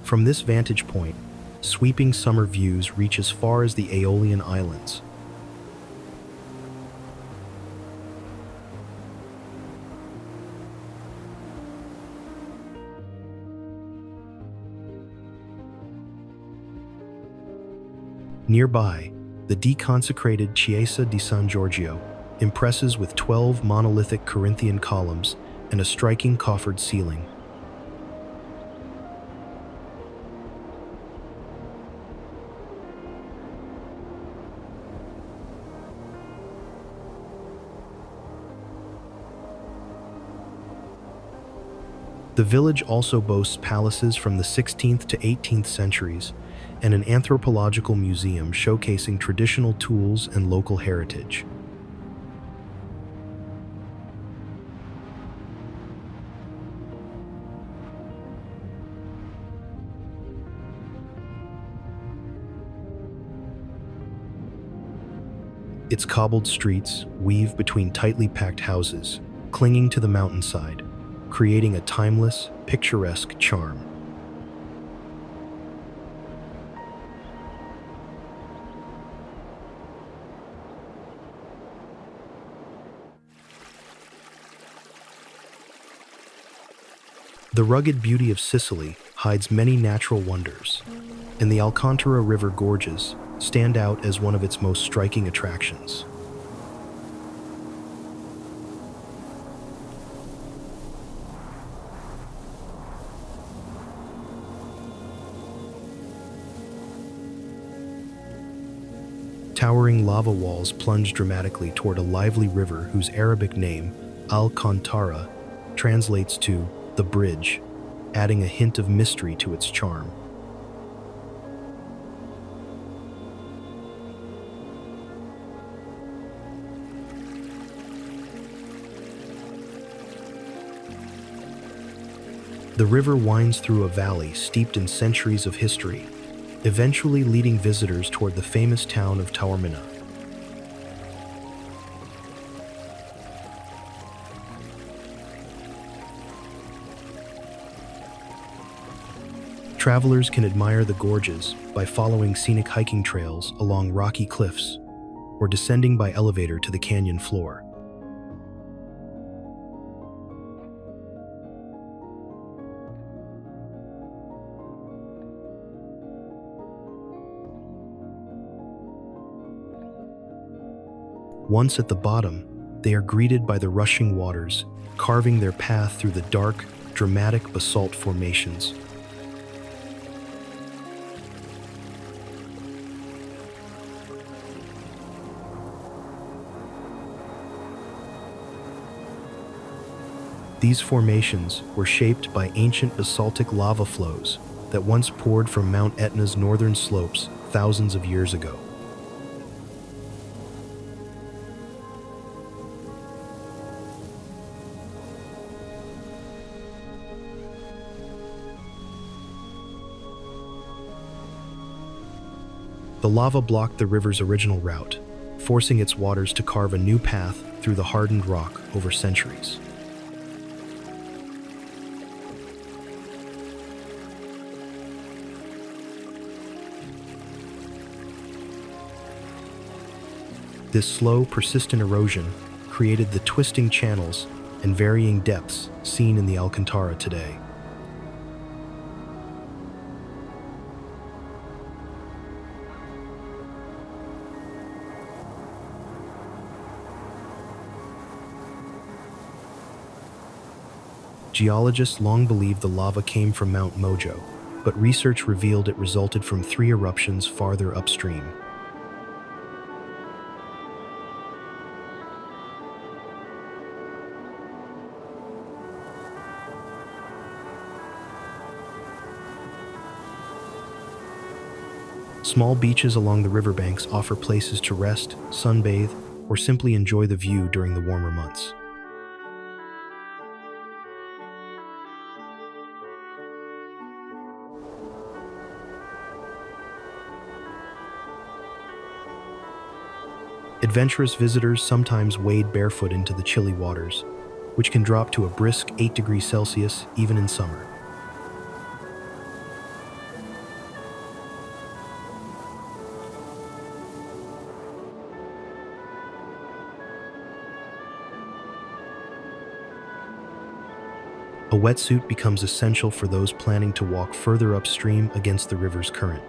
From this vantage point, sweeping summer views reach as far as the Aeolian Islands, Nearby, the deconsecrated Chiesa di San Giorgio impresses with 12 monolithic Corinthian columns and a striking coffered ceiling. The village also boasts palaces from the 16th to 18th centuries and an anthropological museum showcasing traditional tools and local heritage. Its cobbled streets weave between tightly packed houses, clinging to the mountainside, creating a timeless, picturesque charm. The rugged beauty of Sicily hides many natural wonders, and the Alcantara River gorges stand out as one of its most striking attractions. Towering lava walls plunge dramatically toward a lively river whose Arabic name, Alcantara, translates to the bridge, adding a hint of mystery to its charm. The river winds through a valley steeped in centuries of history, eventually leading visitors toward the famous town of Taormina. Travelers can admire the gorges by following scenic hiking trails along rocky cliffs or descending by elevator to the canyon floor. Once at the bottom, they are greeted by the rushing waters, carving their path through the dark, dramatic basalt formations. These formations were shaped by ancient basaltic lava flows that once poured from Mount Etna's northern slopes thousands of years ago. The lava blocked the river's original route, forcing its waters to carve a new path through the hardened rock over centuries. This slow, persistent erosion created the twisting channels and varying depths seen in the Alcantara today. Geologists long believed the lava came from Mount Mojo, but research revealed it resulted from 3 eruptions farther upstream. Small beaches along the riverbanks offer places to rest, sunbathe, or simply enjoy the view during the warmer months. Adventurous visitors sometimes wade barefoot into the chilly waters, which can drop to a brisk 8 degrees Celsius even in summer. A wetsuit becomes essential for those planning to walk further upstream against the river's current.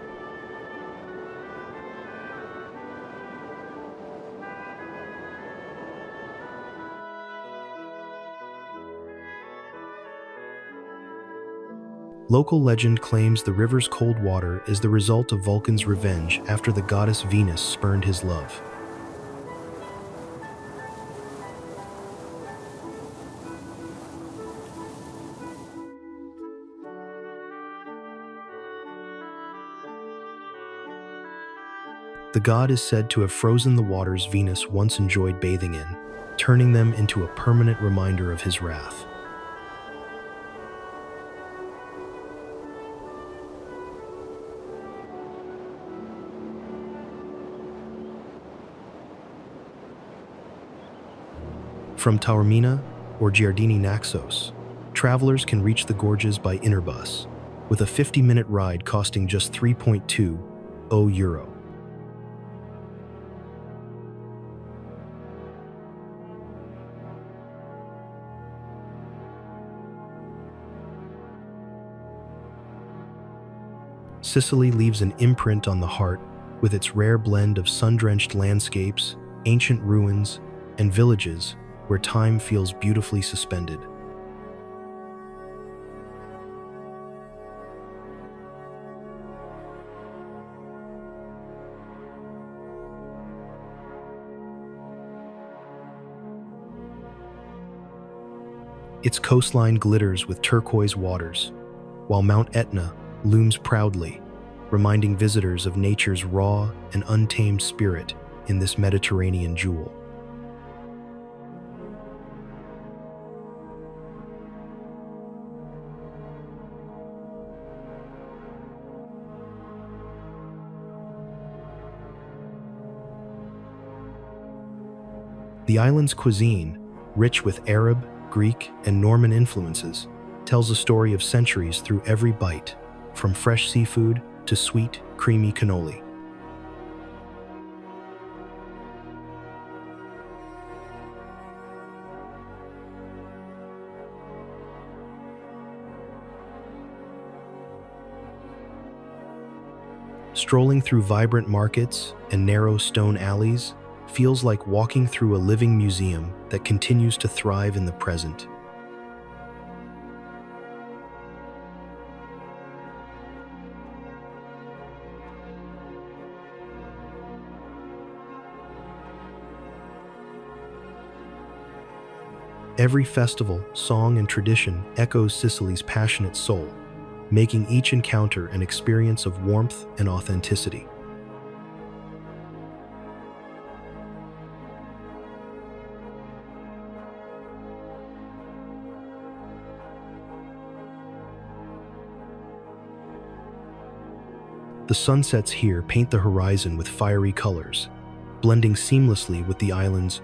Local legend claims the river's cold water is the result of Vulcan's revenge after the goddess Venus spurned his love. The god is said to have frozen the waters Venus once enjoyed bathing in, turning them into a permanent reminder of his wrath. From Taormina or Giardini Naxos, travelers can reach the gorges by inner bus, with a 50-minute ride costing just €3.20. Sicily leaves an imprint on the heart with its rare blend of sun-drenched landscapes, ancient ruins, and villages where time feels beautifully suspended. Its coastline glitters with turquoise waters, while Mount Etna looms proudly, reminding visitors of nature's raw and untamed spirit in this Mediterranean jewel. The island's cuisine, rich with Arab, Greek, and Norman influences, tells a story of centuries through every bite, from fresh seafood to sweet, creamy cannoli. Strolling through vibrant markets and narrow stone alleys feels like walking through a living museum that continues to thrive in the present. Every festival, song, and tradition echoes Sicily's passionate soul, making each encounter an experience of warmth and authenticity. The sunsets here paint the horizon with fiery colors, blending seamlessly with the island's